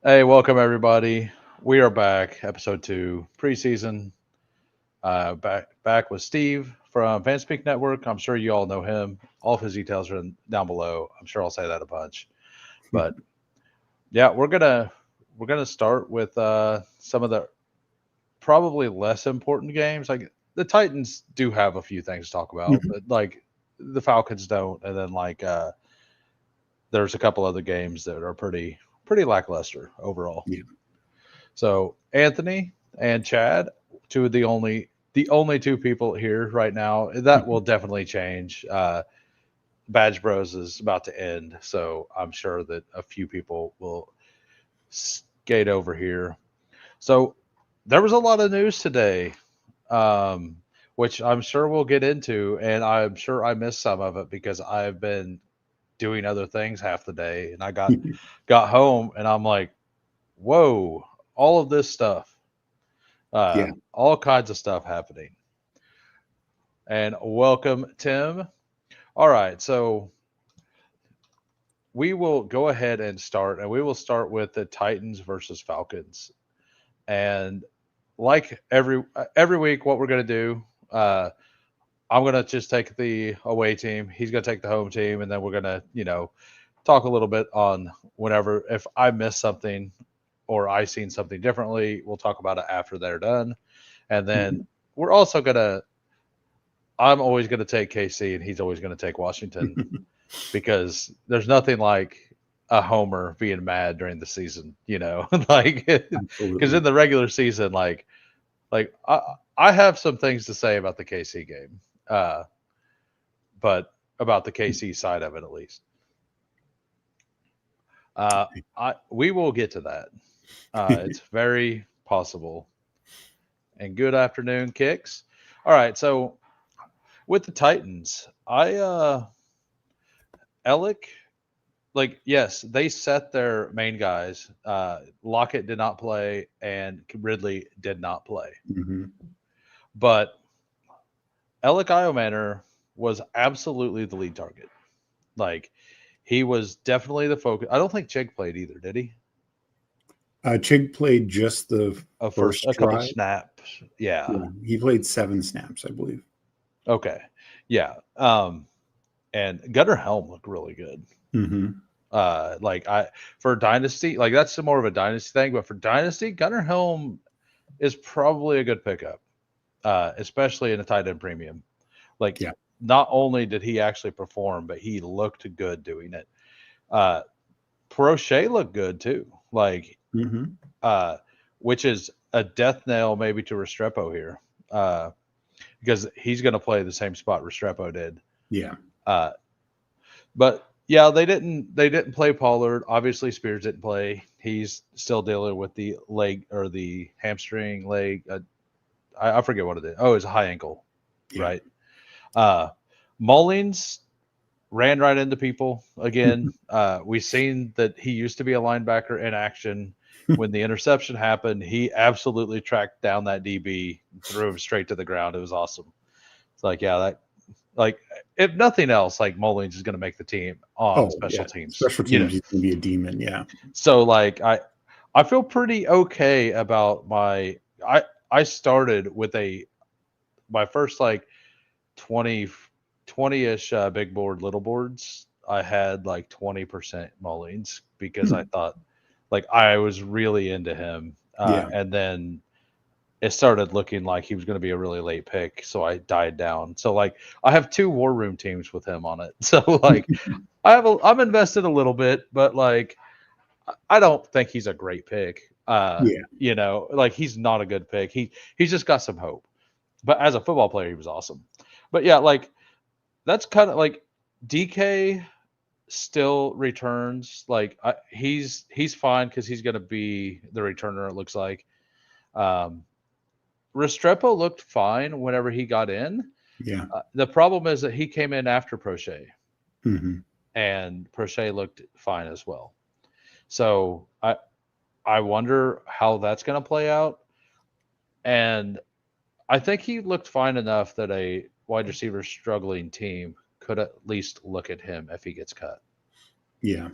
Hey, welcome everybody. We are back, episode 2, preseason. Back with Steve from Fanspeak Network. I'm sure you all know him. All of his details are down below. I'm sure I'll say that a bunch. But yeah, we're gonna start with some of the probably less important games. Like the Titans do have a few things to talk about, but like the Falcons don't. And then there's a couple other games that are pretty lackluster overall. Yeah. So Anthony and Chad, two of the only two people here right now. That will definitely change. Badge Bros is about to end, so I'm sure that a few people will skate over here. So there was a lot of news today, um, which I'm sure we'll get into, and I'm sure I missed some of it because I've been doing other things half the day, and I got home and I'm like, whoa, all of this stuff. Yeah. All kinds of stuff happening. And welcome, Tim. All right, so we will go ahead and start, and we will start with the Titans versus Falcons. And like every week, what we're going to do, I'm going to just take the away team. He's going to take the home team, and then we're going to, talk a little bit on whenever if I miss something or I seen something differently, we'll talk about it after they're done. And then we're also going to I'm always going to take KC and he's always going to take Washington because there's nothing like a homer being mad during the season, like because Absolutely. in the regular season, like I have some things to say about the KC game, uh, but about the KC side of it at least. Uh, we will get to that. It's very possible. And good afternoon, kicks. All right, so with the Titans, Alec, like yes, they set their main guys. Lockett did not play, and Ridley did not play. hmm But Alec Iomanner was absolutely the lead target. Like he was definitely the focus. I don't think Chig played either, did he? Chig played just the First first a couple drive. snaps. Yeah. Yeah. He played 7 snaps, I believe. Okay. Yeah. And Gunnar Helm looked really good. hmm Like I for Dynasty, like that's more of a Dynasty thing, but for Dynasty, Gunnar Helm is probably a good pickup, especially in a tight end premium. Like, Yeah. not only did he actually perform, but he looked good doing it. Uh, Prochet looked good too, like, hmm uh, which is a death nail maybe to Restrepo here, uh, because he's going to play the same spot Restrepo did. Yeah. Uh, but yeah, they didn't play Pollard. Obviously, Spears didn't play. He's still dealing with the leg or the hamstring leg. I forget what it is. Oh, it's a high ankle, Yeah. right? Uh, Mullins ran right into people again. We've seen that he used to be a linebacker in action. When the interception happened, he absolutely tracked down that DB, threw him straight to the ground. It was awesome. It's like, yeah, that like if nothing else, like Mullins is going to make the team on Oh, special yeah. teams. Special teams, he's going to be a demon. Yeah. So like I feel pretty okay about I started with a my first like 20 20-ish big board little boards. I had like 20% Mullins because I Hmm. thought like I was really into him, Yeah. and then it started looking like he was going to be a really late pick, so I died down. So like I have two war room teams with him on it. So like I'm invested a little bit, but like I don't think he's a great pick. Yeah. Like he's not a good pick. He's just got some hope. But as a football player, he was awesome. But yeah, like that's kind of like DK still returns. Like he's fine because he's going to be the returner. It looks like. Um, Restrepo looked fine whenever he got in. Yeah. The problem is that he came in after Prochet, hmm and Prochet looked fine as well. So I wonder how that's going to play out. And I think he looked fine enough that a wide receiver struggling team could at least look at him if he gets cut. Yeah.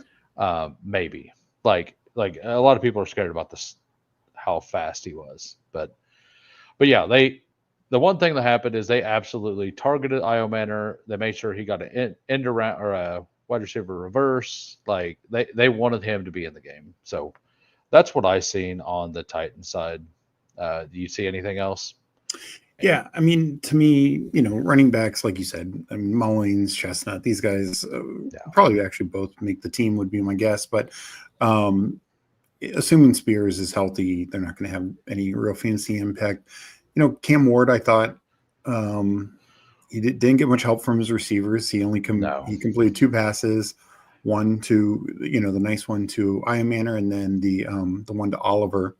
Maybe like like a lot of people are scared about this, how fast he was. But yeah, the one thing that happened is they absolutely targeted Io Manor. They made sure he got an end around or a wide receiver reverse. Like they wanted him to be in the game. So that's what I seen on the Titan side. Do you see anything else? Yeah, I mean, to me, running backs, like you said, I mean, Mullins, Chestnut, these guys Yeah. probably actually both make the team, would be my guess. But assuming Spears is healthy, they're not going to have any real fancy impact. Cam Ward, I thought he didn't get much help from his receivers. He only No. he completed 2 passes, one to the nice one to Io Manor, and then the one to Oliver.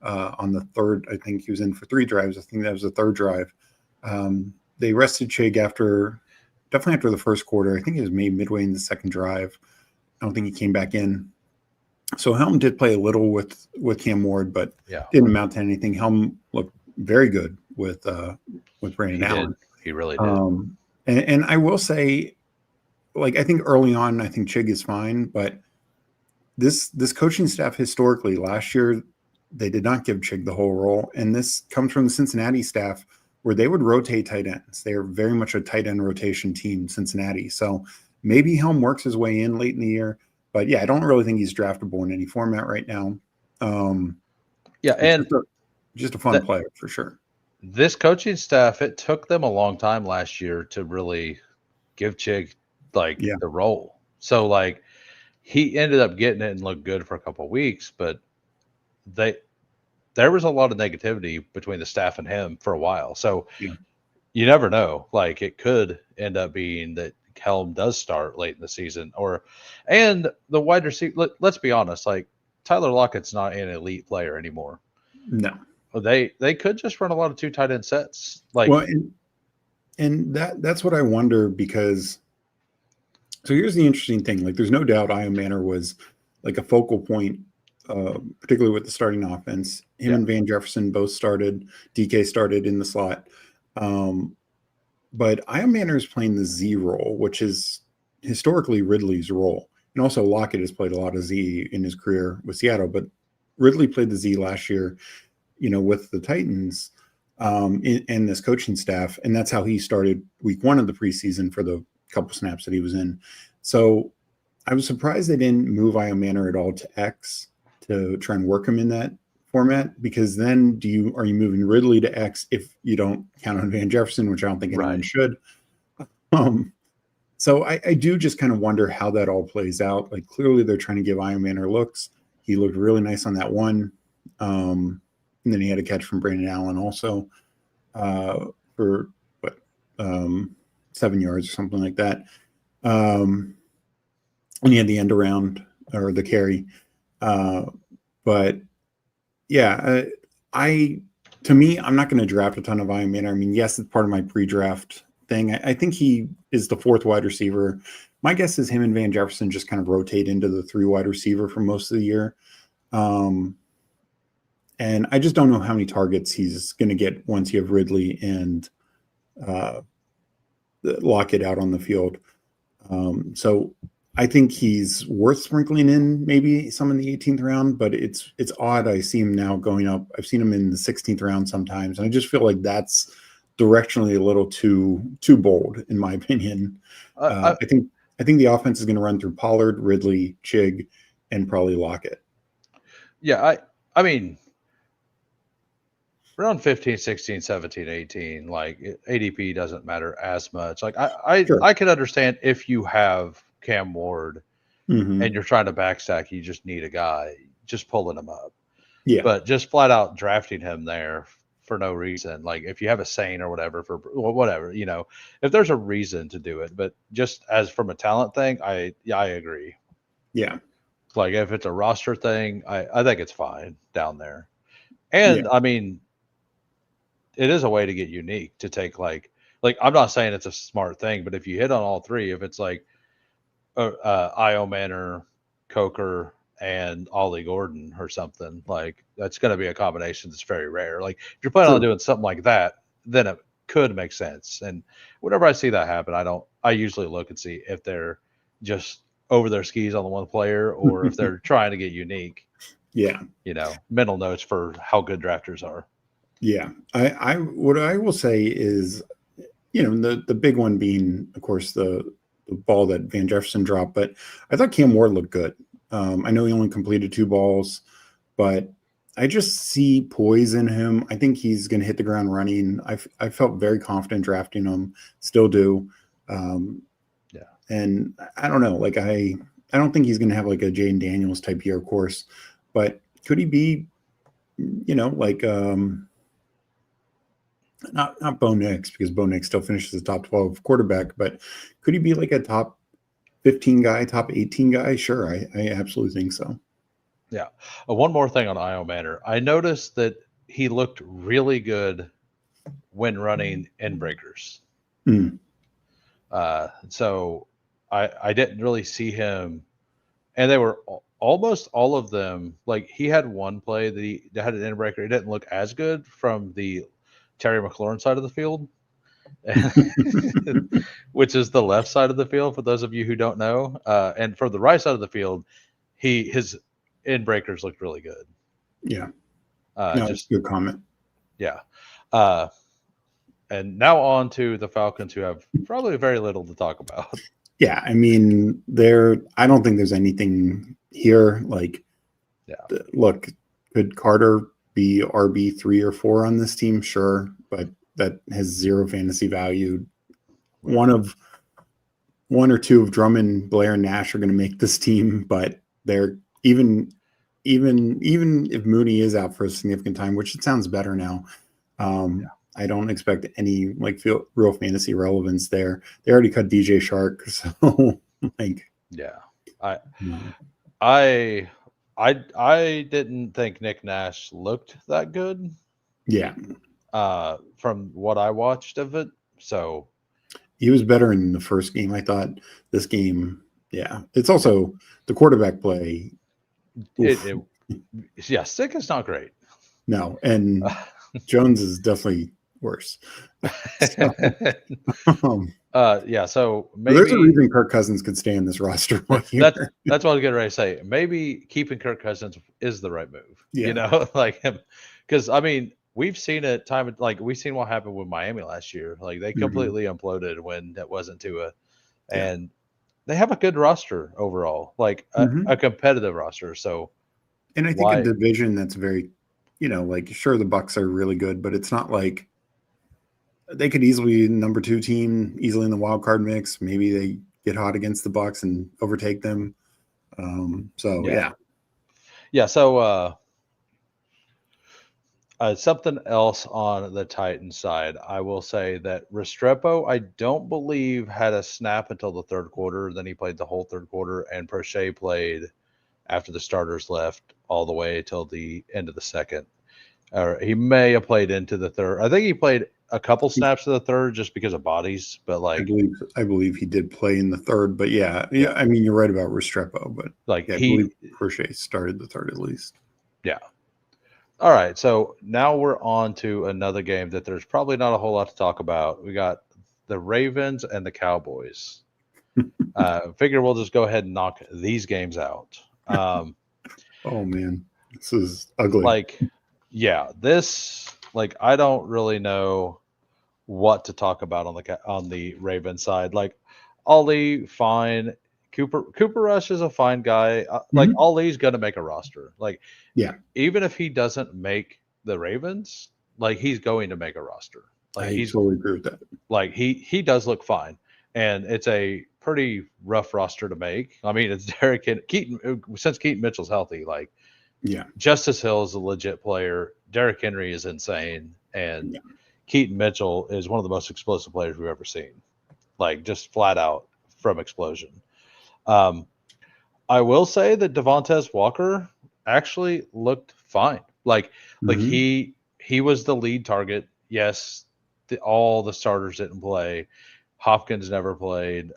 On the third, I think he was in for 3 drives. I think that was the third drive. They rested Chig definitely after the first quarter. I think it was maybe midway in the second drive. I don't think he came back in. So Helm did play a little with Cam Ward, but Yeah. didn't amount to anything. Helm looked very good with Brandon He Allen. did. He really did. And I will say, like, I think early on, I think Chig is fine, but this coaching staff historically last year, they did not give Chig the whole role. And this comes from the Cincinnati staff where they would rotate tight ends. They are very much a tight end rotation team, Cincinnati. So maybe Helm works his way in late in the year. But yeah, I don't really think he's draftable in any format right now. Yeah, and just a fun player for sure. This coaching staff, it took them a long time last year to really give Chig the role. So like he ended up getting it and looked good for a couple of weeks, but there was a lot of negativity between the staff and him for a while. So you never know. Like it could end up being that Helm does start late in the season, and the wide receiver. Let's be honest. Like Tyler Lockett's not an elite player anymore. No, they could just run a lot of 2 tight end sets. Like, well, and that's what I wonder, because so here's the interesting thing. Like, there's no doubt Io Manor was like a focal point, particularly with the starting offense. Him and Van Jefferson both started. DK started in the slot. But Io Manor is playing the Z role, which is historically Ridley's role. And also Lockett has played a lot of Z in his career with Seattle, but Ridley played the Z last year, with the Titans and this coaching staff. And that's how he started week 1 of the preseason for the couple snaps that he was in. So I was surprised they didn't move Io Manor at all to X to try and work him in that format, because then are you moving Ridley to X if you don't count on Van Jefferson, which I don't think anyone should. So I do just kind of wonder how that all plays out. Like, clearly they're trying to give Io Manor looks. He looked really nice on that one. And then he had a catch from Brandon Allen also for 7 yards or something like that. And he had the end around or the carry. But yeah, to me, I'm not going to draft a ton of Io Manor. I mean, yes, it's part of my pre-draft thing. I think he is the 4th wide receiver. My guess is him and Van Jefferson just kind of rotate into the 3 wide receiver for most of the year. And I just don't know how many targets he's going to get once you have Ridley and Lockett out on the field. So I think he's worth sprinkling in maybe some in the 18th round, but it's odd. I see him now going up. I've seen him in the 16th round sometimes, and I just feel like that's directionally a little too bold, in my opinion. I think the offense is going to run through Pollard, Ridley, Chig, and probably Lockett. Yeah, I mean, around 15, 16, 17, 18, like ADP doesn't matter as much. Like I can understand if you have Cam Ward and you're trying to backstack, you just need a guy, just pulling him up. Yeah. But just flat out drafting him there for no reason, like if you have a Saint or whatever, if there's a reason to do it, but just as from a talent thing, I agree. Yeah. Like if it's a roster thing, I think it's fine down there. And I mean, it is a way to get unique, to take like I'm not saying it's a smart thing, but if you hit on all 3, if it's like Io Manor, Coker, and Ollie Gordon or something, like that's going to be a combination that's very rare. Like if you're planning on doing something like that, then it could make sense. And whenever I see that happen, I usually look and see if they're just over their skis on the one player or if they're trying to get unique. Yeah. mental notes for how good drafters are. Yeah. I what I will say is, the big one being, of course, the ball that Van Jefferson dropped, but I thought Cam Ward looked good. I know he only completed 2 balls, but I just see poise in him. I think he's going to hit the ground running. I felt very confident drafting him, still do. Yeah. And I don't know, like I don't think he's going to have like a Jaden Daniels type year, of course, but could he be, like not Bo Nix, because Bo Nix still finishes the top 12 quarterback, but could he be like a top 15 guy, top 18 guy? Sure, I absolutely think so. Yeah. One more thing on Io Manor. I noticed that he looked really good when running in breakers. Mm. So I didn't really see him, and they were almost all of them. Like he had one play that had an end breaker. It didn't look as good from the Terry McLaurin side of the field, which is the left side of the field for those of you who don't know. And for the right side of the field, his end breakers looked really good. Yeah. No, that's a good comment. Yeah. And now on to the Falcons, who have probably very little to talk about. Yeah, I mean, I don't think there's anything here. Like, look, could Carter be RB3 or 4 on this team? Sure, but that has zero fantasy value. One or two of Drummond, Blair, and Nash are going to make this team, but they're even if Mooney is out for a significant time, which it sounds better now. I don't expect any real fantasy relevance there. They already cut DJ Shark, so I didn't think Nick Nash looked that good. Yeah. From what I watched of it, so he was better in the first game. I thought this game, it's also the quarterback play. Sick is not great. No, and Jones is definitely worse. So maybe there's a reason Kirk Cousins could stay in this roster. That's what I was getting ready to say. Maybe keeping Kirk Cousins is the right move. Like him, because I mean we've seen it we've seen what happened with Miami last year. Like they completely imploded when that wasn't Tua, and they have a good roster overall, like a competitive roster. So, and I think a division that's very, sure the Bucs are really good, but it's not like they could easily number 2 team, easily in the wild card mix. Maybe they get hot against the Bucs and overtake them. So something else on the Titan side, I will say that Restrepo, I don't believe had a snap until the third quarter. Then he played the whole third quarter, and Prochet played after the starters left all the way till the end of the second. Or he may have played into the third. I think he played a couple snaps to the third just because of bodies, but I believe he did play in the third, but yeah. I mean, you're right about Restrepo, but I believe Prochet started the third at least. Yeah. All right, so now we're on to another game that there's probably not a whole lot to talk about. We got the Ravens and the Cowboys. Figure we'll just go ahead and knock these games out. Oh man, this is ugly. I don't really know what to talk about on the Ravens side. Like Ollie, fine. Cooper Rush is a fine guy. Ollie's gonna make a roster. Even if he doesn't make the Ravens, he's going to make a roster. I totally agree with that. He does look fine, and it's a pretty rough roster to make. I mean, it's Derek and Keaton. Since Keaton Mitchell's healthy, Justice Hill is a legit player. Derrick Henry is insane, and Keaton Mitchell is one of the most explosive players we've ever seen. Just flat out from explosion. I will say that Devontae Walker actually looked fine. He was the lead target. Yes, all the starters didn't play. Hopkins never played.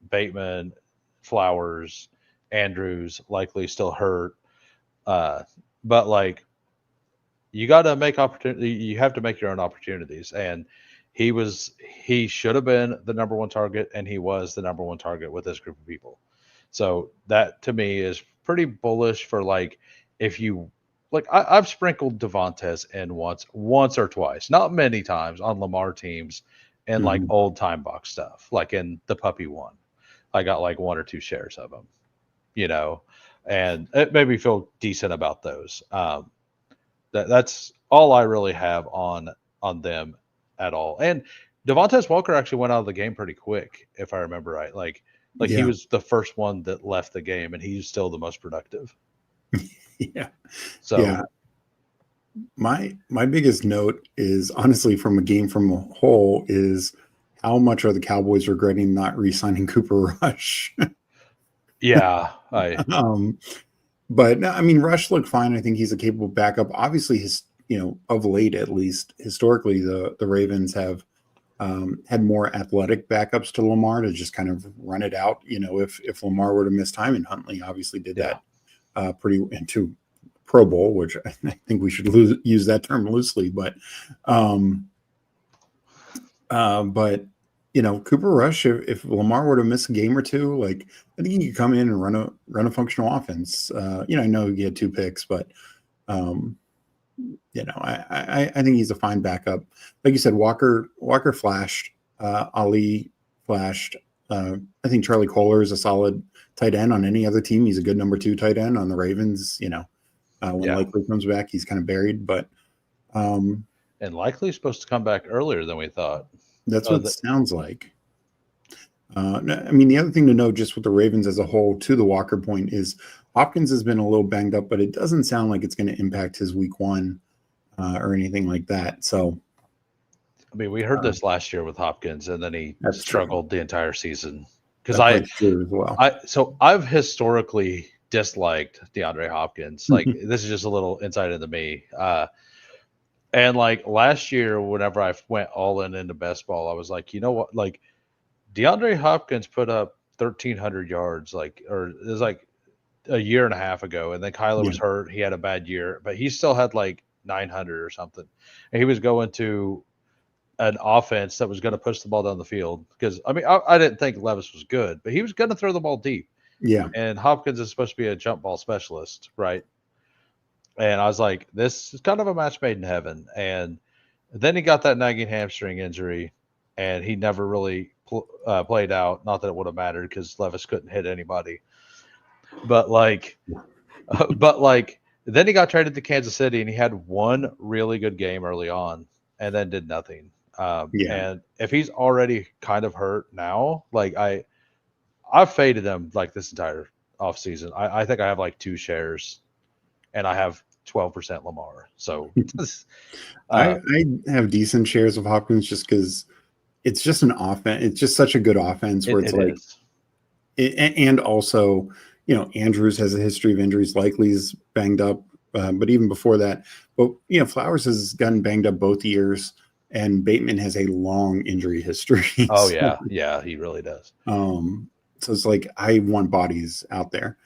Bateman, Flowers, Andrews likely still hurt. But you got to make opportunity. You have to make your own opportunities, and he should have been the number one target, and he was the number one target with this group of people. So that to me is pretty bullish for if you like, I've sprinkled Devontae in once or twice, not many times on Lamar teams and like Mhm. old time box stuff, like in the puppy one. I got like 1 or 2 shares of them, you know, and it made me feel decent about those. That's all I really have on them at all. And Devontae Walker actually went out of the game pretty quick, if I remember right. Like he Yeah. was the first one that left the game, and he's still the most productive. Yeah. Yeah. So My biggest note is honestly from a game from a whole is how much are the Cowboys regretting not re-signing Cooper Rush? yeah, um, but no, I mean, Rush looked fine. I think he's a capable backup. Obviously, of late at least, historically, the Ravens have had more athletic backups to Lamar to just kind of run it out. If Lamar were to miss time, and Huntley obviously did yeah, that pretty into Pro Bowl, which I think we should use that term loosely, um, but Cooper Rush, if Lamar were to miss a game or two, like I think he could come in and run a functional offense. I know he had 2 picks, but um, I think he's a fine backup. Like you said, Walker flashed, Ali flashed. I think Charlie Kohler is a solid tight end on any other team. He's a good number 2 tight end on the Ravens. When yeah. Likely comes back, he's kind of buried, but um, And likely supposed to come back earlier than we thought. that's Oh, what it sounds like. I mean, the other thing to note, just with the Ravens as a whole, to the Walker point, is Hopkins has been a little banged up, but it doesn't sound like it's going to impact his week 1 or anything like that. So I mean, we heard uh, this last year with Hopkins, and then he that's true. struggled the entire season. Because That part's true as well. I've historically disliked DeAndre Hopkins. Like this is just a little insight into me. And like last year, whenever I went all in into best ball, I was like, you know what? Like DeAndre Hopkins put up 1,300 yards, or it was like a year and a half ago, and then Kyler Yeah, was hurt. He had a bad year, but he still had like 900 or something. And he was going to an offense that was going to push the ball down the field because I mean I didn't think Levis was good, but he was going to throw the ball deep. yeah, And Hopkins is supposed to be a jump ball specialist, right? And I was like, this is kind of a match made in heaven. And then he got that nagging hamstring injury, and he never really played out. Not that it would have mattered because Levis couldn't hit anybody. But then he got traded to Kansas City, and he had one really good game early on, and then did nothing. yeah. And if he's already kind of hurt now, like I've faded him like this entire offseason. I think I have like 2 shares, and I have 12% Lamar. So I have decent shares of Hopkins just because it's just an offense. It's just such a good offense where it's it like, is. And also, Andrews has a history of injuries. Likely's banged up, but even before that, but Flowers has gotten banged up both years, and Bateman has a long injury history. Oh So, yeah, he really does. so it's like I want bodies out there.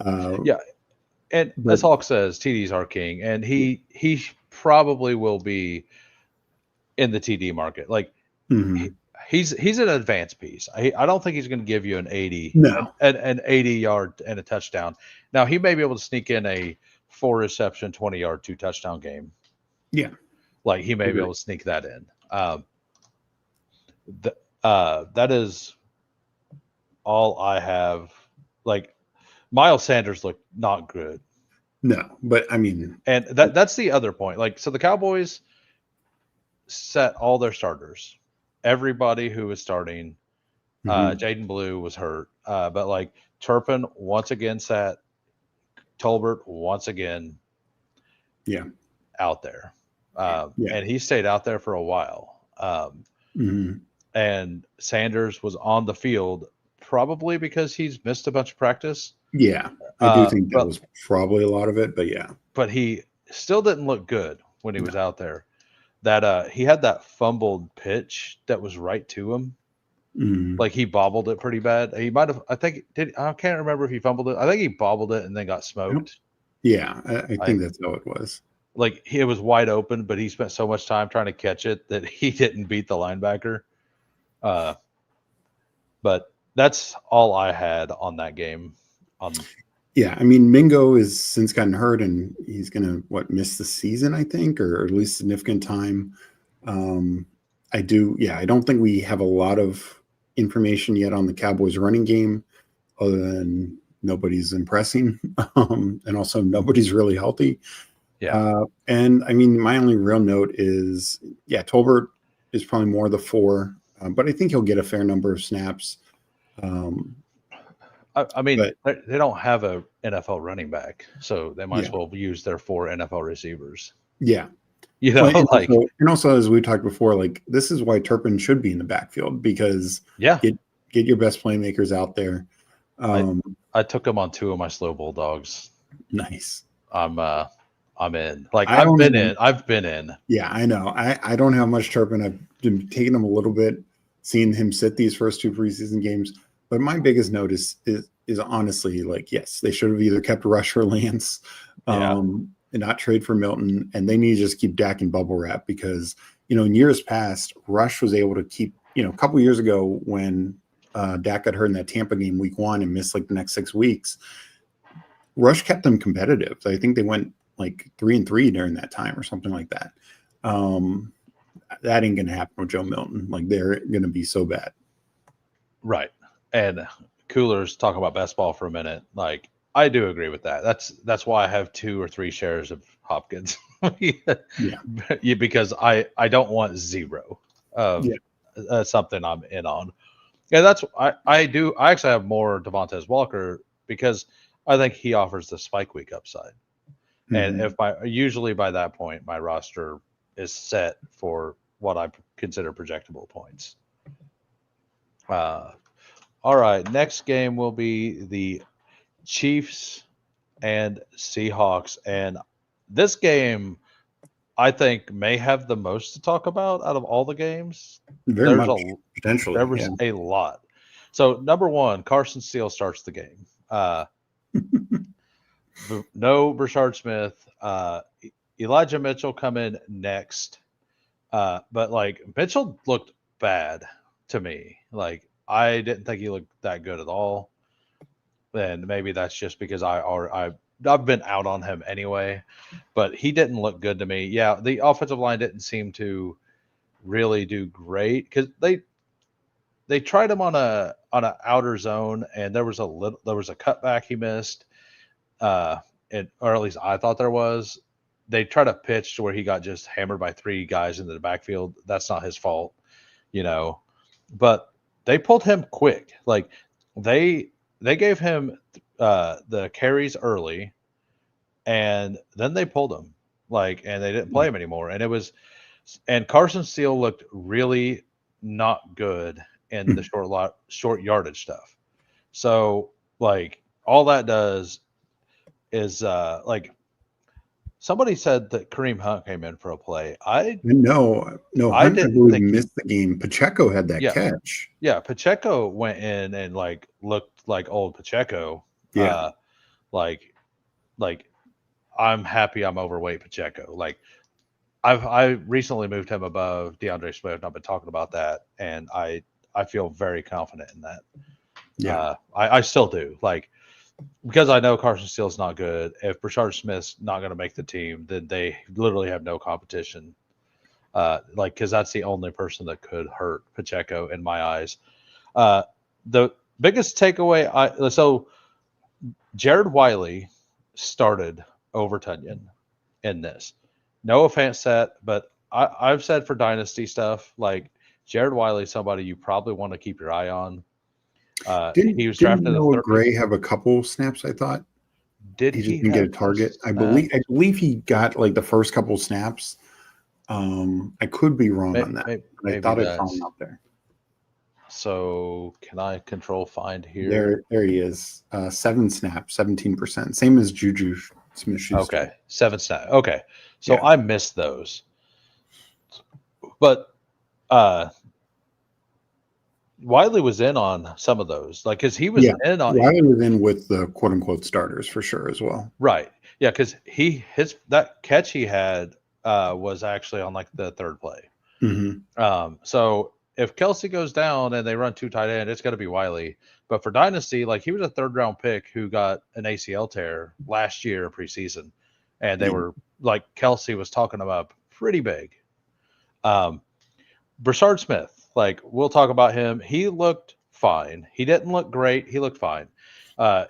Yeah, and But as Hawk says, TD's our king, and he probably will be in the TD market. Like he, mhm. he's an advanced piece. I don't think he's going to give you an 80 No, an 80-yard and a touchdown. Now he may be able to sneak in a 4 reception 20-yard 2 touchdown game. yeah, Like he may be agree. able to sneak that in. That is all I have. Like Miles Sanders looked not good. No, but I mean, And that's the other point. Like, so the Cowboys set all their starters. Everybody who was starting, mhm. Jaden Blue was hurt. But like Turpin once again sat, Tolbert once again Yeah, out there. yeah, And he stayed out there for a while. mhm. And Sanders was on the field probably because he's missed a bunch of practice. Yeah. I do think that But was probably a lot of it, but yeah, he still didn't look good when he was no, out there. That he had that fumbled pitch that was right to him. mhm. Like he bobbled it pretty bad. He might have. I can't remember if he fumbled it. I think he bobbled it and then got I don't. smoked. Yeah, I I think that's how it was. like it was wide open, but he spent so much time trying to catch it that he didn't beat the linebacker. But that's all I had on that game. On Yeah, I mean, Mingo is since gotten hurt, and he's gonna miss the season, I think, or at least significant time. Um, I don't think we have a lot of information yet on the Cowboys' running game, other than nobody's impressing, and also nobody's really healthy. Yeah. And I mean, my only real note is, yeah, Tolbert is probably more the 4, but I think he'll get a fair number of snaps. I mean, But they don't have a NFL running back, so they might yeah, as well use their 4 NFL receivers. yeah. You Well, know, like and also, as we talked before, like this is why Turpin should be in the backfield, because yeah, get your best playmakers out there. I Um, I took him on 2 of my slow bulldogs. nice. I'm in. Like I don't have, I've been in. yeah, I know. I don't have much Turpin. I've been taking him a little bit, seeing him sit these first 2 preseason games. But my biggest note is honestly, like, yes, they should have either kept Rush or Lance, Yeah. and not trade for Milton. And they need to just keep Dak in bubble wrap, because, in years past, Rush was able to keep, a couple years ago when Dak got hurt in that Tampa game week 1 and missed like the next 6 weeks, Rush kept them competitive. I think they went like 3-3 during that time or something like that. That ain't gonna happen with Joe Milton. Like, they're gonna be so bad. Right. And Coolers, talk about best ball for a minute. Like I do agree with that. That's why I have 2 or 3 shares of Hopkins. Yeah. Because I don't want 0 of Yeah. something I'm in on. Yeah, that's I do. I actually have more Devontae Walker because I think he offers the spike week upside. And Mhm. if usually by that point my roster is set for what I consider projectable points. All right, next game will be the Chiefs and Seahawks, and this game I think may have the most to talk about out of all the games. Very There's much, a there potentially, yeah. was a lot. So number one, Carson Steele starts the game. No Brashard Smith. Elijah Mitchell come in next. But like Mitchell looked bad to me. Like I didn't think he looked that good at all. And maybe that's just because I've been out on him anyway. But he didn't look good to me. Yeah, the offensive line didn't seem to really do great because they tried him on a outer zone and there was a cutback he missed. Or at least I thought there was. They tried a pitch to where he got just hammered by 3 guys into the backfield. That's not his fault, you know. But they pulled him quick. Like they gave him the carries early, and then they pulled him. Like, and they didn't play him anymore. And Carson Steele looked really not good in the short yardage stuff. So like all that does is like somebody said that Kareem Hunt came in for a play. No, I Hunt, I didn't believe, think he. missed the game. Pacheco had that Yeah, catch. yeah. Pacheco went in and like looked like old Pacheco. Yeah. Like like I'm happy I'm overweight Pacheco. Like I recently moved him above DeAndre Swift. I've been talking about that, and I feel very confident in that. Yeah. I still do. Like because I know Carson Steele's not good. If Brashard Smith's not going to make the team, then they literally have no competition. Like because that's the only person that could hurt Pacheco in my eyes. The biggest takeaway, so Jared Wiley started over Tunyon in this. No offense, set, but I've said for dynasty stuff, like Jared Wiley, somebody you probably want to keep your eye on. He was Didn't drafted the Noah third. Gray have a couple snaps? I thought Did he just he didn't get a have those target. I snaps? believe he got like the first couple snaps. I could be wrong on that, but I Maybe thought I saw him that's out there. so. Can I control find here? There he is. 7 snaps, 17%. Same as Juju Smith-Schuster. Okay, 7 snaps. Okay, so Yeah. I missed those, but uh Wiley was in on some of those, like because he was Yeah. in on Wiley was in with the quote unquote starters for sure as well. right. Yeah, because that catch he had was actually on like the third play. Mm-hmm. So if Kelsey goes down and they run 2 tight end, it's going to be Wiley. But for Dynasty, like he was a 3rd-round pick who got an ACL tear last year preseason, and they were like Kelsey was talking about pretty big. Brashard Smith, like we'll talk about him. He looked fine. He didn't look great. He looked fine.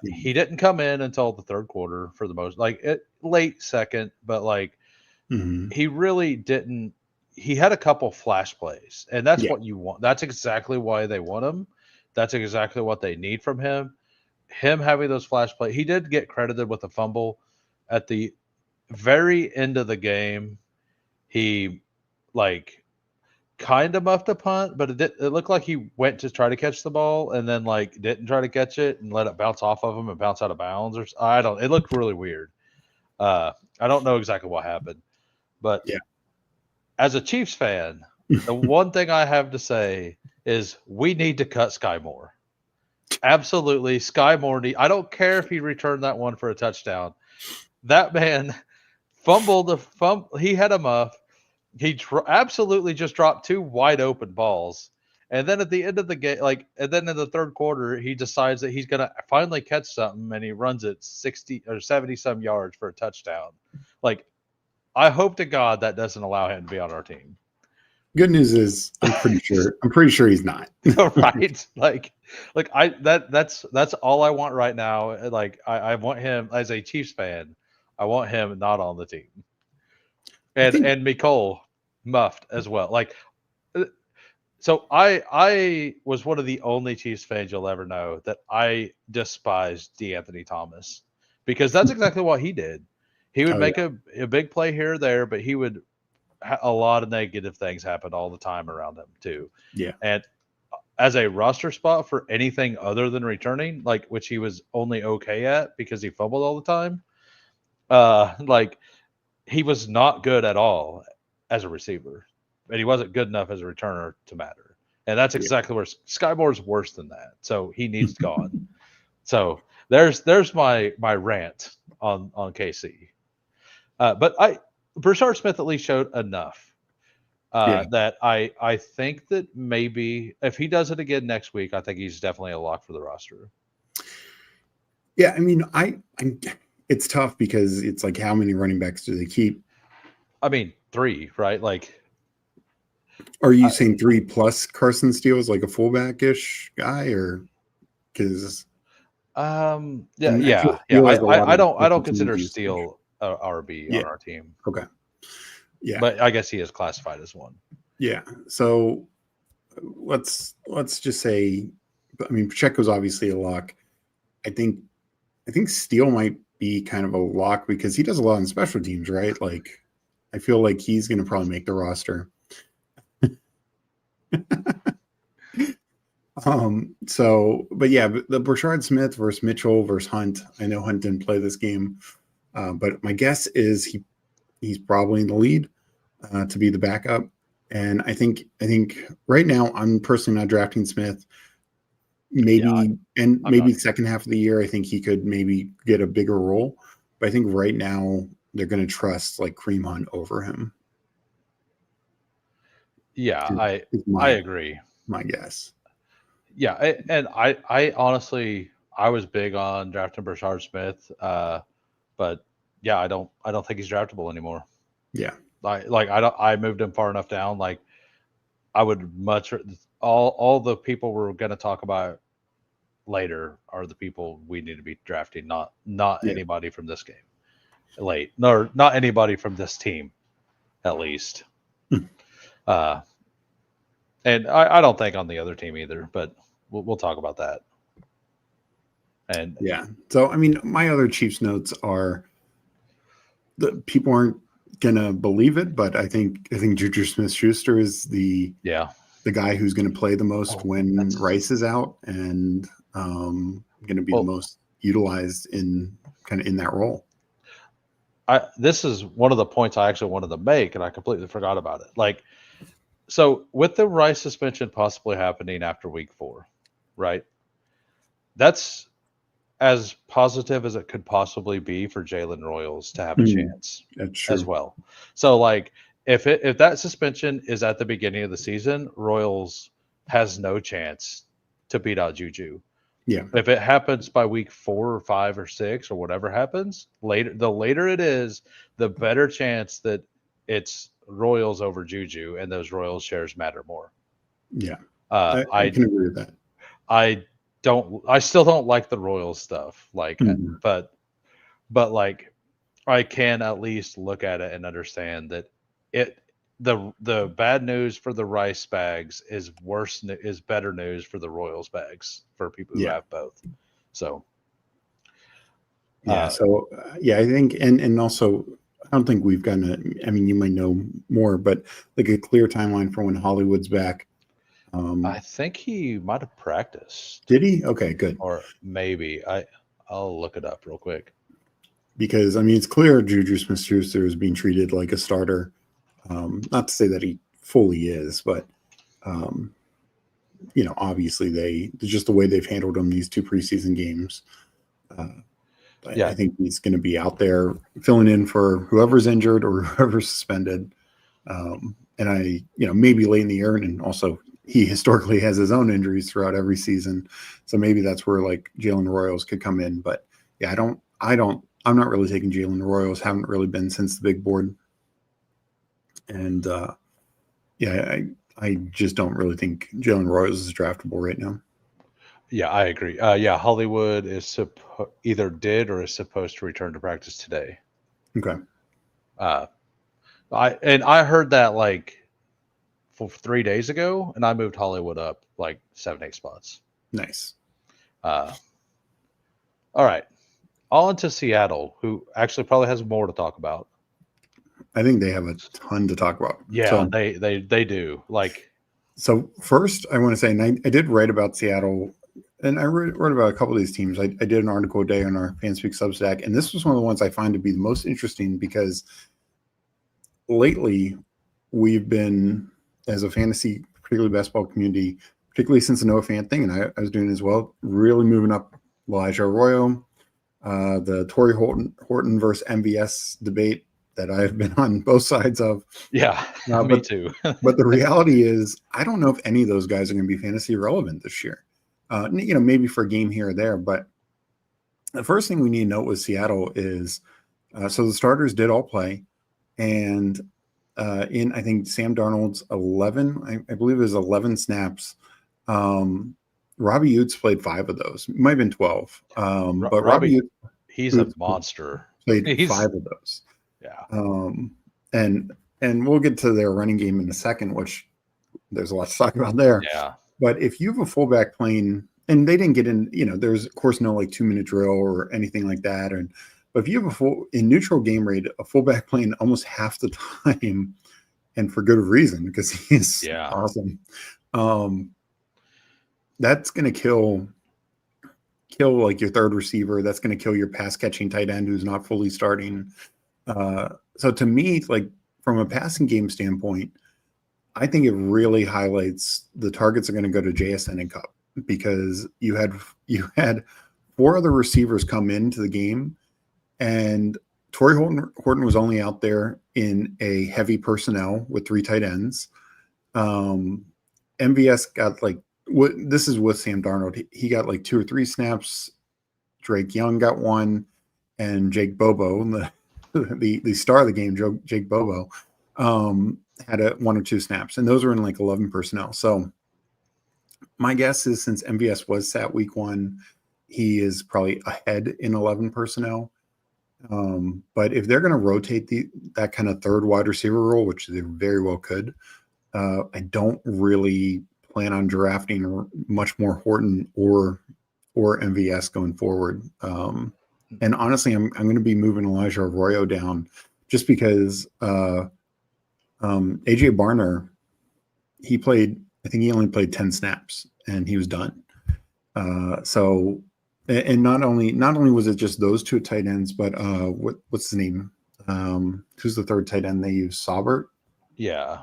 He didn't come in until the 3rd quarter for the most, like late second, but like he really didn't. He had a couple flash plays, and that's what you want. That's exactly why they want him. That's exactly what they need from him. Him having those flash plays. He did get credited with a fumble at the very end of the game. He like kind of muffed a punt, but it looked like he went to try to catch the ball and then like didn't try to catch it and let it bounce off of him and bounce out of bounds. Or I don't. It looked really weird. I don't know exactly what happened, but as a Chiefs fan, the one thing I have to say is we need to cut Sky Moore. Absolutely, Sky Moore. I don't care if he returned that one for a touchdown. That man fumbled. He had a muff. He absolutely just dropped 2 wide open balls. And then at the end of the game, and then in the 3rd quarter, he decides that he's going to finally catch something, and he runs it 60 or 70 some yards for a touchdown. Like, I hope to God that doesn't allow him to be on our team. Good news is I'm pretty sure he's not. Right? That's all I want right now. Like I want him as a Chiefs fan. I want him not on the team. And Nicole muffed as well. Like, so I was one of the only Chiefs fans you'll ever know that I despised DeAnthony Thomas because that's exactly what he did. He would make a big play here or there, but he would a lot of negative things happen all the time around him too. Yeah. And as a roster spot for anything other than returning, like which he was only okay at because he fumbled all the time. Like he was not good at all as a receiver, and he wasn't good enough as a returner to matter. And that's exactly where Sky Moore's worse than that. So he needs gone. So there's my rant on KC. But Brashard Smith at least showed enough that I think that maybe if he does it again next week, I think he's definitely a lock for the roster. Yeah, I mean, it's tough because it's like how many running backs do they keep? I mean, 3, right? Like, are you saying 3 plus Carson Steele is like a fullback-ish guy, or because? I don't consider Steele a RB on our team. Okay. Yeah, but I guess he is classified as one. Yeah. So let's just say, I mean, Pacheco's obviously a lock. I think Steele might be kind of a lock because he does a lot on special teams, right? Like, I feel like he's going to probably make the roster. But yeah, the Brashard Smith versus Mitchell versus Hunt. I know Hunt didn't play this game, but my guess is he's probably in the lead to be the backup. And I think right now I'm personally not drafting Smith. Maybe the second half of the year, I think he could maybe get a bigger role. But I think right now they're going to trust like Kareem Hunt over him. Yeah, I agree. My guess. Yeah, and I honestly I was big on drafting Brashard Smith, but yeah, I don't think he's draftable anymore. Yeah, I moved him far enough down. Like I would much all the people we're going to talk about later are the people we need to be drafting, not anybody from this game. Not anybody from this team, at least. And I don't think on the other team either, but we'll talk about that. And yeah, so I mean, my other Chiefs notes are the people aren't gonna believe it, but I think Juju Smith-Schuster is the guy who's going to play the most when Rice is out, and going to be the most utilized in that role. This is one of the points I actually wanted to make, and I completely forgot about it. Like, so with the Rice suspension possibly happening after week 4, right? That's as positive as it could possibly be for Jalen Royals to have a chance as well. So, like, if that suspension is at the beginning of the season, Royals has no chance to beat out Juju. Yeah. If it happens by week 4 or 5 or 6 or whatever happens later, the later it is, the better chance that it's Royals over Juju, and those Royals shares matter more. Yeah. Uh, I can agree with that. I still don't like the Royals stuff, like, Mhm. but like I can at least look at it and understand that it the bad news for the Rice bags is is better news for the Royals bags for people who Yeah. have both. So Yeah. So yeah, I think, and also, I don't think we've gotten a. I mean, you might know more, but like a clear timeline for when Hollywood's back. I think he might have practiced, Did he? Okay, good. or maybe I'll look it up real quick. Because I mean, it's clear Juju Smith-Schuster is being treated like a starter. Not to say that he fully is, but um, obviously just the way they've handled him these 2 preseason games. I think he's going to be out there filling in for whoever's injured or whoever's suspended. And maybe late in the year, and also he historically has his own injuries throughout every season, so maybe that's where like Jalen Royals could come in. But yeah, I'm not really taking Jalen Royals. Haven't really been since the big board, and I just don't really think Jalen Royals is draftable right now. Yeah, I agree. Yeah, Hollywood is either did or is supposed to return to practice today. Okay. I heard that like for 3 days ago, and I moved Hollywood up like 7-8 spots. Nice. All right, on to Seattle, who actually probably has more to talk about. I think they have a ton to talk about. Yeah, so, they do. Like, so first, I want to say, and I did write about Seattle, and I wrote about a couple of these teams. I did an article today on our Fanspeak Substack, and this was one of the ones I find to be the most interesting because lately we've been, as a fantasy, particularly basketball community, particularly since the Noah Fant thing, and I was doing as well, really moving up Elijah Arroyo, the Torrey Horton versus MVS debate that I've been on both sides of. yeah, me too. But the reality is, I don't know if any of those guys are going to be fantasy relevant this year. Maybe for a game here or there. But the first thing we need to note with Seattle is, so the starters did all play, and I think Sam Darnold's 11, I believe it was 11 snaps. Robbie Utes played 5 of those. It might have been 12. But Robbie Utes, he's a monster. Played 5 of those. Yeah. And we'll get to their running game in a second, which there's a lot to talk about there. Yeah. But if you have a fullback playing, and they didn't get in, there's of course no like 2-minute drill or anything like that. But if you have in neutral game rate, a fullback playing almost half the time, and for good reason, because he's awesome. That's going to kill like your third receiver. That's going to kill your pass catching tight end who's not fully starting. So to me, like from a passing game standpoint, I think it really highlights the targets are going to go to JSN and Cup, because you had 4 other receivers come into the game, and Torrey Horton was only out there in a heavy personnel with 3 tight ends. MVS got this is with Sam Darnold. He got like 2 or 3 snaps. Drake Young got 1, and Jake Bobo, the star of the game, Jake Bobo, had 1 or 2 snaps, and those were in like 11 personnel. So my guess is, since MVS was sat week 1, he is probably ahead in 11 personnel. But if they're going to rotate that kind of third wide receiver role, which they very well could, I don't really plan on drafting much more Horton or MVS going forward. And honestly, I'm going to be moving Elijah Arroyo down, just because AJ Barner, I think he only played 10 snaps and he was done. And not only was it just those 2 tight ends, but what's his name? Who's the third tight end they use? Saubert? Yeah.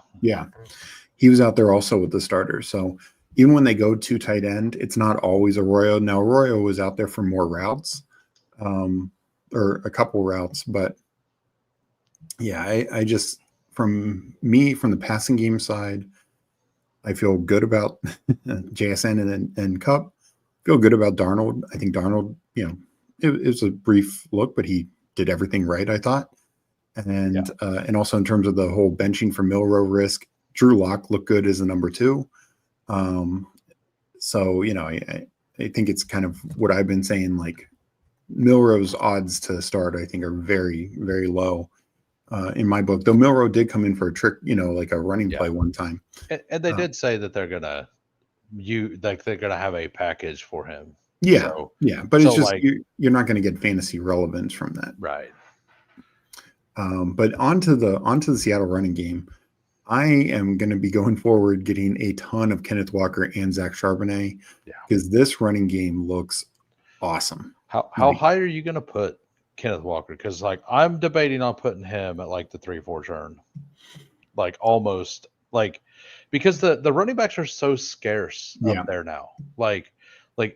He was out there also with the starters. So even when they go 2 tight end, it's not always Arroyo. Now Arroyo was out there for more routes, or a couple routes, but yeah, I just, from the passing game side, I feel good about JSN and Cup. Feel good about Darnold. I think Darnold, it was a brief look, but he did everything right, I thought. And also in terms of the whole benching for Milrow risk, Drew Lock looked good as a number 2. So, I think it's kind of what I've been saying, like Milrow's odds to start, I think, are very, very low in my book. Though Milrow did come in for a trick, like a running play one time. And they did say that they're gonna have a package for him. Yeah, so, but it's just you're not going to get fantasy relevance from that, right? But onto the Seattle running game, I am going to be going forward getting a ton of Kenneth Walker and Zach Charbonnet because this running game looks awesome. How high are you going to put Kenneth Walker? Because I'm debating on putting him at the 3-4 turn, almost because the running backs are so scarce up there now.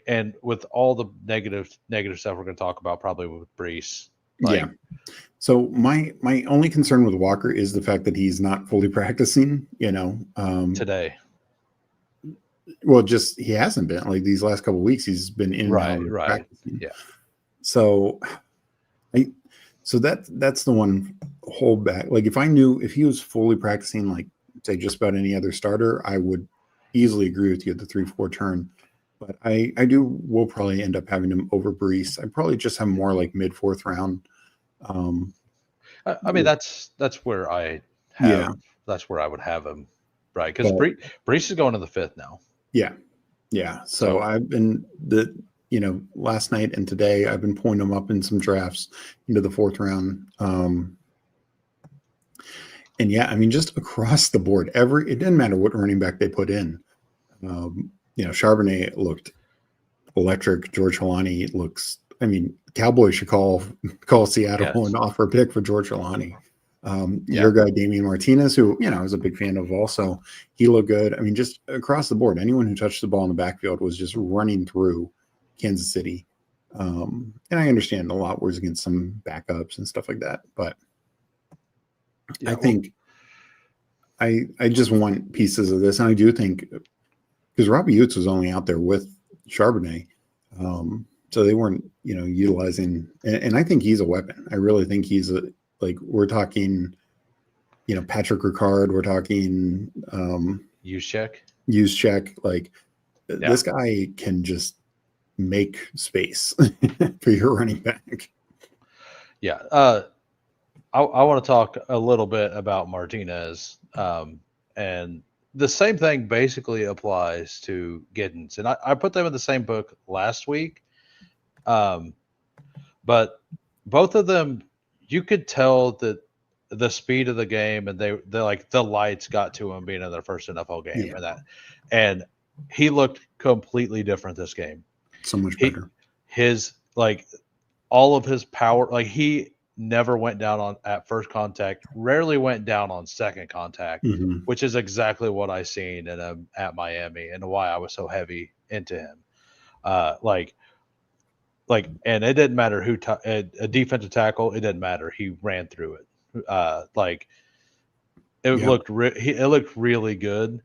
And with all the negative stuff we're going to talk about probably with Brees. So my only concern with Walker is the fact that he's not fully practicing, today. Well, just he hasn't been these last couple of weeks. He's been in and out practicing. Yeah. So that's the one holdback. If he was fully practicing, say just about any other starter, I would easily agree with you at the 3-4 turn. But we'll probably end up having him over Brees. I probably just have more mid 4th round. I mean, that's where I have. That's where I would have him, right? Because Brees is going to the 5th now. Yeah. So I've been last night and today I've been pulling him up in some drafts into the 4th round. And I mean, just across the board, it didn't matter what running back they put in. Charbonnet looked electric. George Holani looks. I mean, Cowboys should call Seattle and offer a pick for George Holani. Your guy Damian Martinez, who I was a big fan of, also he looked good. I mean, just across the board, anyone who touched the ball in the backfield was just running through Kansas City. And I understand a lot was against some backups and stuff like that, but I think I just want pieces of this, and I do think because Robbie Utes was only out there with Charbonnet. So they weren't, utilizing, and I think he's a weapon. I really think he's we're talking, Patrick Ricard, we're talking, Juszczyk. This guy can just make space for your running back. Yeah. I want to talk a little bit about Martinez. And the same thing basically applies to Giddens. And I put them in the same book last week. But both of them, you could tell that the speed of the game and they the lights got to him being in their first NFL game and he looked completely different this game. So much better. His all of his power, he never went down at first contact, rarely went down on second contact, which is exactly what I seen at Miami and why I was so heavy into him. And it didn't matter who a defensive tackle. It didn't matter. He ran through it. Looked really good.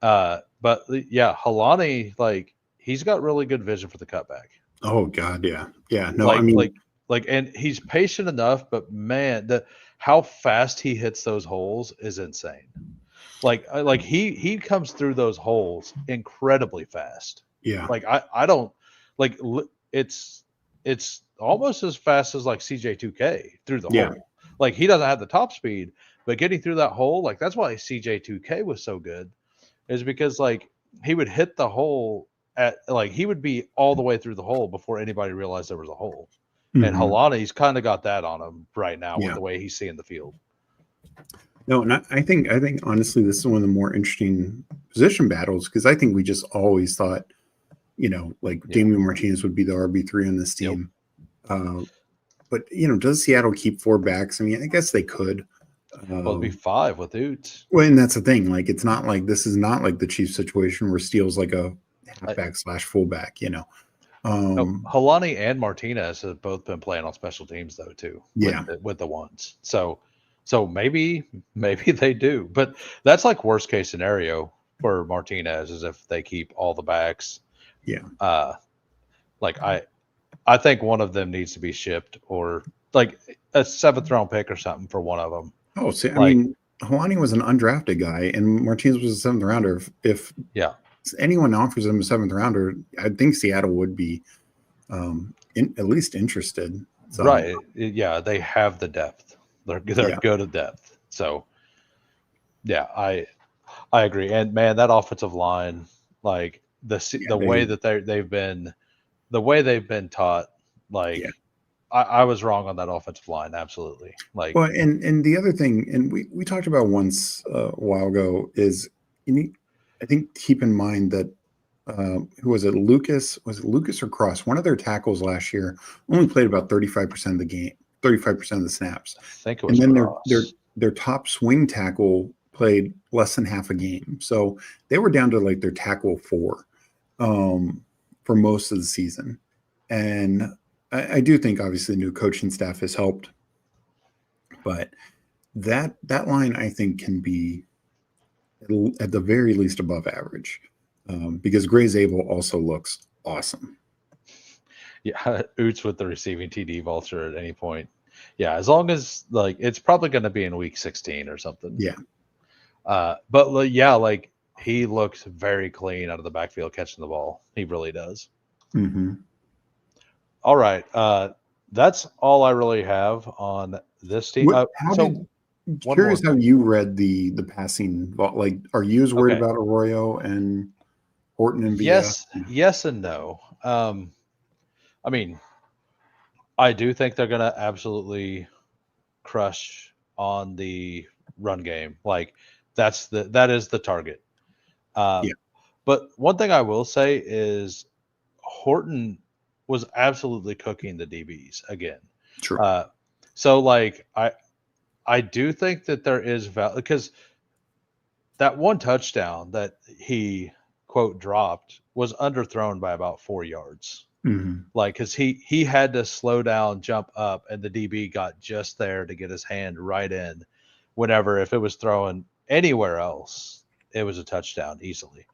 But Holani, he's got really good vision for the cutback. Oh God, yeah. No, I mean, and he's patient enough, but man, how fast he hits those holes is insane. He comes through those holes incredibly fast. Yeah. I don't it's almost as fast as CJ2K through the hole. He doesn't have the top speed, but getting through that hole, that's why CJ2K was so good, is because he would hit the hole at he would be all the way through the hole before anybody realized there was a hole. And Holani's kind of got that on him right now with the way he's seeing the field. No, and I think honestly this is one of the more interesting position battles because I think we just always thought, Damian Martinez would be the RB3 on this team. But does Seattle keep 4 backs? I mean, I guess they could. It'd be 5 with Utes. Well, and that's the thing. It's not this is not the Chiefs situation where Steele's a halfback / fullback. Holani and Martinez have both been playing on special teams though too. Yeah, with the ones. So So maybe they do, but that's like worst case scenario for Martinez is if they keep all the backs. Yeah. Like I think one of them needs to be shipped or like a 7th round pick or something for one of them. Oh, see, I Like mean, Helani was an undrafted guy, and Martinez was a seventh rounder. If yeah, anyone offers him a seventh rounder, I think Seattle would be at least interested. So right. Yeah, they have the depth. They're yeah, good at depth. So yeah, I agree. And man, that offensive line, like yeah, the way that the way they've been taught, yeah. like I was wrong on that offensive line. Absolutely. Like, Well, and the other thing, and we talked about once a while ago, is you need, I think, keep in mind that who was it? Lucas was it Lucas or Cross? One of their tackles last year only played about 35% of the game, 35% of the snaps, I think it and was then Cross. their top swing tackle played less than half a game, so they were down to like their tackle four um, for most of the season, and I do think obviously the new coaching staff has helped, but that line I think can be at the very least above average because Gray Zabel also looks awesome. Yeah, Oots with the receiving TD vulture at any point. Yeah, as long as like it's probably going to be in week 16 or something. Yeah. But yeah, like he looks very clean out of the backfield catching the ball. He really does. Mm-hmm. All right, that's all I really have on this team. What? How So did? one Curious more. how you read the passing. Like, are you as worried Okay. about Arroyo and Horton and VS? Yes, and no. I mean, I do think they're going to absolutely crush on the run game. Like that is the target. Uh, Yeah. but one thing I will say is Horton was absolutely cooking the DBs again. True. Uh, so like I do think that there is value because that one touchdown that he quote dropped was underthrown by about 4 yards. Mm-hmm. Like because he had to slow down, jump up, and the DB got just there to get his hand right in. Whenever if it was thrown anywhere else, it was a touchdown easily.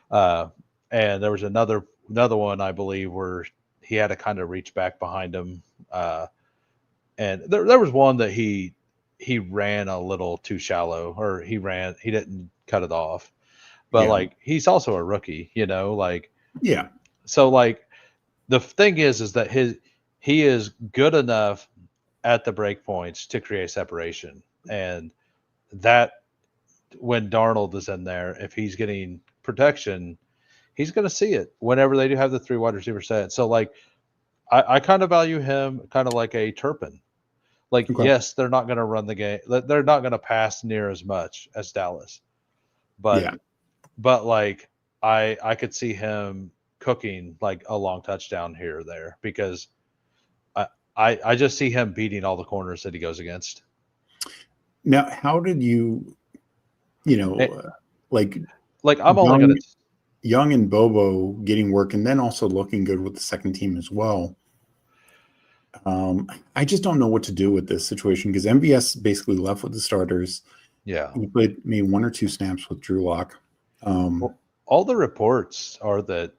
Uh, and there was another one I believe where he had to kind of reach back behind him. And there was one that he ran a little too shallow, or he didn't cut it off. But Yeah. like he's also a rookie, like Yeah. so like the thing is that he is good enough at the break points to create separation, and that when Darnold is in there, if he's getting protection, he's going to see it whenever they do have the 3 wide receiver set. So like I kind of value him kind of like a Turpin. Like Okay. yes, they're not going to run the game. They're not going to pass near as much as Dallas, but Yeah. like I could see him cooking like a long touchdown here or there because I just see him beating all the corners that he goes against. Now, how did you, you know, It, like like I'm only gonna Young and Bobo getting work and then also looking good with the second team as well? I just don't know what to do with this situation because MVS basically left with the starters. yeah. He played maybe one or two snaps with Drew Lock. Well, all the reports are that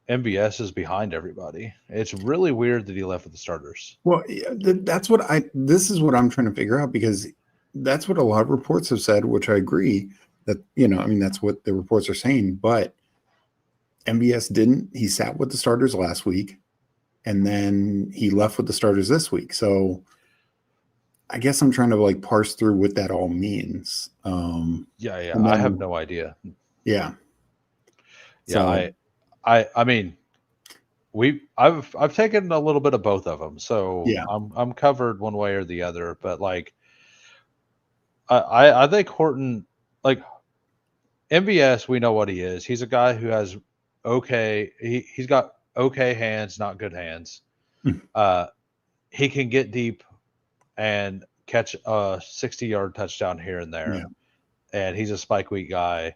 MVS is behind everybody. It's really weird that he left with the starters. Well, yeah, that's what this is what I'm trying to figure out because that's what a lot of reports have said, which I agree that, I mean, that's what the reports are saying, but MVS didn't. He sat with the starters last week and then he left with the starters this week. So I guess I'm trying to like parse through what that all means. Yeah, And I have then, no idea. yeah. Yeah, So, I mean, I've taken a little bit of both of them, so yeah. I'm covered one way or the other. But like, I think Horton, like MVS, we know what he is. He's a guy who has okay. He's got okay hands, not good hands. Mm, Uh, he can get deep and catch a 60-yard touchdown here and yeah. there. And he's a spike week guy.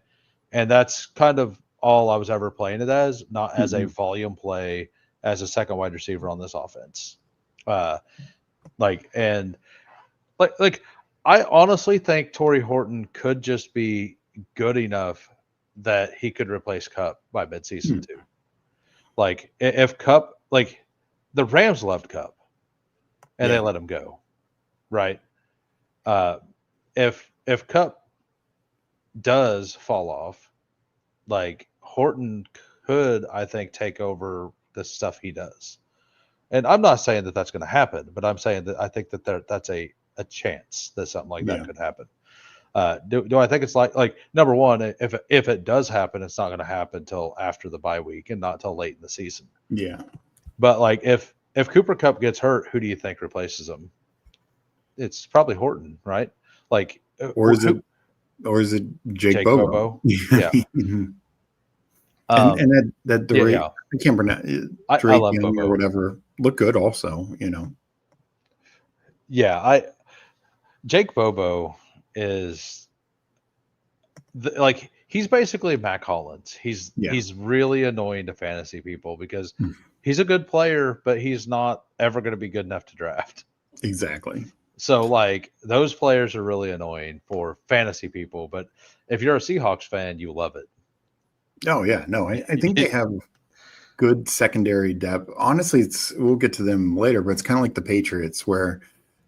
And that's kind of all I was ever playing it as, not as a Mhm. volume play as a second wide receiver on this offense. Uh, like and like I honestly think Torrey Horton could just be good enough that he could replace Cup by midseason too. Like if Cup, like the Rams loved Cup and they let him go, right? If Cup does fall off, like Horton could, I think, take over the stuff he does. And I'm not saying that that's going to happen, but I'm saying that I think that that's a chance that something like that could happen. Do I think it's like number one, if it does happen, it's not going to happen until after the bye week and not till late in the season. Yeah. But like if Cooper Kupp gets hurt, who do you think replaces him? It's probably Horton, right? Like or is it Jake Bobo? Yeah. And that Drake, yeah. I can't pronounce Drake I love Young Bobo. or whatever. Look good also, Yeah, Jake Bobo is he's basically Mac Hollins. He's really annoying to fantasy people because he's a good player, but he's not ever going to be good enough to draft. Exactly. So like those players are really annoying for fantasy people, but if you're a Seahawks fan, you love it. Oh yeah, no, I think they have good secondary depth. Honestly, we'll get to them later, but it's kind of like the Patriots where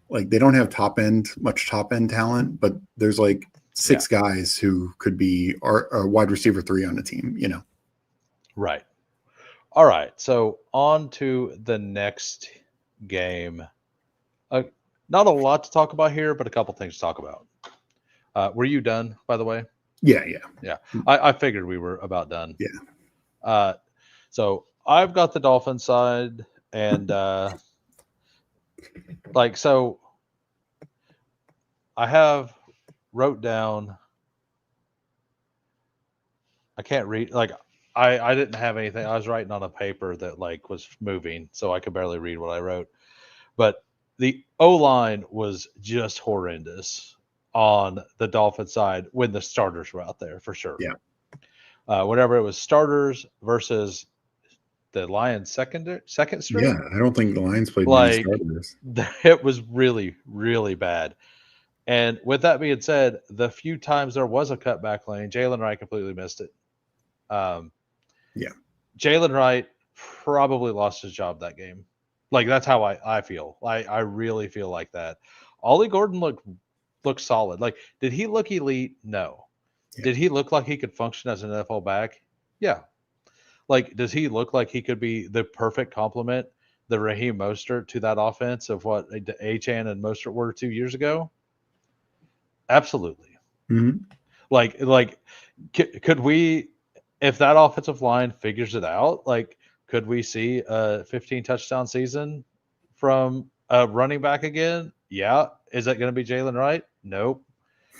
like they don't have much top end talent, but there's like six guys who could be a wide receiver 3 on the team, Right. All right. So on to the next game. Not a lot to talk about here, but a couple things to talk about. Were you done, by the way? Yeah. I figured we were about done. Yeah. So I've got the Dolphin side, and so I wrote down. I can't read. I didn't have anything. I was writing on a paper that was moving, so I could barely read what I wrote. But the O-line was just horrendous on the Dolphin side when the starters were out there, for sure. Yeah. Whenever it was starters versus the Lions second string. Yeah, I don't think the Lions played many starters. It was really, really bad. And with that being said, the few times there was a cutback lane, Jalen Wright completely missed it. Jalen Wright probably lost his job that game. Like that's how I feel. I really feel like that. Ollie Gordon looked solid. Like, did he look elite? No. Yeah. Did he look like he could function as an NFL back? Yeah. Like, does he look like he could be the perfect complement, the Raheem Mostert to that offense of what Achane and Mostert were 2 years ago? Absolutely. Mm-hmm. Like, could we, if that offensive line figures it out, could we see a 15 touchdown season from a running back again? Yeah. Is that going to be Jalen Wright? Nope.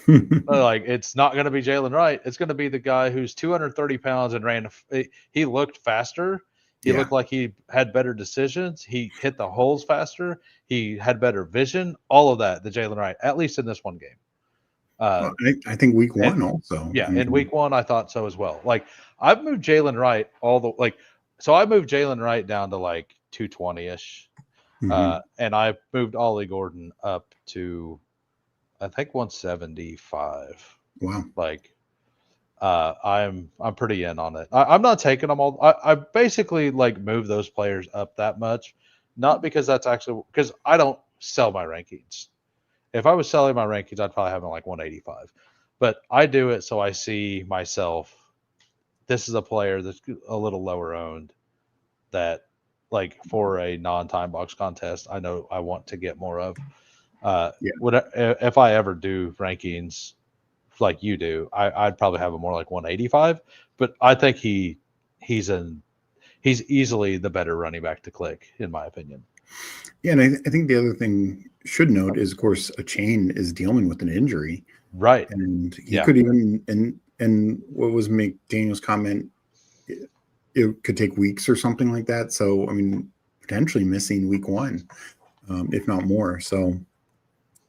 It's not going to be Jalen Wright. It's going to be the guy who's 230 pounds and he looked faster. He looked like he had better decisions. He hit the holes faster. He had better vision. All of that, the Jalen Wright, at least in this one game. I think week one also. Yeah, in week one, I thought so as well. I've moved Jalen Wright so I moved Jalen Wright down to 220-ish. Mm-hmm. And I moved Ollie Gordon up to, I think, 175. Wow. I'm pretty in on it. I'm not taking them all. I basically move those players up that much, not because because I don't sell my rankings. If I was selling my rankings, I'd probably have them 185. But I do it so I see myself. This is a player that's a little lower owned that, for a non-time box contest, I know I want to get more of. If I ever do rankings like you do, I'd probably have him more 185. But I think he's easily the better running back to click, in my opinion. Yeah, and I think the other thing should note is, of course, Achane is dealing with an injury, right? And he could even and what was McDaniel's comment? It could take weeks or something like that. So, I mean, potentially missing week one, if not more. So,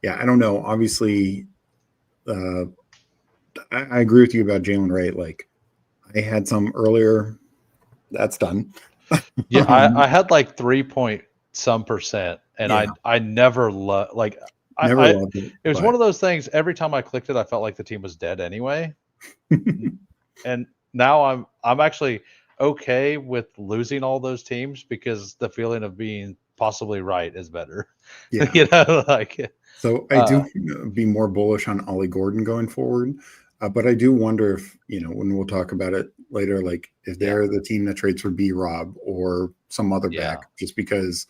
yeah, I don't know. Obviously, I agree with you about Jalen Wright. I had some earlier. That's done. Yeah, I had 3 point some percent, and I never Never loved it. It was one of those things. Every time I clicked it, I felt like the team was dead anyway. And now I'm actually okay with losing all those teams because the feeling of being possibly right is better. Yeah. You know, like. So I do be more bullish on Ollie Gordon going forward. But I do wonder if, when we'll talk about it later, like if they're the team that trades for B-Rob or some other back, just because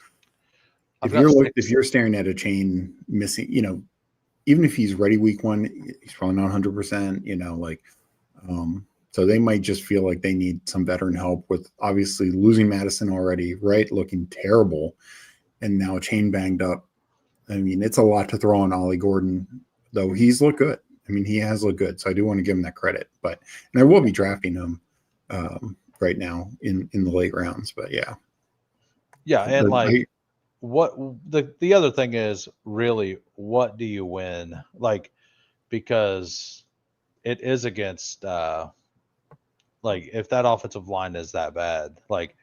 if you're staring at a chain missing, even if he's ready week 1, he's probably not 100%, so they might just feel like they need some veteran help with obviously losing Madison already, right? Looking terrible. And now chain banged up. I mean, it's a lot to throw on Ollie Gordon, though he's looked good. I mean, he has looked good, so I do want to give him that credit. And I will be drafting him right now in the late rounds. But yeah, and what the other thing is really, what do you win? Like, because it is against like if that offensive line is that bad, like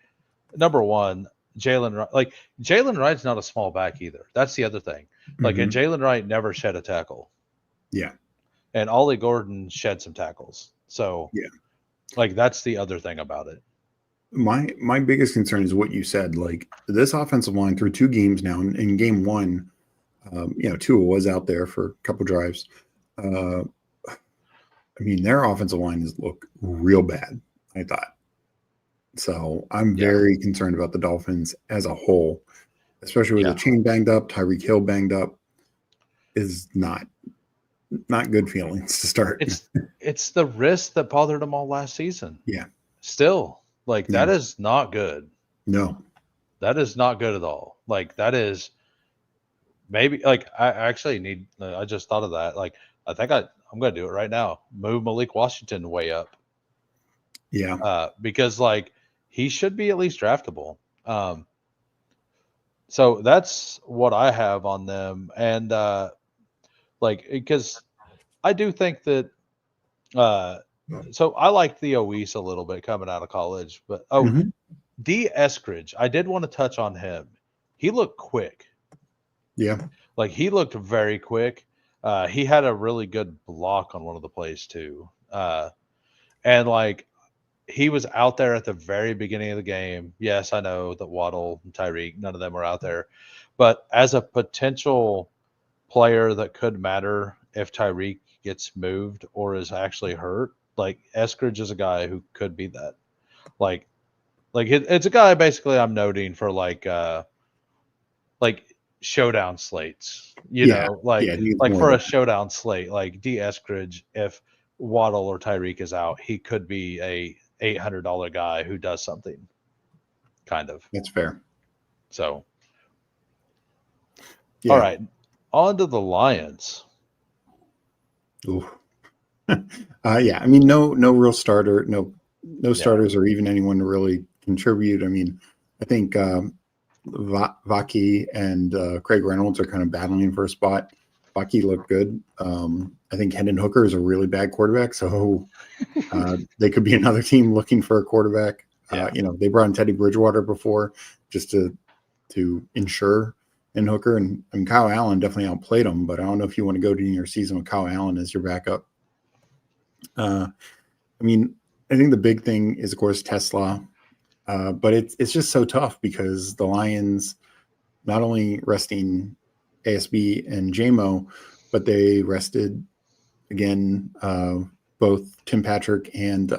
number one, Jalen Wright's not a small back either. That's the other thing. Like, and Jalen Wright never shed a tackle. Yeah. And Ollie Gordon shed some tackles. So yeah, like that's the other thing about it. My biggest concern is what you said. Like this offensive line through 2 games now. In game 1, Tua was out there for a couple drives. I mean, their offensive line has looked real bad, I thought. So I'm very concerned about the Dolphins as a whole, especially with the chain banged up, Tyreek Hill banged up, is not good feelings to start. It's the risk that bothered them all last season. Yeah. Still, like that is not good. No. That is not good at all. Like that is maybe like I actually need I just thought of that. Like I think I'm going to do it right now. Move Malik Washington way up. Yeah. Because like he should be at least draftable. So that's what I have on them. And like, because I do think that, so I liked the Oise a little bit coming out of college, but D. Eskridge, I did want to touch on him. He looked quick. Yeah. Like he looked very quick. He had a really good block on one of the plays too. And like, he was out there at the very beginning of the game. Yes, I know that Waddle and Tyreek, none of them were out there. But as a potential player that could matter if Tyreek gets moved or is actually hurt, like Eskridge is a guy who could be that. Like it's a guy basically I'm noting for like showdown slates, know, like for a showdown slate, like D. Eskridge, if Waddle or Tyreek is out, he could be a $800 guy who does something, kind of. That's fair. So, all right, on to the Lions. Ooh. Yeah, I mean, no real starter, no starters or even anyone to really contribute. I mean, I think Vaki and Craig Reynolds are kind of battling for a spot. Vaki looked good. I think Hendon Hooker is a really bad quarterback, so they could be another team looking for a quarterback. They brought in Teddy Bridgewater before just to ensure in Hooker, and Kyle Allen definitely outplayed him, but I don't know if you want to go to your season with Kyle Allen as your backup. I mean, I think the big thing is, of course, Tesla, but it's just so tough because the Lions not only resting ASB and JMO, but they rested again both Tim Patrick and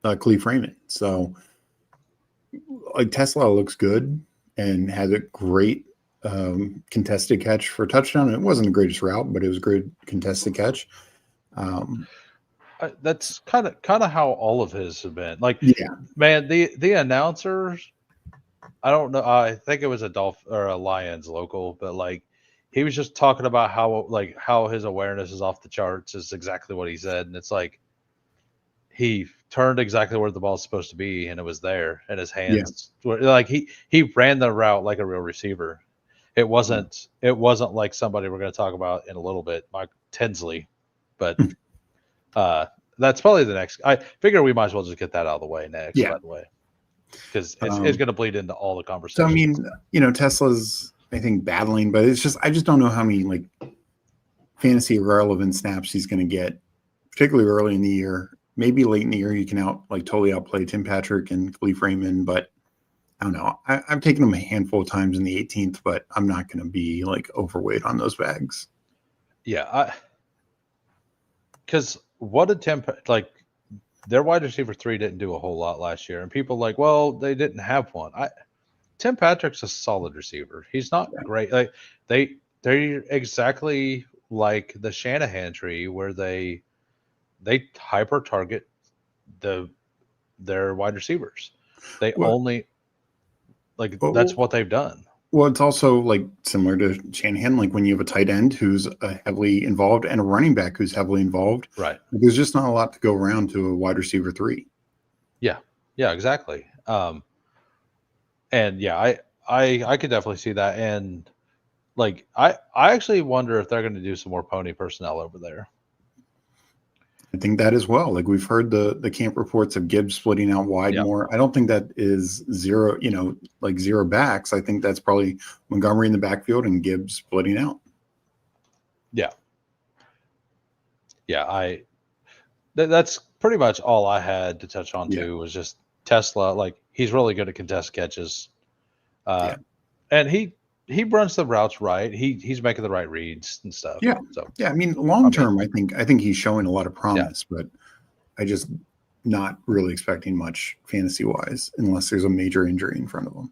Khalif Raymond. So like Tesla looks good and has a great contested catch for a touchdown. It wasn't the greatest route, but it was a great contested catch. That's kind of how all of his have been. Like, man, the announcers, I don't know. I think it was a Lions local, but like he was just talking about how his awareness is off the charts is exactly what he said, and it's like he turned exactly where the ball's supposed to be, and it was there, and his hands were like he ran the route like a real receiver. It wasn't like somebody we're going to talk about in a little bit, Mike Tinsley, but that's probably the next. I figure we might as well just get that out of the way next. By the way, because it's going to bleed into all the So, I conversations. mean, Tesla's, I think, battling, but I just don't know how many like fantasy relevant snaps he's going to get, particularly early in the year. Maybe late in the year, he can totally outplay Tim Patrick and Khalif Raymond, but I don't know. I've taken him a handful of times in the 18th, but I'm not going to be like overweight on those bags. Yeah, because what did like their wide receiver 3 didn't do a whole lot last year, and people like, well, they didn't have one. Tim Patrick's a solid receiver. He's not great. Like they're exactly like the Shanahan tree where they hyper target their wide receivers. They only that's what they've done. Well, it's also like similar to Shanahan, like when you have a tight end who's heavily involved and a running back who's heavily involved. Right. There's just not a lot to go around to a wide receiver 3. Yeah. Yeah, exactly. And yeah, I could definitely see that. And like I actually wonder if they're going to do some more pony personnel over there. I think that as well. Like we've heard the camp reports of Gibbs splitting out wide more. I don't think that is zero, like zero backs. I think that's probably Montgomery in the backfield and Gibbs splitting out. Yeah. Yeah, that's pretty much all I had to touch on too was just Tesla. Like he's really good at contest catches. And he runs the routes right. He's making the right reads and stuff. Yeah. So I mean, long term, I think he's showing a lot of promise, but I just not really expecting much fantasy wise unless there's a major injury in front of him.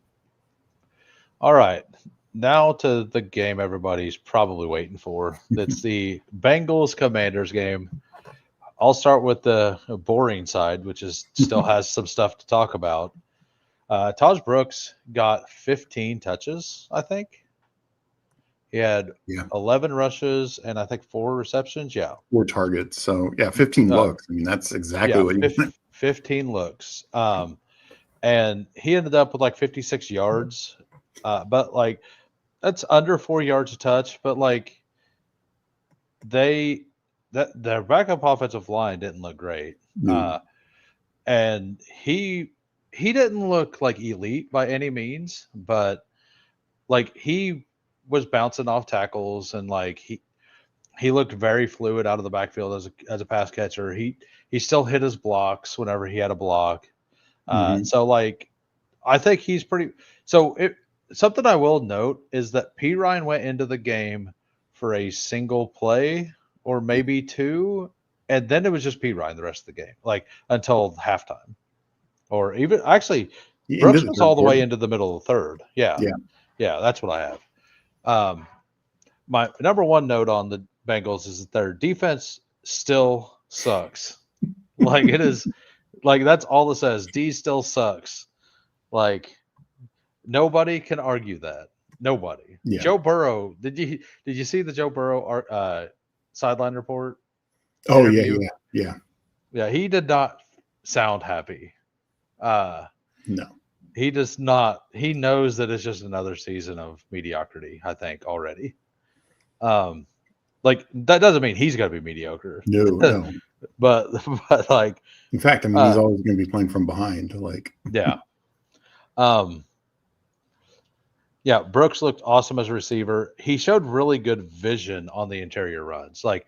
All right. Now to the game everybody's probably waiting for. That's the Bengals Commanders game. I'll start with the boring side, which is still has some stuff to talk about. Taj Brooks got 15 touches, I think. He had 11 rushes and I think 4 receptions. 4 targets. So 15 looks. I mean, that's exactly what you want. 15 looks. And he ended up with like 56 yards. But like that's under 4 yards a touch. But like their backup offensive line didn't look great. And he didn't look like elite by any means, but like he was bouncing off tackles and like he looked very fluid out of the backfield as a pass catcher. He still hit his blocks whenever he had a block. So like I think he's pretty. So something I will note is that P. Ryan went into the game for a single play or maybe 2, and then it was just P. Ryan the rest of the game, like until halftime. Or even actually, Brooks was all the way into the middle of the third. Yeah, that's what I have. My number one note on the Bengals is that their defense still sucks. Like it is, like that's all it says. D still sucks. Like nobody can argue that. Nobody. Joe Burrow. Did you see the Joe Burrow sideline report? Oh yeah. He did not sound happy. No, he does not. He knows that it's just another season of mediocrity, I think already. Like that doesn't mean he's going to be mediocre. No. but like, in fact, I mean, he's always going to be playing from behind. Like, Brooks looked awesome as a receiver. He showed really good vision on the interior runs. Like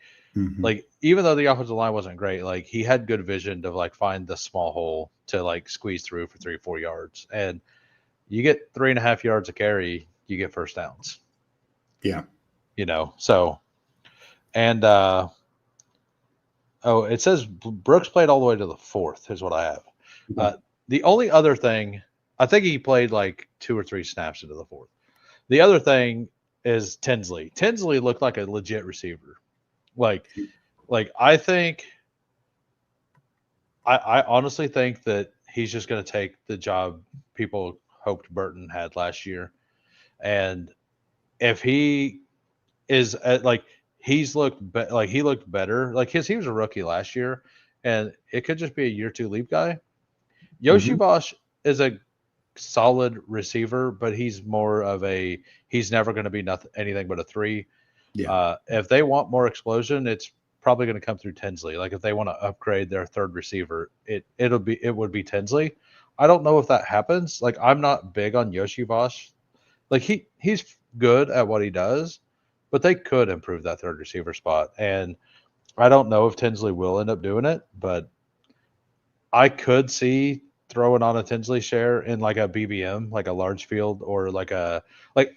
even though the offensive line wasn't great, like he had good vision to like find the small hole to like squeeze through for 3 or 4 yards. And you get 3.5 yards a carry, you get first downs. Yeah. So, and, it says Brooks played all the way to the 4th is what I have. The only other thing, I think he played like 2 or 3 snaps into the 4th. The other thing is Tinsley. Tinsley looked like a legit receiver. Like I think, I honestly think that he's just going to take the job people hoped Burton had last year. And if he is he looked better, like he was a rookie last year, and it could just be a year 2 leap guy. Yoshi Bosch is a solid receiver, but he's more of he's never going to be anything but a 3. If they want more explosion, it's probably going to come through Tinsley. Like if they want to upgrade their third receiver, it would be Tinsley. I don't know if that happens. Like I'm not big on Yoshi Bosch. Like he's good at what he does, but they could improve that third receiver spot. And I don't know if Tinsley will end up doing it, but I could see throwing on a Tinsley share in like a BBM, like a large field, or like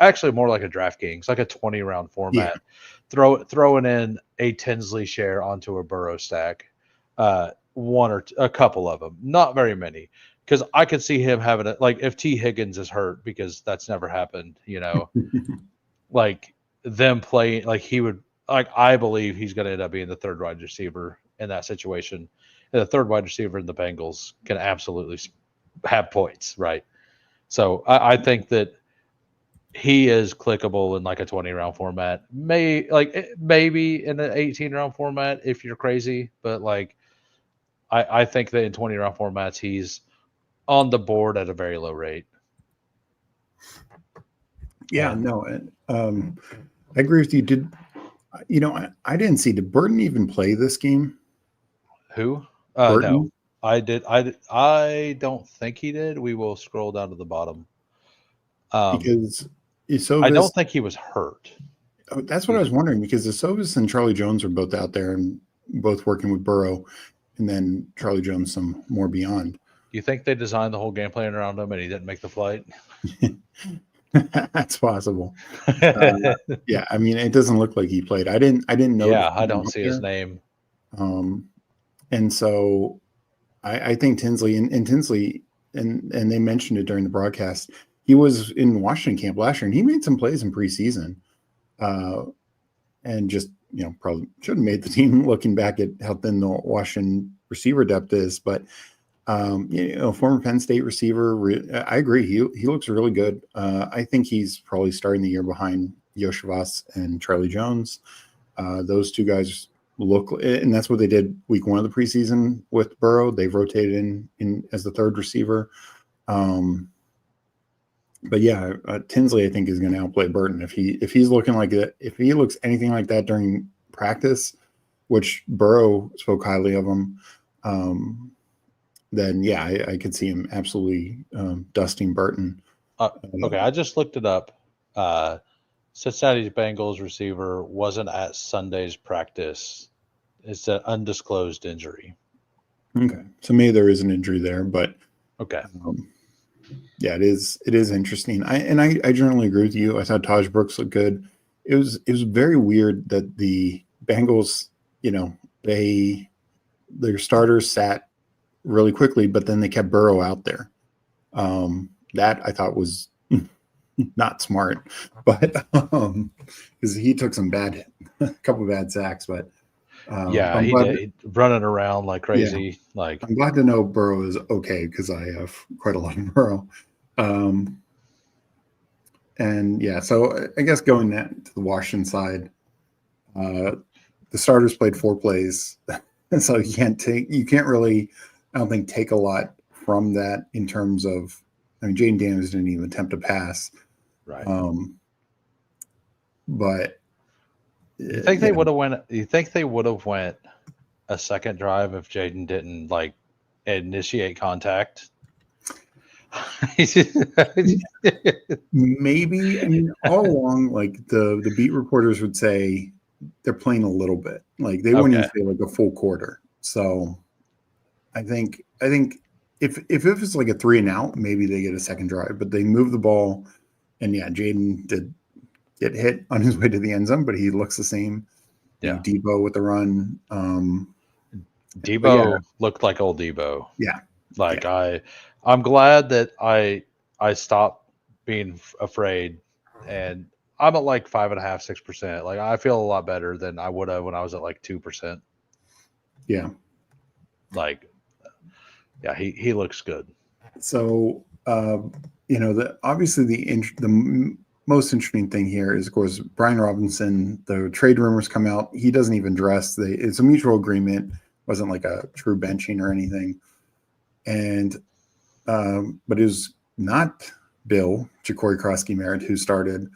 actually more like a DraftKings, like a 20 round Yeah. format. Throwing in a Tinsley share onto a Burrow stack, one or a couple of them, not very many, because I could see him having it. Like if T Higgins is hurt, because that's never happened, like them playing, like he would, like I believe he's going to end up being the third wide receiver in that situation. And the third wide receiver in the Bengals can absolutely have points, right? So I think that he is clickable in like a 20 round format. Maybe in an 18 round format if you're crazy, but like I think that in 20 round formats he's on the board at a very low rate. Yeah, And no, I agree with you. I didn't see. Did Burton even play this game? who? No, Burton, I did. I don't think he did. We will scroll down to the bottom. because I Isovis. don't think he was hurt. Oh, that's what I was wondering because Isovis and Charlie Jones are both out there and both working with Burrow, and then Charlie Jones some more beyond. Do you think they designed the whole game plan around him and he didn't make the flight? That's possible. Yeah, I mean, it doesn't look like he played. I didn't know. Yeah, I don't see his name. And so I think Tinsley and Tinsley and they mentioned it during the broadcast. He was in Washington camp last year, and he made some plays in preseason, and just probably should have made the team. Looking back at how thin the Washington receiver depth is, but former Penn State receiver. I agree. He looks really good. I think he's probably starting the year behind Yoshivas and Charlie Jones. Those two guys look, and that's what they did week one of the preseason with Burrow. They've rotated in as the third receiver. But yeah, Tinsley I think is going to outplay Burton if he's looking like that. If he looks anything like that during practice, which Burrow spoke highly of him. Then yeah, I could see him absolutely dusting Burton. Okay, I just looked it up. Cincinnati Bengals receiver wasn't at Sunday's practice. It's an undisclosed injury. Okay, so maybe there is an injury there, but okay. Yeah, it is interesting. I generally agree with you. I thought Taj Brooks looked good. It was very weird that the Bengals, their starters sat really quickly, but then they kept Burrow out there. That I thought was not smart, but because he took a couple of bad sacks, but yeah, he did running around like crazy. Yeah, I'm glad to know Burrow is okay because I have quite a lot of Burrow. And yeah, so I guess going to the Washington side, the starters played 4 plays, and so you can't really, I don't think, take a lot from that in terms of, I mean, Jaden Daniels didn't even attempt to pass. Right. But you think they would have went? You think they would have went a second drive if Jaden didn't like initiate contact? Maybe. I mean, all along, like the beat reporters would say they're playing a little bit. Like they wouldn't even say like a full quarter. So I think if it was like a 3 and out, maybe they get a second drive. But they move the ball, and yeah, Jaden did get hit on his way to the end zone, but he looks the same. Yeah, Debo with the run. Debo looked like old Debo. Yeah, like I'm glad that I stopped being afraid, and I'm at like 5.5, 6%. Like I feel a lot better than I would have when I was at like 2%. Yeah, like yeah, he looks good. So obviously the most interesting thing here is, of course, Brian Robinson. The trade rumors come out. He doesn't even dress. It's a mutual agreement. Wasn't like a true benching or anything. And but it was not Bill Ja'Cory Krosky-Merritt who started.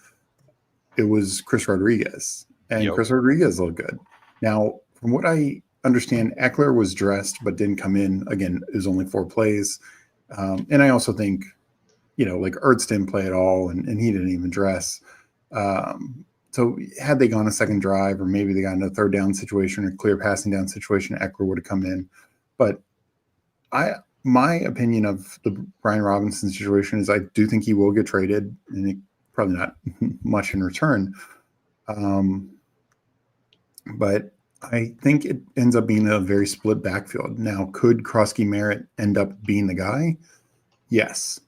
It was Chris Rodriguez, and Chris Rodriguez looked good. Now, from what I understand, Eckler was dressed but didn't come in. Again, it was only 4 plays. And I also think, like Ertz didn't play at all, and he didn't even dress. So had they gone a second drive, or maybe they got in a third down situation or clear passing down situation, Eckler would have come in. But my opinion of the Brian Robinson situation is I do think he will get traded, and probably not much in return. But I think it ends up being a very split backfield. Now, could Krosky Merritt end up being the guy? Yes.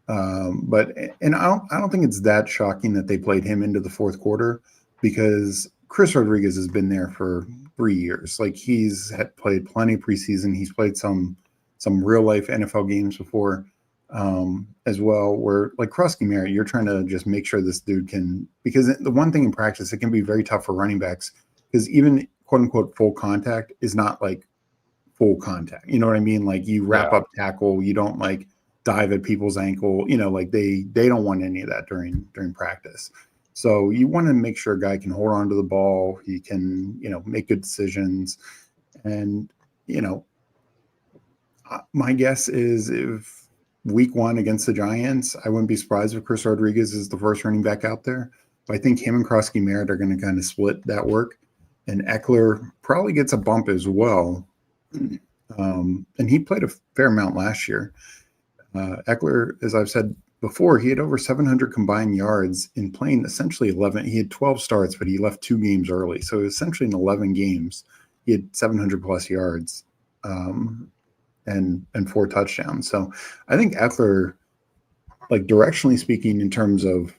But I don't think it's that shocking that they played him into the fourth quarter, because Chris Rodriguez has been there for 3 years. Like, he's had played plenty of preseason. He's played some real life NFL games before, as well, where like Krosky Merritt, you're trying to just make sure this dude can, because the one thing in practice, it can be very tough for running backs, because even quote unquote full contact is not like full contact. You know what I mean? Like, you wrap up tackle, you don't like dive at people's ankle, like they don't want any of that during practice. So you want to make sure a guy can hold on to the ball, he can, make good decisions. And, my guess is if week 1 against the Giants, I wouldn't be surprised if Chris Rodriguez is the first running back out there. But I think him and Krosky Merritt are going to kind of split that work. And Eckler probably gets a bump as well. And he played a fair amount last year. Eckler, as I've said before, he had over 700 combined yards in playing essentially 11. He had 12 starts, but he left 2 games early. So essentially in 11 games, he had 700 plus yards and 4 touchdowns. So I think Eckler, like directionally speaking, in terms of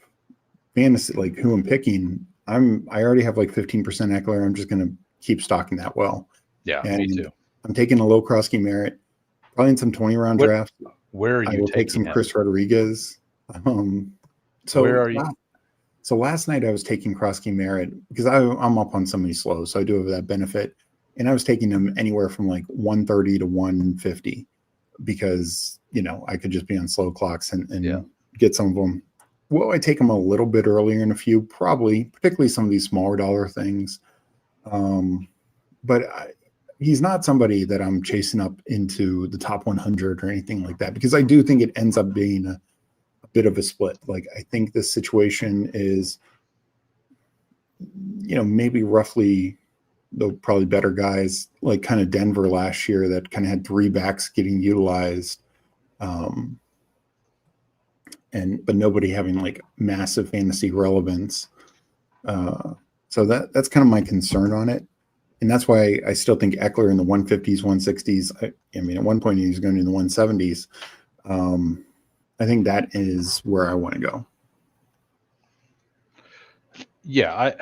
fantasy, like who I'm picking, I already have like 15% Eckler. I'm just going to keep stocking that well. Yeah, and me too. I'm taking a low Krosky Merritt, probably in some 20-round drafts. Where are you I will take some him? Chris Rodriguez. So where are you? So last night I was taking Krosky Merritt because I'm up on somebody slow, so I do have that benefit. And I was taking him anywhere from like 130 to 150 because, I could just be on slow clocks and get some of them. Well, I take him a little bit earlier in a few, probably, particularly some of these smaller dollar things. But he's not somebody that I'm chasing up into the top 100 or anything like that, because I do think it ends up being a bit of a split. Like, I think this situation is, maybe roughly the probably better guys, like kind of Denver last year that kind of had 3 backs getting utilized. But nobody having like massive fantasy relevance. So that's kind of my concern on it. And that's why I still think Eckler in the 150s, 160s. I mean, at one point he was going in the 170s. I think that is where I want to go. Yeah,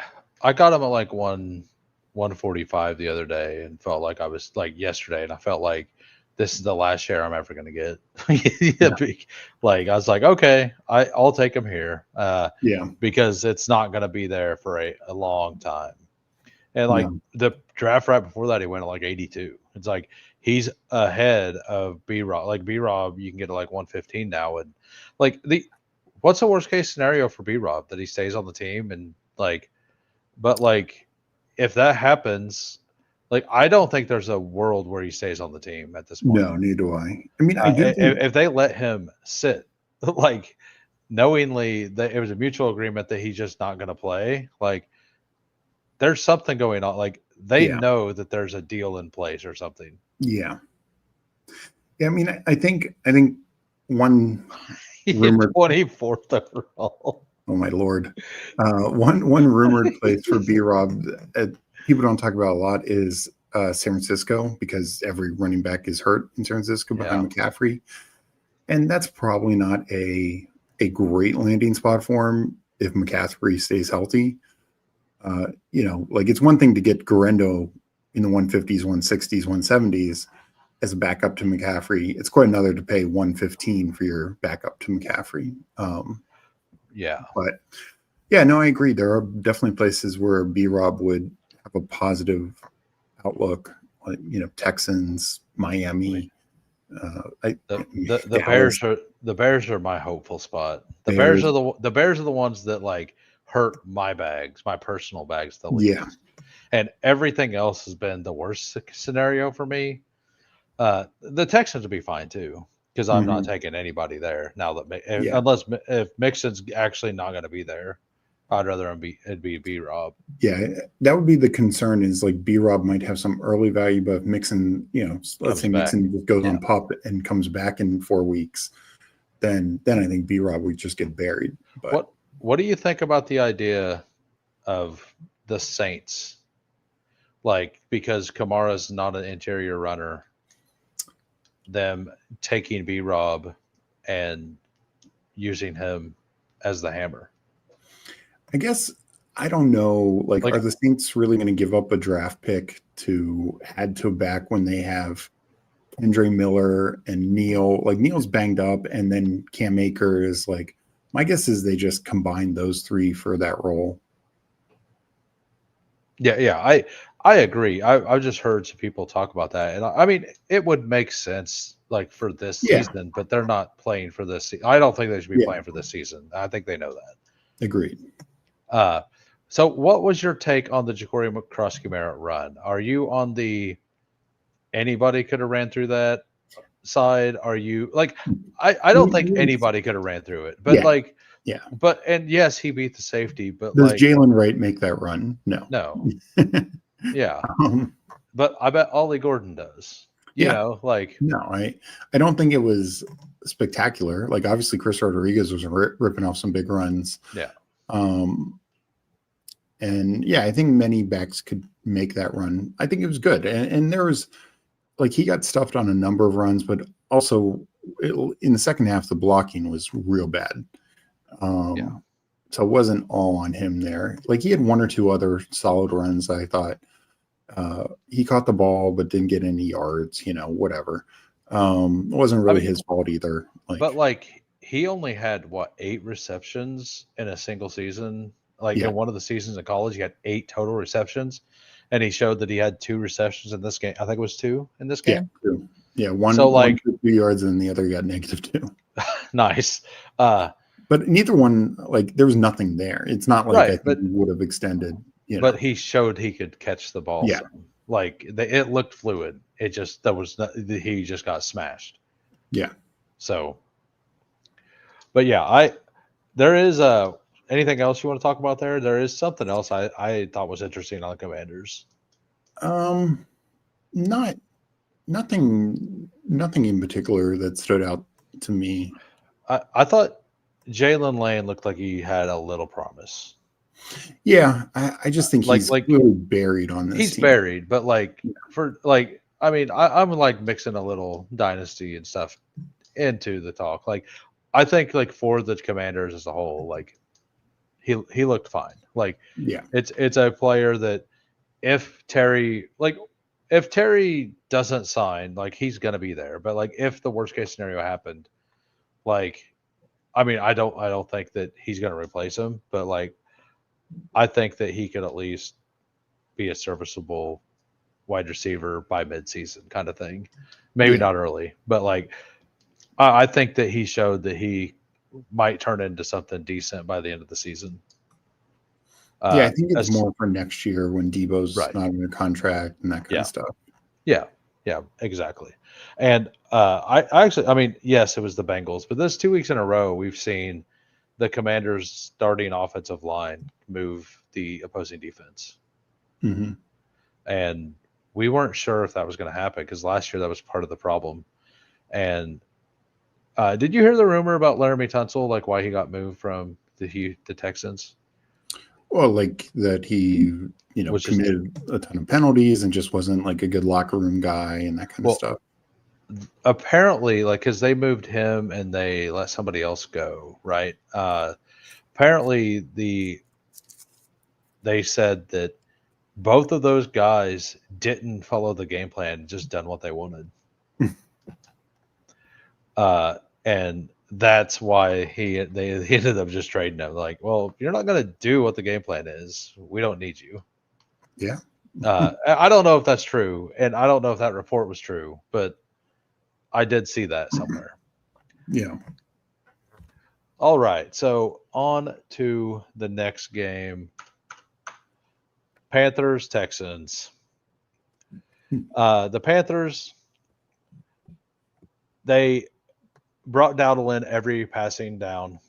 I got him at like 145 the other day and felt like I was like yesterday, and I felt like this is the last share I'm ever going to get. Like, I was like, okay, I'll take him here. Because it's not going to be there for a long time. And like the draft right before that, he went at like 82. It's like he's ahead of B-Rob. Like B-Rob, you can get to like 115 now. And like what's the worst case scenario for B-Rob? That he stays on the team and like, but like if that happens, like I don't think there's a world where he stays on the team at this point. No, neither do I. I mean, I do think if they let him sit, like knowingly that it was a mutual agreement that he's just not going to play, like there's something going on. Like they know that there's a deal in place or something. Yeah. I mean, I think one rumored 24th overall. Oh my Lord. One rumored place for B-Rob people don't talk about a lot is San Francisco, because every running back is hurt in San Francisco behind McCaffrey. And that's probably not a great landing spot for him if McCaffrey stays healthy. Like it's one thing to get Garendo in the 150s, 160s, 170s as a backup to McCaffrey. It's quite another to pay 115 for your backup to McCaffrey. But no, I agree. There are definitely places where B-Rob would have a positive outlook, like, Texans, Miami. The Bears are my hopeful spot. The Bears are the ones that like hurt my bags, my personal bags the least. And everything else has been the worst scenario for me. The Texans would be fine too. because I'm not taking anybody there now that Yeah. unless if Mixon's actually not going to be there, I'd rather it'd be B-Rob. Yeah, that would be the concern is like B-Rob might have some early value, but if Mixon, let's Comes say back. Mixon just goes Yeah. on pup and comes back in 4 weeks, then I think B-Rob would just get buried. But What do you think about the idea of the Saints? Like, because Kamara's not an interior runner, them taking B-Rob and using him as the hammer. I guess I don't know. Like, Like, are the Saints really going to give up a draft pick to add to back when they have Andre Miller and Neal? Like Neal's banged up, and then Cam Akers. Like, my guess is they just combine those three for that role. yeah, I agree. I've just heard some people talk about that, and I mean, it would make sense like for this Yeah. season, but they're not playing for this. I don't think they should be Yeah. playing for this season. I think they know that. Agreed. So what was your take on the Ja'Cory McCroskey Merritt run? Are you on the anybody could have ran through that side? Are you like I don't think anybody could have ran through it, but Yeah. and yes, he beat the safety, but Does Jalen Wright make that run? no. Yeah. Um, But I bet Ollie Gordon does. You know, like no, I don't think it was spectacular. Like obviously Chris Rodriguez was ripping off some big runs. Yeah. And yeah, I think many backs could make that run. I think it was good. And there was like he got stuffed on a number of runs, but also in the second half, the blocking was real bad. So it wasn't all on him there. Like he had one or two other solid runs. I thought he caught the ball, but didn't get any yards, whatever. It wasn't really his fault either. But he only had 8 receptions in a single season. In one of the seasons in college, he had 8 total receptions, and he showed that he had 2 receptions in this game. I think it was 2 in this game. Yeah, one for 2 yards, and the other got -2. Nice. But neither one, there was nothing there. It's not like I think he would have extended. But he showed he could catch the ball. Yeah. It looked fluid. It just he just got smashed. Yeah. So, but yeah, there is anything else you want to talk about there? There is something else I thought was interesting on the Commanders. Nothing in particular that stood out to me. I thought Jalen Lane looked like he had a little promise. Yeah, I just think he's really buried on this. He's buried, but I mean, I'm mixing a little dynasty and stuff into the talk. I think for the Commanders as a whole, he looked fine. It's a player that if Terry doesn't sign, he's gonna be there. But if the worst case scenario happened, I mean, I don't think that he's gonna replace him, but I think that he could at least be a serviceable wide receiver by midseason kind of thing. Maybe not early, but I think that he showed that he might turn into something decent by the end of the season. I think it's more for next year when Debo's not under contract and that kind of stuff. Yeah, exactly. And I mean, yes, it was the Bengals, but this 2 weeks in a row, we've seen the Commanders' starting offensive line move the opposing defense. Mm-hmm. And we weren't sure if that was going to happen because last year that was part of the problem. And did you hear the rumor about Laramie Tunsil, why he got moved from the Texans? Well, that he, committed a ton of penalties and just wasn't a good locker room guy and that kind of stuff. Apparently, because they moved him and they let somebody else go, right? Apparently, they said that both of those guys didn't follow the game plan, just done what they wanted. And that's why they ended up just trading him. Well, if you're not going to do what the game plan is, we don't need you. Yeah. I don't know if that's true, and I don't know if that report was true, but I did see that somewhere. Yeah. All right, so on to the next game. Panthers, Texans. The Panthers, they brought Dowdle in every passing down.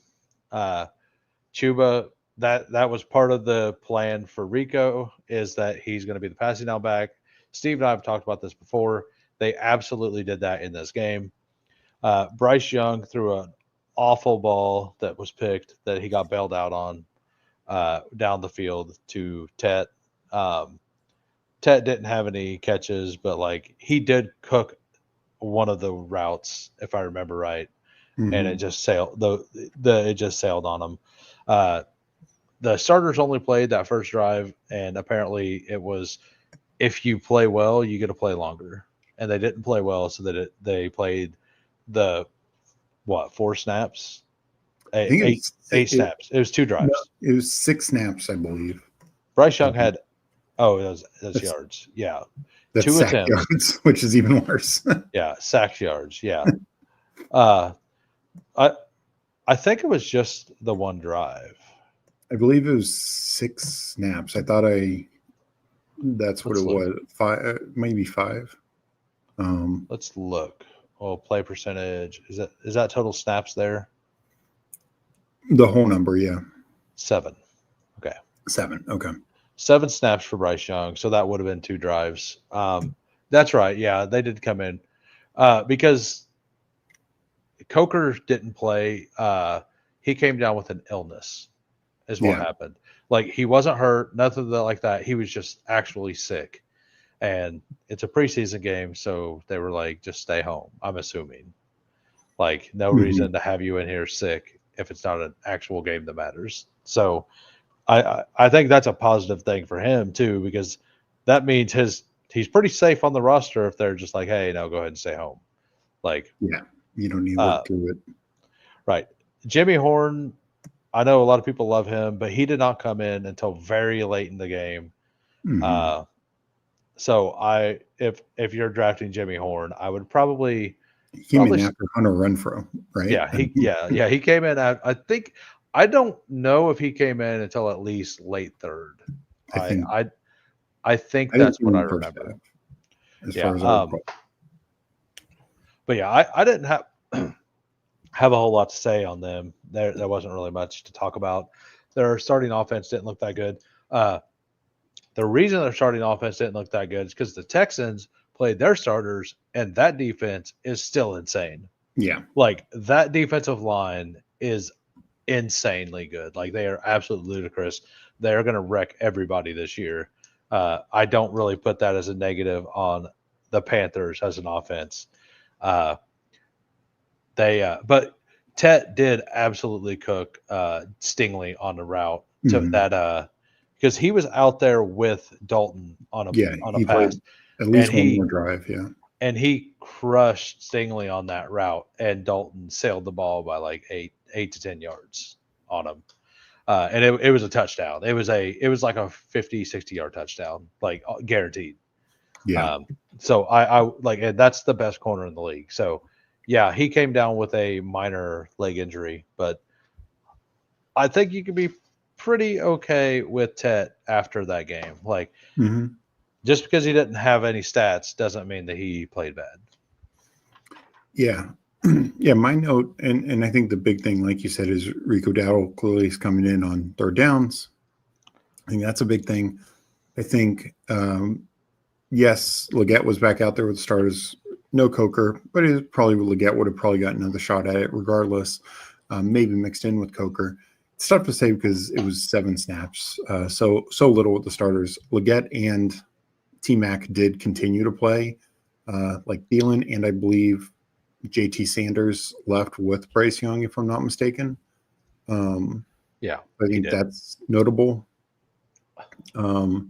Chuba, that was part of the plan for Rico, is that he's going to be the passing down back. Steve and I have talked about this before. They absolutely did that in this game. Bryce Young threw an awful ball that was picked that he got bailed out on down the field to Tet. Tet didn't have any catches, but like he did cook one of the routes, if I remember right, and it just sailed it just sailed on him. The starters only played that first drive, and apparently it was if you play well, you get to play longer, and they didn't play well, so that they played the 4 snaps, I think eight snaps. It was 2 drives. No, it was 6 snaps, I believe. Bryce Young had that's yards. Yeah. That's 2 sack attempts. yards, which is even worse. Yeah, sack yards. Yeah. I think it was just the 1 drive. I believe it was 6 snaps. That's what it was. 5, maybe 5. Let's look. Oh, play percentage. Is that total snaps there? The whole number, yeah. 7. Okay. 7. Okay. 7 snaps for Bryce Young, so that would have been 2 drives. That's right. Yeah, they did come in because Coker didn't play. He came down with an illness, is what happened. Like he wasn't hurt, nothing like that. He was just actually sick, and it's a preseason game, so they were like, just stay home. I'm assuming, like, no reason to have you in here sick if it's not an actual game that matters. So I think that's a positive thing for him too, because that means he's pretty safe on the roster if they're just like, hey, no, go ahead and stay home. Like, yeah, you don't need to work through it. Right. Jimmy Horn, I know a lot of people love him, but he did not come in until very late in the game. So if you're drafting Jimmy Horn, I would probably he came in after Hunter Renfrow, right? Yeah, he came in at, I don't know if he came in until at least late third. I think that's what I remember. As far as I recall. But yeah, I didn't have a whole lot to say on them. There wasn't really much to talk about. Their starting offense didn't look that good. The reason their starting offense didn't look that good is because the Texans played their starters, and that defense is still insane. Yeah. Like, that defensive line is insanely good. Like, they are absolutely ludicrous. They are going to wreck everybody this year. I don't really put that as a negative on the Panthers as an offense. But Tet did absolutely cook Stingley on the route to that because he was out there with Dalton on a pass. At least one more drive, yeah. And he crushed Stingley on that route, and Dalton sailed the ball by like 8 to 10 yards on him. And it was a touchdown. It was like a 50, 60-yard touchdown, like guaranteed. Yeah. So I like, and that's the best corner in the league. So yeah, he came down with a minor leg injury, but I think you could be pretty okay with Tet after that game. Like, just because he didn't have any stats doesn't mean that he played bad. Yeah. Yeah, my note, and I think the big thing, like you said, is Rico Dowdle clearly is coming in on third downs. I think that's a big thing. I think, yes, Leggett was back out there with the starters. No Coker, but Leggett would have probably gotten another shot at it regardless, maybe mixed in with Coker. It's tough to say because it was 7 snaps, so little with the starters. Leggett and T-Mac did continue to play, like Thielen, and I believe JT Sanders left with Bryce Young, if I'm not mistaken. Yeah, I think that's notable. Hunter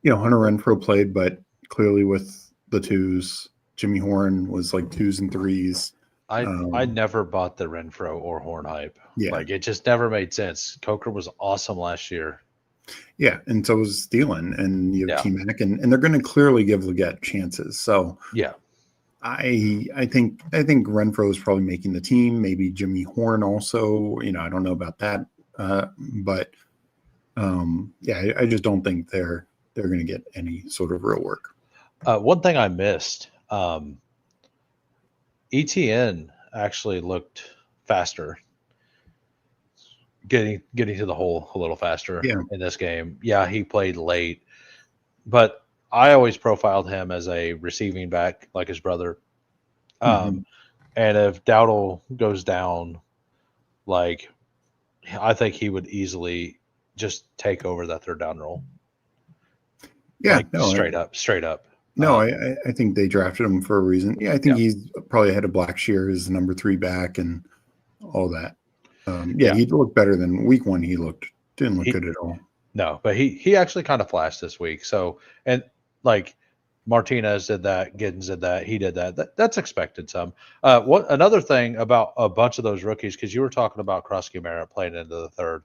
Renfrow played, but clearly with the 2s. Jimmy Horn was like 2s and 3s. I never bought the Renfrow or Horn hype. Yeah. Like, it just never made sense. Coker was awesome last year. Yeah, and so was Thielen, and you have T-Mac, and they're going to clearly give Leggett chances. So yeah, I think Renfrow is probably making the team. Maybe Jimmy Horn also. I don't know about that, but I just don't think they're going to get any sort of real work. One thing I missed, ETN actually looked faster, getting to the hole a little faster Yeah. in this game. Yeah, he played late, but I always profiled him as a receiving back like his brother. Mhm. And if Dowdle goes down, like I think he would easily just take over that third down role, Yeah. like No. straight up. No. I think they drafted him for a reason. Yeah. I think Yeah, he's probably ahead of Blackshear as the number 3 back and all that. Yeah. yeah. He looked better than week 1. He didn't look He good at all. No, but he actually kind of flashed this week. So and like Martinez did that, Giddens did that, he did that. That's expected. Some. What another thing about a bunch of those rookies because you were talking about Krusky Merritt playing into the third.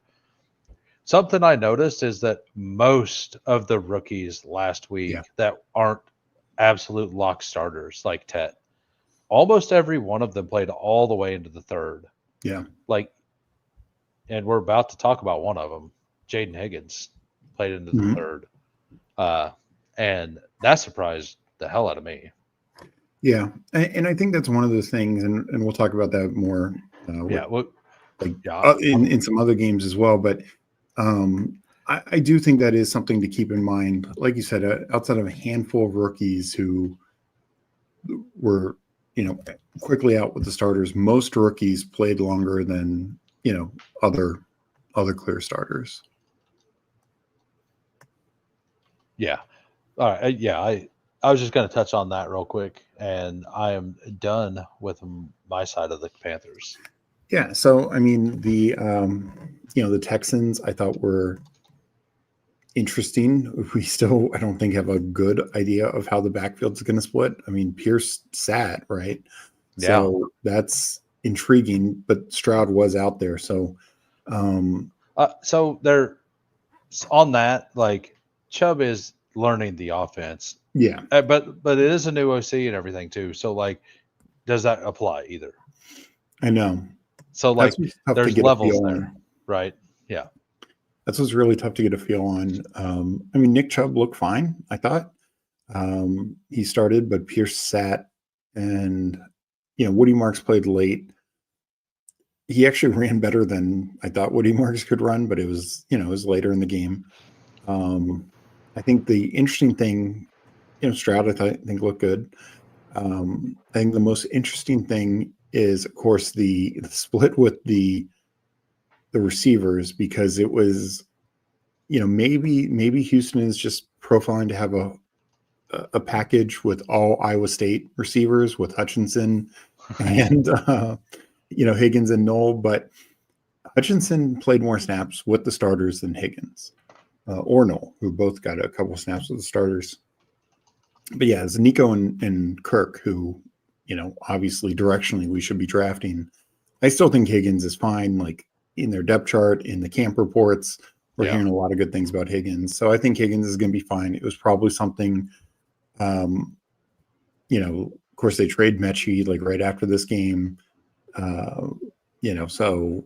Something I noticed is that most of the rookies last Yeah. week that aren't absolute lock starters like Tet, almost every one of them played all the way into the third. Yeah. Like, and we're about to talk about one of them, Jaden Higgins, played into the Mhm. third, and that surprised the hell out of me. Yeah. And I think that's one of those things, and we'll talk about that more with Yeah, well, like yeah, in some other games as well. But I do think that is something to keep in mind. Like you said, outside of a handful of rookies who were, quickly out with the starters, most rookies played longer than other clear starters. yeah. All right, yeah. I was just going to touch on that real quick, and I am done with my side of the Panthers. Yeah. So I mean the Texans I thought were interesting. We still, I don't think, have a good idea of how the backfield is going to split. I mean, Pierce sat, right? Yeah. So that's intriguing, but Stroud was out there. So, um, So they're on that. Like Chubb is learning the offense, yeah, but it is a new OC and everything too. So like, does that apply either? I know. So That's like, what's tough to there's get a levels feel there, on. right? Yeah. That's what's really tough to get a feel on. I mean, Nick Chubb looked fine, I thought. He started, but Pierce sat, and Woody Marks played late. He actually ran better than I thought Woody Marks could run, but it was later in the game. I think the interesting thing, Stroud, I think looked good. I think the most interesting thing is, of course, the split with the receivers, because it was, maybe Houston is just profiling to have a package with all Iowa State receivers with Hutchinson and Higgins and Knoll, but Hutchinson played more snaps with the starters than Higgins or Knoll, who both got a couple snaps with the starters. But yeah, it's Nico and Kirk, who, obviously directionally we should be drafting. I still think Higgins is fine. Like in their depth chart, in the camp reports, we're Yeah. hearing a lot of good things about Higgins. So I think Higgins is going to be fine. It was probably something, of course they trade Mechie like right after this game. So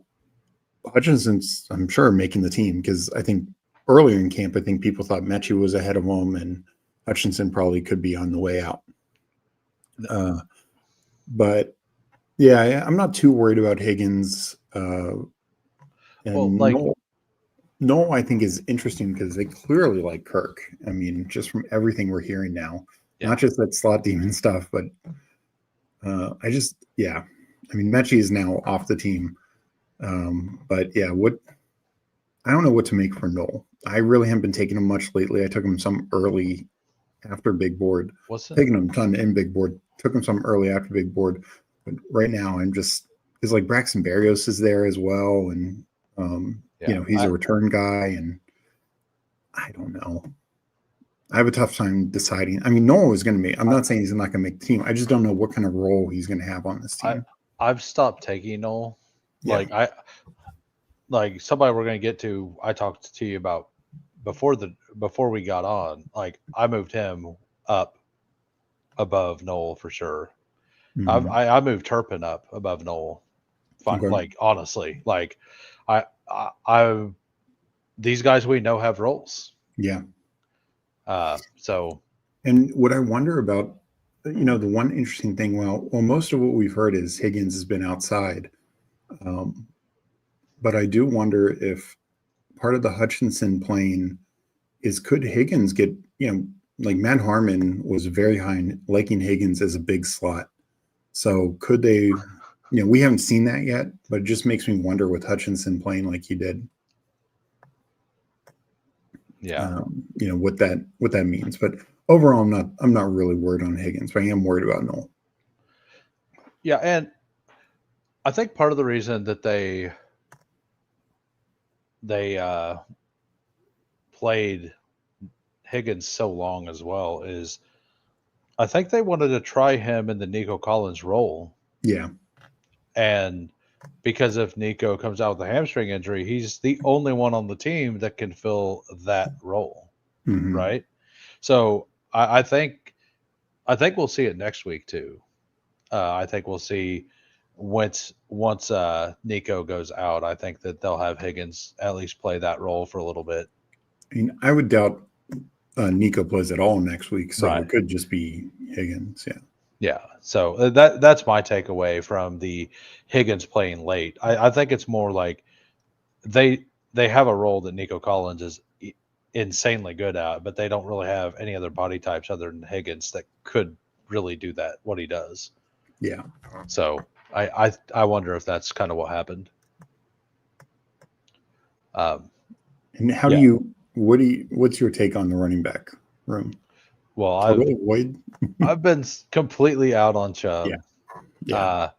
Hutchinson's, I'm sure, making the team, because I think earlier in camp, I think people thought Mechie was ahead of him and Hutchinson probably could be on the way out. But yeah, I'm not too worried about Higgins. Well, And like, Noel, I think, is interesting because they clearly like Kirk. I mean, just from everything we're hearing now, yeah. not just that slot demon stuff, but yeah. I mean, Mechie is now off the team. But yeah, I don't know what to make for Noel. I really haven't been taking him much lately. I took him some early after Big Board. What's it? Taking him a ton in Big Board. Took him some early after Big Board. But right now, it's like Braxton Berrios is there as well. And, Yeah. he's a return guy. And I don't know. I have a tough time deciding. I mean, Noel is going to make, I'm not saying he's not going to make the team. I just don't know what kind of role he's going to have on this team. I've stopped taking Noel. Yeah. Like somebody we're going to get to. I talked to you about before we got on. Like I moved him up above Noel for sure. Mhm. I moved Turpin up above Noel. Okay. Like honestly, like I these guys we know have roles. Yeah. So And what I wonder about the one interesting thing, well, most of what we've heard is Higgins has been outside. But I do wonder if part of the Hutchinson plane is, could Higgins get, like Matt Harmon was very high in liking Higgins as a big slot. So could they, we haven't seen that yet, but it just makes me wonder with Hutchinson playing like he did. Yeah. What that means. But overall, I'm not really worried on Higgins, but I am worried about Noel. Yeah, and I think part of the reason that they played Higgins so long as well is I think they wanted to try him in the Nico Collins role. Yeah. And because if Nico comes out with a hamstring injury, he's the only one on the team that can fill that role. Mm-hmm. Right. So I think we'll see it next week too. I think we'll see once Nico goes out, I think that they'll have Higgins at least play that role for a little bit. I mean, I would doubt Nico plays at all next week, so Right. it could just be Higgins. Yeah. Yeah. So that's my takeaway from the Higgins playing late. I think it's more like they have a role that Nico Collins is insanely good at, but they don't really have any other body types other than Higgins that could really do that, what he does. Yeah. So I wonder if that's kind of what happened. And how do you, what's your take on the running back room? Well, I've been completely out on Chubb. Yeah. Yeah.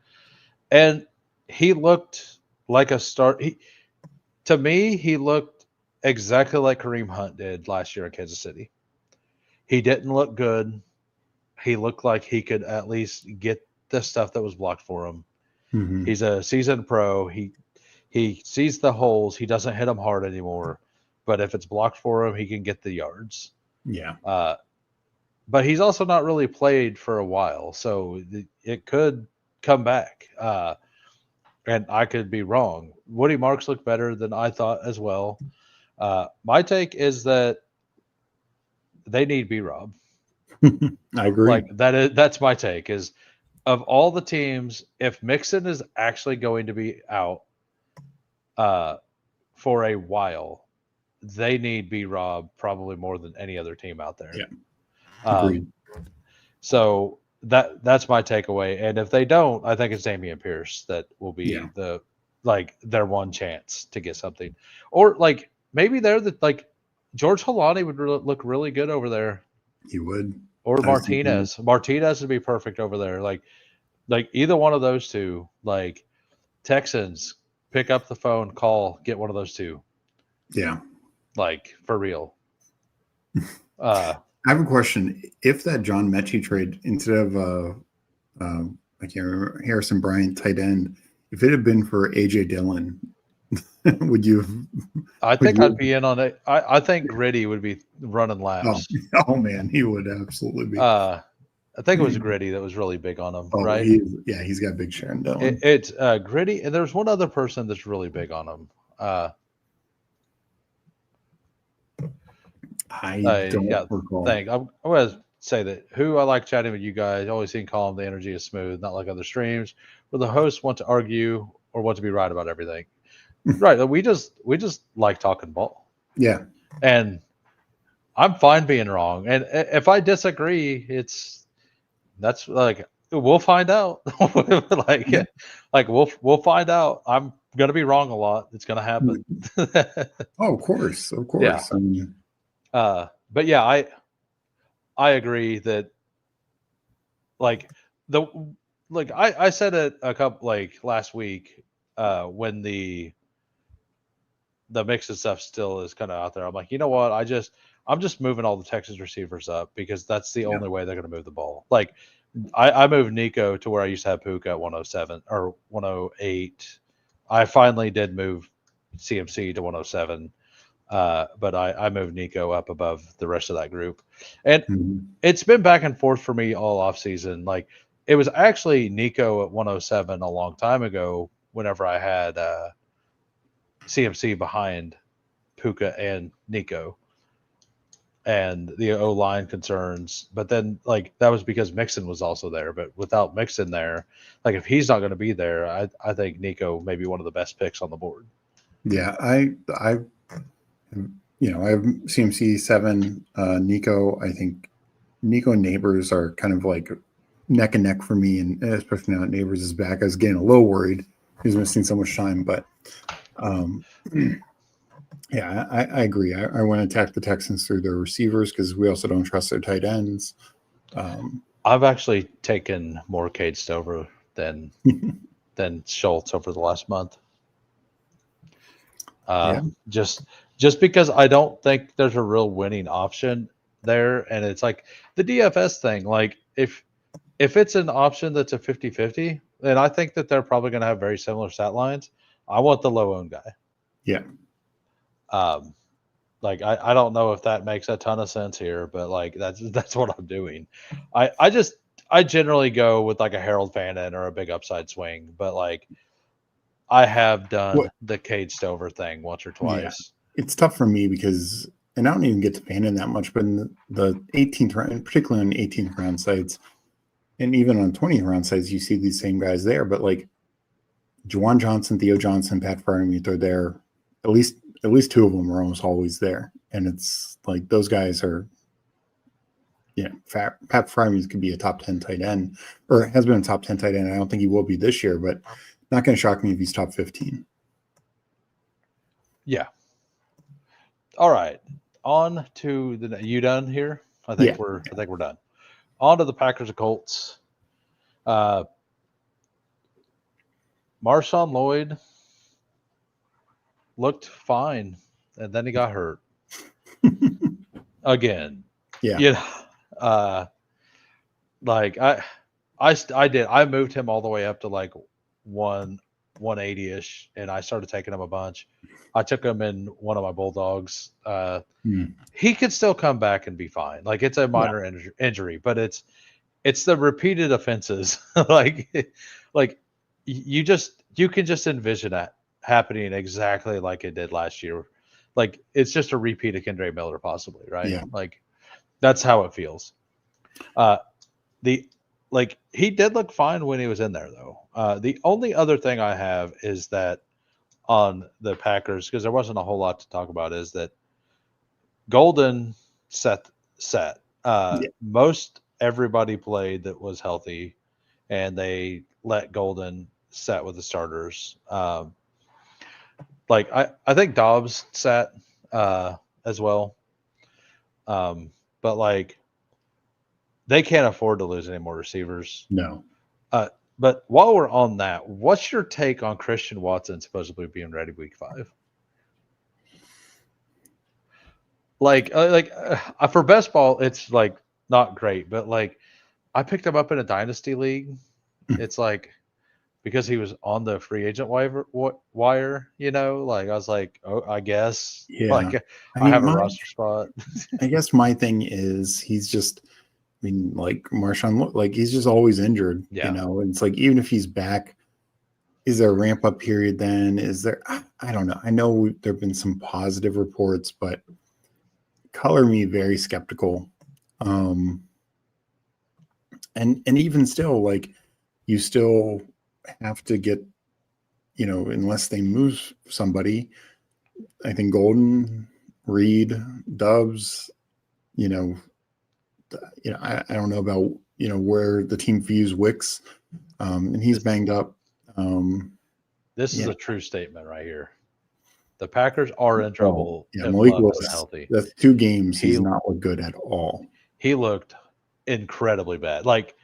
And he looked like a start. To me, he looked exactly like Kareem Hunt did last year in Kansas City. He didn't look good. He looked like he could at least get the stuff that was blocked for him. Mm-hmm. He's a seasoned pro. He sees the holes. He doesn't hit them hard anymore. But if it's blocked for him, he can get the yards. Yeah. But he's also not really played for a while, so it could come back. And I could be wrong. Woody Marks looked better than I thought as well. My take is that they need B-Rob. I agree. Like that's my take is of all the teams, if Mixon is actually going to be out for a while, they need B-Rob probably more than any other team out there. Yeah. Agreed. So that's my takeaway. And if they don't, I think it's Dameon Pierce that will be their one chance to get something. Or like maybe they're George Holani would look really good over there. He would. Or Martinez. Martinez would be perfect over there. Like either one of those two, like Texans, pick up the phone, call, get one of those two. Yeah. Like for real. I have a question. If that John Mechie trade, instead of I can't remember, Harrison Bryant tight end, if it had been for AJ Dillon, would you? I think I'd be in on it. I think Gritty would be running laps. Oh man, he would absolutely be. I think it was Gritty that was really big on him, right? He's got big Sharon Dillon. It's Gritty, and there's one other person that's really big on him. I don't recall. I'm going to say that who I like chatting with you guys. Always seen call him the energy is smooth, not like other streams where the hosts want to argue or want to be right about everything. Right? We just like talking ball. Yeah, and I'm fine being wrong. And if I disagree, that's like we'll find out. We'll find out. I'm gonna be wrong a lot. It's gonna happen. Oh, of course. Yeah. I mean, but yeah, I agree that I said it a couple last week when the mix of stuff still is kind of out there. I'm like, you know what? I'm just moving all the Texas receivers up because that's the only way they're going to move the ball. Like I moved Nico to where I used to have Puka at 107 or 108. I finally did move CMC to 107. But I moved Nico up above the rest of that group. And it's been back and forth for me all off season. Like it was actually Nico at 107 a long time ago whenever I had CMC behind Puka and Nico. and the O line concerns. But then, like, that was because Mixon was also there. But without Mixon there, like, if he's not going to be there, I think Nico may be one of the best picks on the board. Yeah, I I have CMC 7, Nico. I think Nico and Neighbors are kind of like neck and neck for me, and especially now that Neighbors is back. I was getting a little worried. He's missing so much time, but yeah, I agree. I want to attack the Texans through their receivers because we also don't trust their tight ends. I've actually taken more Cade Stover than Schultz over the last month. Yeah. Just because I don't think there's a real winning option there, and it's like the DFS thing. Like if it's an option that's a 50-50, then I think that they're probably going to have very similar stat lines. I want the low owned guy. Yeah. Like I don't know if that makes a ton of sense here, but like that's what I'm doing. I generally go with like a Harold Fannin or a big upside swing, but like I have done the Cade Stover thing once or twice. Yeah. It's tough for me because, and I don't even get to Fannin that much, but in the 18th round, particularly on 18th round sites, and even on 20th round sites, you see these same guys there. But like Juwan Johnson, Theo Johnson, Pat Freiermuth are there. At least two of them are almost always there, and it's like those guys are. Yeah, Pat Freiermuth could be a top 10 tight end, or has been a top 10 tight end. I don't think he will be this year, but not going to shock me if he's top 15. Yeah. All right. On to the. You done here? I think we're done. On to the Packers and Colts. Marshawn Lloyd looked fine, and then he got hurt again. Yeah. You know, like I moved him all the way up to like 180-ish, and I started taking him a bunch. I took him in one of my Bulldogs. He could still come back and be fine. Like it's a minor injury, but it's the repeated offenses. like you can just envision that happening exactly like it did last year. Like it's just a repeat of Kendre Miller, possibly, right? Yeah. Like that's how it feels. He did look fine when he was in there, though. The only other thing I have is that on the Packers, because there wasn't a whole lot to talk about, is that Golden set. Most everybody played that was healthy, and they let Golden set with the starters. I think Dobbs sat as well. But like they can't afford to lose any more receivers. No. But while we're on that, what's your take on Christian Watson supposedly being ready week 5? For best ball, it's like not great, but like I picked him up in a dynasty league. It's like because he was on the free agent wire, you know, like I was like, oh, I guess, like I have a roster spot. I guess my thing is he's just, I mean, like Marshawn, like he's just always injured, you know, and it's like, even if he's back, is there a ramp up period then? Is there, I don't know. I know there've been some positive reports, but color me very skeptical. And even still, like you still have to get, you know, unless they move somebody, I think Golden, Reed, Dubs, you know, I don't know about, you know, where the team views Wicks, and he's banged up. This is a true statement right here. The Packers are in trouble. Malik Willis, healthy. That's 2 games. He's not looked good at all. He looked incredibly bad. Like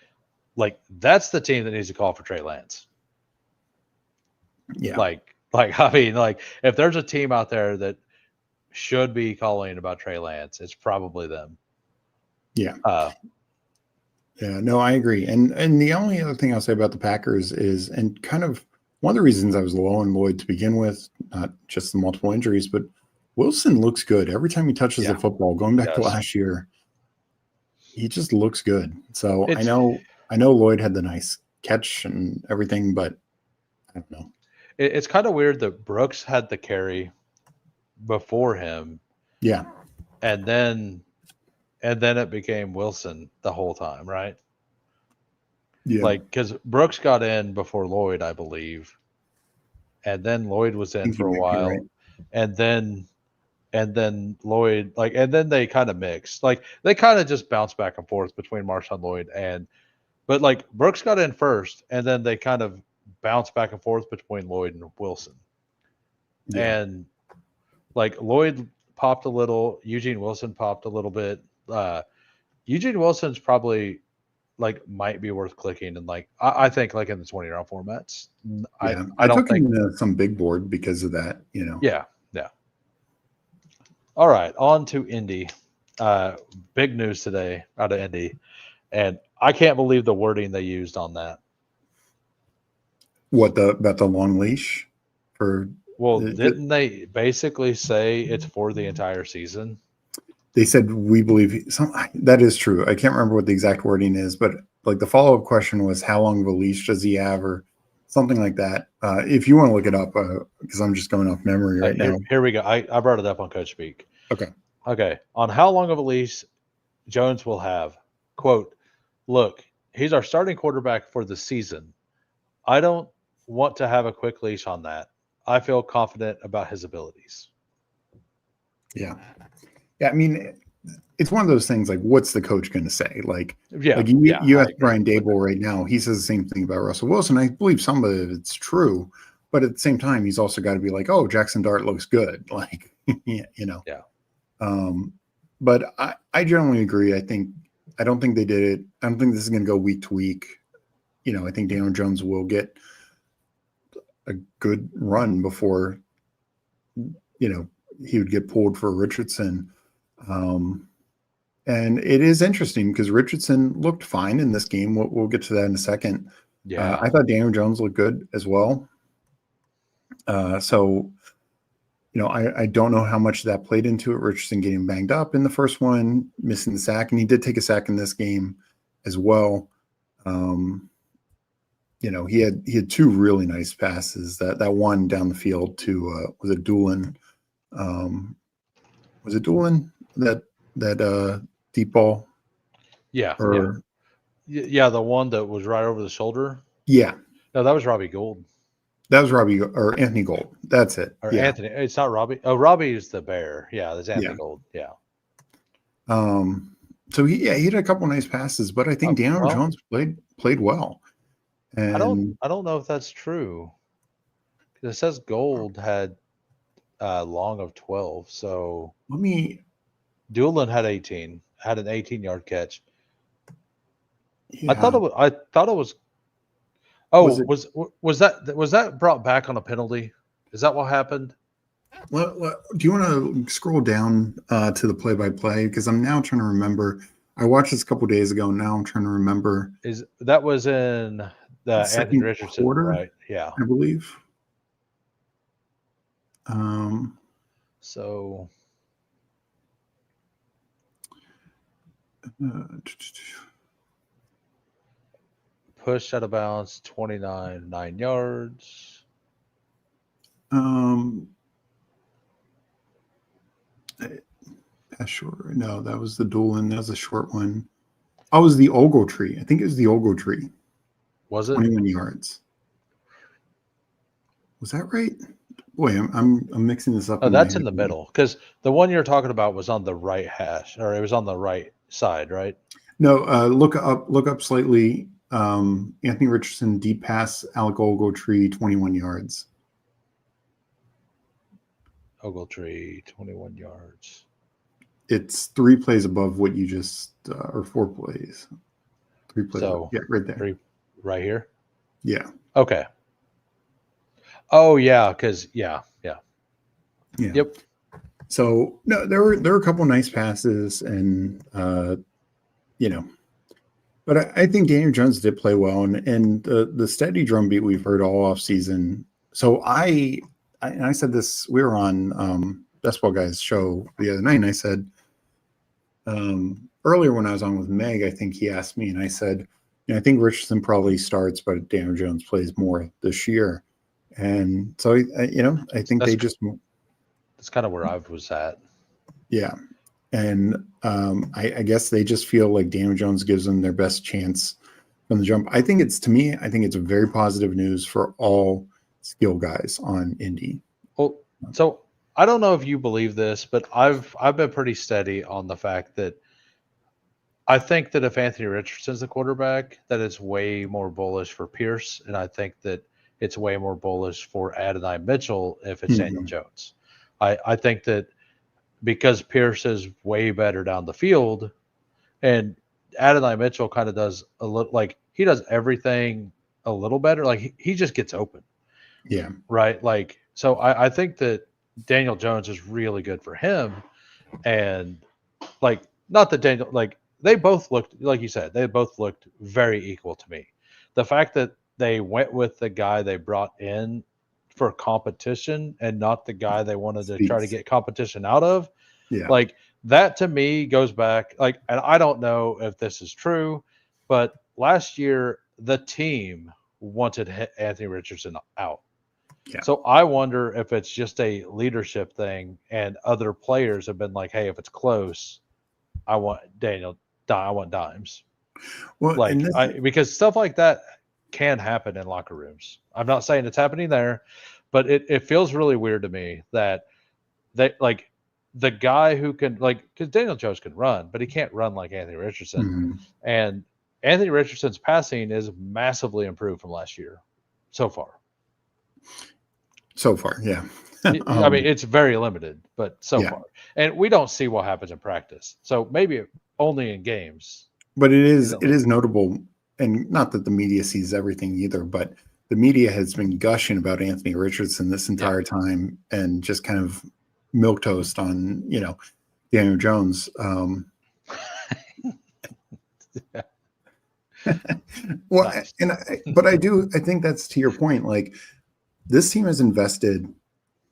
that's the team that needs to call for Trey Lance. Yeah. I mean, like if there's a team out there that should be calling about Trey Lance, it's probably them. Yeah. No, I agree. And the only other thing I'll say about the Packers is, and kind of one of the reasons I was low on Lloyd to begin with, not just the multiple injuries, but Wilson looks good every time he touches the football. Going back to last year, he just looks good. So I know Lloyd had the nice catch and everything, but I don't know. It's kind of weird that Brooks had the carry before him. Yeah. And then and then it became Wilson the whole time, right? Yeah, Like because Brooks got in before Lloyd, I believe, and then Lloyd was I in think you for a might be right. while, and then Lloyd and then they kind of mixed. Like they kind of just bounced back and forth between Marshawn Lloyd and but like Brooks got in first, and then they kind of bounced back and forth between Lloyd and Wilson. Yeah, And like Lloyd popped a little, Eugene Wilson popped a little bit. Eugene Wilson's probably like might be worth clicking and like I think like in the 20 round formats. I yeah. I I don't took him think into some big board because of that. yeah, yeah. All right, on to Indy. Big news today out of Indy. And I can't believe the wording they used on that. What about the long leash for? Well, didn't they basically say it's for the entire season? They said we believe that is true. I can't remember what the exact wording is, but like the follow up question was how long of a leash does he have, or something like that. If you want to look it up, because I'm just going off memory right now. Here we go. I brought it up on Coach Speak. Okay. Okay. On how long of a leash Jones will have, quote, look, he's our starting quarterback for the season. I don't want to have a quick leash on that. I feel confident about his abilities. Yeah. Yeah. I mean, it's one of those things like, what's the coach going to say? Like Yeah. you ask Brian Dable right now, he says the same thing about Russell Wilson. I believe some of it's true, but at the same time, he's also got to be like, oh, Jackson Dart looks good. Like, Yeah. But I generally agree. I don't think they did it. I don't think this is going to go week to week. I think Daniel Jones will get a good run before, he would get pulled for Richardson. And it is interesting because Richardson looked fine in this game. We'll get to that in a second. Yeah. I thought Daniel Jones looked good as well. So, I don't know how much that played into it. Richardson getting banged up in the first one, missing the sack, and he did take a sack in this game as well. He had two really nice passes. That one down the field to was it Doolin? Was it Doolin that deep ball? Yeah. Or Yeah, the one that was right over the shoulder. yeah, No, that was Robbie Gould. that was Robbie or Anthony Gold. That's it. Or Yeah. Anthony. It's not Robbie. Oh, Robbie is the bear. Yeah, that's Anthony Yeah. Gould. Yeah. So he had a couple nice passes, but I think Daniel Jones played well. And I don't know if that's true. It says Gold had long of 12. So Doolin had 18. Had an 18-yard catch. Yeah. I thought it was. Oh, was that brought back on a penalty? Is that what happened? Well, do you want to scroll down to the play-by-play? Because I'm now trying to remember. I watched this a couple days ago. And now I'm trying to remember. Is that was in the Anthony Richardson quarter, right? Yeah, I believe. So. Push out of bounds, 9 yards. Short. No, that was the Doolin. That was a short one. Oh, it was the Ogletree. I think it was the Ogletree. Was it 21 yards? Was that right? Boy, I'm mixing this up. Oh, that's in the middle because the one you're talking about was on the right hash, or it was on the right side, right? No, look up slightly. Anthony Richardson deep pass, Alec Ogletree, 21 yards. Ogletree, 21 yards. It's 3 plays above what you just, or 4 plays. 3 plays. So, yeah, right there. Right here? Yeah. Okay. Oh, yeah, because, yeah. Yep. So, no, there were a couple nice passes, and, but I think Daniel Jones did play well, and the steady drumbeat we've heard all off season. So I said this, we were on Bestball Guys show the other night, and I said, earlier when I was on with Meg, I think he asked me, and I said, I think Richardson probably starts, but Daniel Jones plays more this year. And so, I think that's kind of where I was at. Yeah. And I guess they just feel like Daniel Jones gives them their best chance from the jump. I think it's a very positive news for all skill guys on Indy. Well, so I don't know if you believe this, but I've been pretty steady on the fact that I think that if Anthony Richardson's the quarterback, that it's way more bullish for Pierce, and I think that it's way more bullish for Adonai Mitchell if it's Daniel Jones. I think that because Pierce is way better down the field, and Adonai Mitchell kind of does a little like he does everything a little better. Like he just gets open. Yeah. Right. Like so I think that Daniel Jones is really good for him. And like not that Daniel like they both looked like you said, they both looked very equal to me. The fact that they went with the guy they brought in for competition and not the guy they wanted to try to get competition out of. Yeah. Like that to me goes back like, and I don't know if this is true, but last year the team wanted Anthony Richardson out. Yeah. So I wonder if it's just a leadership thing and other players have been like, hey, if it's close, I want dimes. Well, Like and because stuff like that can happen in locker rooms. I'm not saying it's happening there, but it feels really weird to me that they like the guy who can like because Daniel Jones can run, but he can't run like Anthony Richardson. And Anthony Richardson's passing is massively improved from last year so far. Yeah. I mean, it's very limited, but so Yeah. far. And we don't see what happens in practice. So maybe only in games. But it is notable, and not that the media sees everything either, but the media has been gushing about Anthony Richardson this entire time and just kind of milquetoast on, Daniel Jones. Well, Nice. but I think that's to your point. Like this team has invested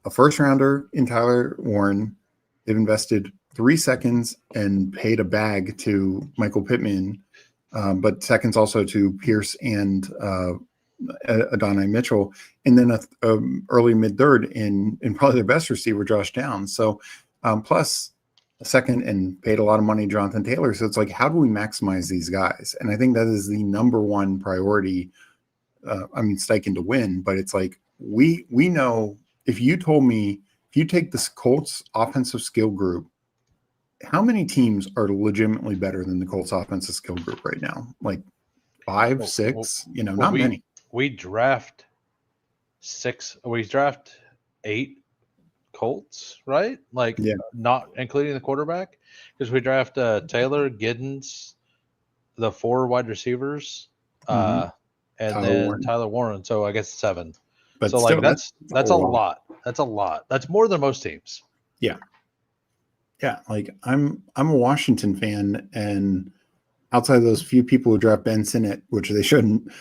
a first rounder in Tyler Warren. They've invested 3 seconds and paid a bag to Michael Pittman, but seconds also to Pierce and Adonai Mitchell, and then a early mid third in probably their best receiver, Josh Downs. So plus a second and paid a lot of money to Jonathan Taylor. So it's like, how do we maximize these guys? And I think that is the number one priority. Steichen to win, but it's like we know if you told me if you take this Colts offensive skill group, how many teams are legitimately better than the Colts offensive skill group right now? Like 5, 6, not many. We draft 6. We draft 8 Colts, right? Like not including the quarterback, because we draft Taylor, Giddens, the 4 wide receivers, and Tyler Warren. So I guess 7. But so still, like that's a lot. That's a lot. That's more than most teams. Yeah. Yeah. Like I'm a Washington fan, and outside of those few people who draft Ben Sinnott, which they shouldn't,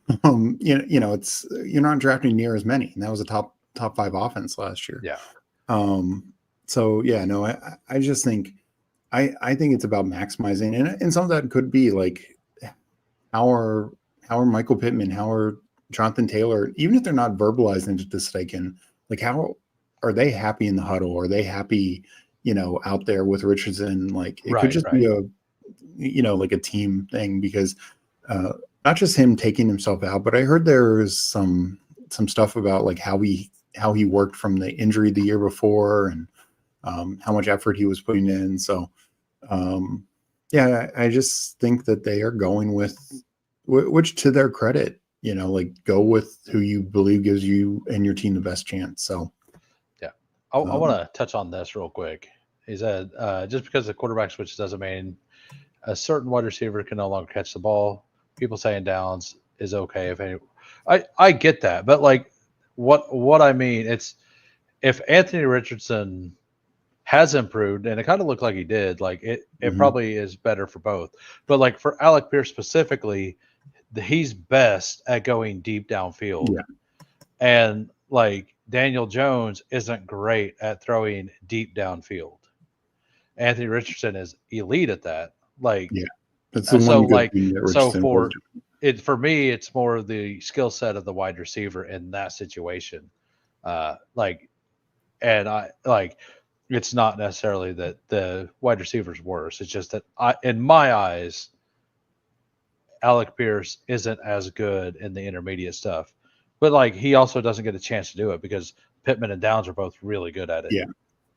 it's you're not drafting near as many. And that was a top 5 offense last year. Yeah. So yeah, no, I just think I think it's about maximizing, and some of that could be like how are Michael Pittman, how are Jonathan Taylor, even if they're not verbalizing to Steichen, like how are they happy in the huddle? Are they happy, out there with Richardson? Like it could just be a, like a team thing, because not just him taking himself out, but I heard there was some stuff about like how he worked from the injury the year before, and how much effort he was putting in. So I just think that they are going with, which to their credit, like go with who you believe gives you and your team the best chance. So, yeah, I want to touch on this real quick. He said, just because the quarterback switch doesn't mean a certain wide receiver can no longer catch the ball. People saying downs is okay. I get that, but like what I mean, it's if Anthony Richardson has improved, and it kind of looked like he did, like it probably is better for both. But like for Alec Pierce specifically, he's best at going deep downfield. Yeah. And like Daniel Jones isn't great at throwing deep downfield. Anthony Richardson is elite at that. Like, yeah, that's the one good thing that Richardson for me, it's more of the skill set of the wide receiver in that situation. it's not necessarily that the wide receiver's worse. It's just that in my eyes, Alec Pierce isn't as good in the intermediate stuff. But like he also doesn't get a chance to do it because Pittman and Downs are both really good at it. Yeah.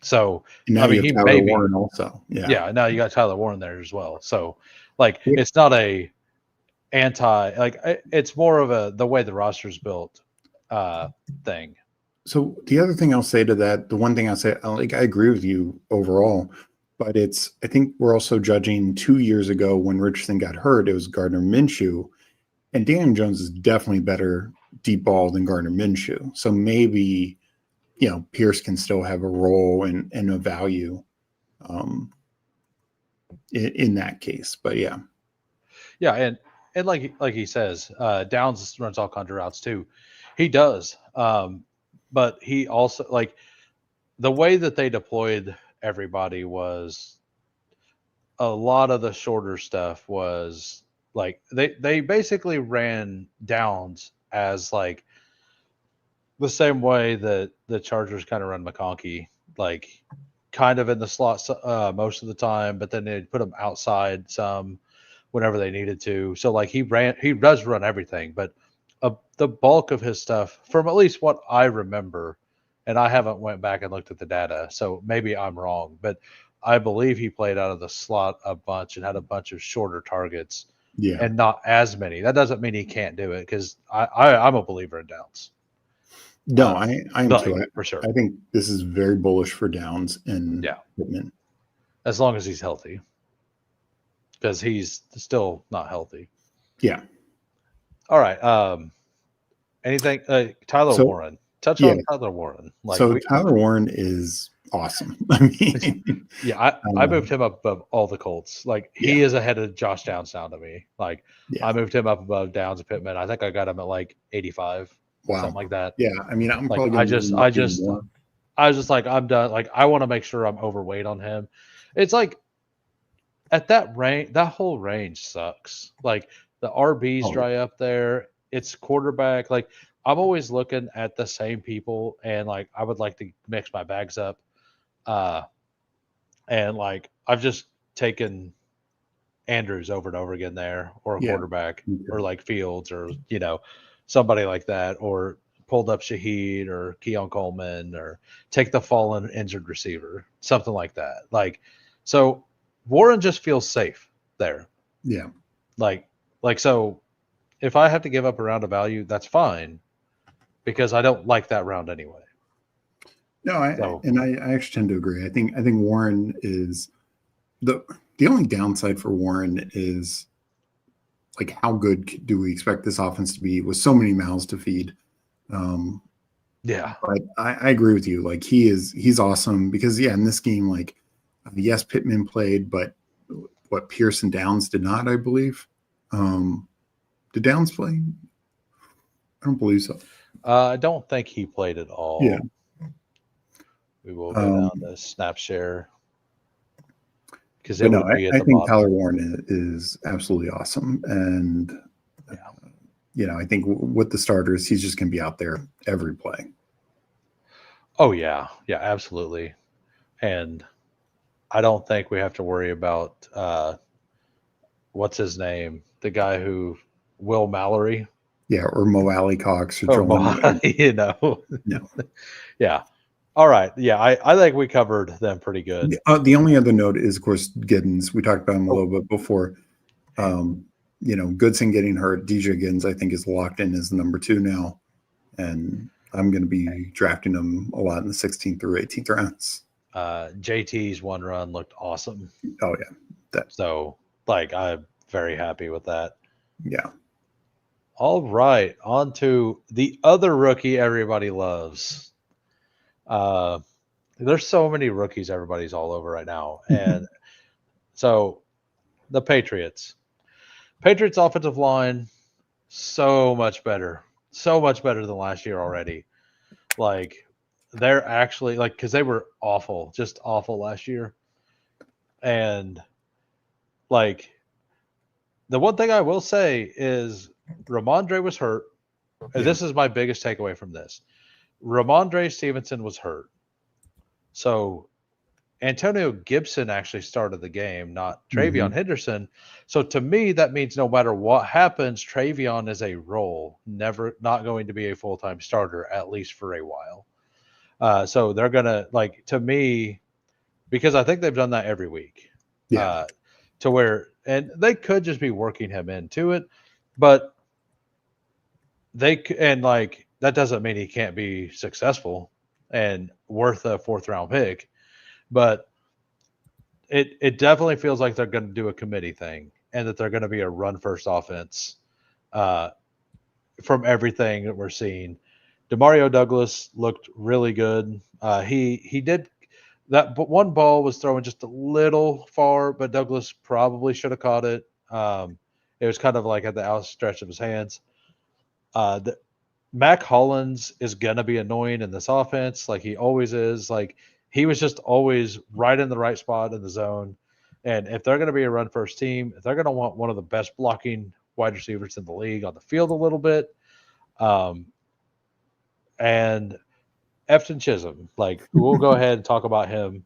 So And now I mean, you have he Tyler maybe Warren also. yeah. Now you got Tyler Warren there as well. So like Yeah. it's not a it's more of a the way the roster's built thing. So the other thing I'll say to that, the one thing I'll say, like I agree with you overall, but I think we're also judging 2 years ago when Richardson got hurt, it was Gardner Minshew, and Daniel Jones is definitely better deep ball than Gardner Minshew. So maybe, Pierce can still have a role and a value in that case. But yeah. Yeah, and like he says, Downs runs all kinds of routes too. He does. But he also like the way that they deployed everybody was a lot of the shorter stuff was like they basically ran Downs as like the same way that the Chargers kind of run McConkey, like kind of in the slot most of the time, but then they'd put him outside some whenever they needed to. So like he does run everything, but the bulk of his stuff, from at least what I remember, and I haven't went back and looked at the data, so maybe I'm wrong, but I believe he played out of the slot a bunch and had a bunch of shorter targets Yeah. and not as many. That doesn't mean he can't do it because I'm a believer in Downs. No, I am too. For sure. I think this is very bullish for Downs and Pittman. As long as he's healthy, because he's still not healthy. Yeah. All right. Anything? Tyler Warren. Touch on Tyler Warren. Tyler Warren is awesome. I mean, yeah, I moved him up above all the Colts. Like he is ahead of Josh Downs now to me. Like I moved him up above Downs and Pittman. I think I got him at like 85. Wow. Something like that. Yeah. I mean, I'm like probably I was just like, I'm done. Like I want to make sure I'm overweight on him. It's like at that range, that whole range sucks. Like the RBs dry up there. It's quarterback. Like I'm always looking at the same people, and like I would like to mix my bags up. And like I've just taken Andrews over and over again there, or a quarterback, or like Fields, or somebody like that, or pulled up Shaheed or Keon Coleman, or take the fallen injured receiver, something like that. Like so, Warren just feels safe there. Yeah. Like so, if I have to give up a round of value, that's fine, because I don't like that round anyway. No, I actually tend to agree. I think Warren is the only downside for Warren is like how good do we expect this offense to be with so many mouths to feed? But I agree with you. Like he's awesome because in this game, like yes, Pittman played, but what Pierce and Downs did not, I believe. Did Downs play? I don't believe so. I don't think he played at all. Yeah. We will go down to snap share. Because I think Tyler Warren is absolutely awesome. And, I think with the starters, he's just going to be out there every play. Oh, yeah. Yeah, absolutely. And I don't think we have to worry about what's his name? The guy who Will Mallory. Yeah, or Mo Alley Cox or No. Yeah. All right. Yeah, I think we covered them pretty good. The only other note is, of course, Giddens. We talked about him a little bit before. Goodson getting hurt. DJ Giddens, I think, is locked in as the number 2 now. And I'm going to be drafting him a lot in the 16th through 18th rounds. JT's one run looked awesome. Oh, yeah. So, I'm very happy with that. Yeah. All right. On to the other rookie everybody loves. There's so many rookies everybody's all over right now. And so the Patriots offensive line, so much better than last year already. Like they're actually because they were just awful last year. And like the one thing I will say is Ramondre was hurt. Yeah. This is my biggest takeaway from this. Ramondre Stevenson was hurt. So Antonio Gibson actually started the game, not Hmm. Travion Henderson. So to me, that means no matter what happens, Travion is a role, never not going to be a full time starter, at least for a while. So they're gonna like to me because I think they've done that every week, Yeah, uh, to where and they could just be working him into it, but and like that doesn't mean he can't be successful and worth a fourth round pick, but it definitely feels like they're going to do a committee thing and that they're going to be a run first offense uh, from everything that we're seeing. Demario Douglas looked really good. He did that, but one ball was thrown just a little far, but Douglas probably should have caught it. It was kind of like at the outstretch of his hands. The, Mac Hollins is gonna be annoying in this offense, like he always is. Like he was just always right in the right spot in the zone. And if they're gonna be a run first team, if they're gonna want one of the best blocking wide receivers in the league on the field a little bit, um, and Efton Chisholm, like we'll go ahead and talk about him.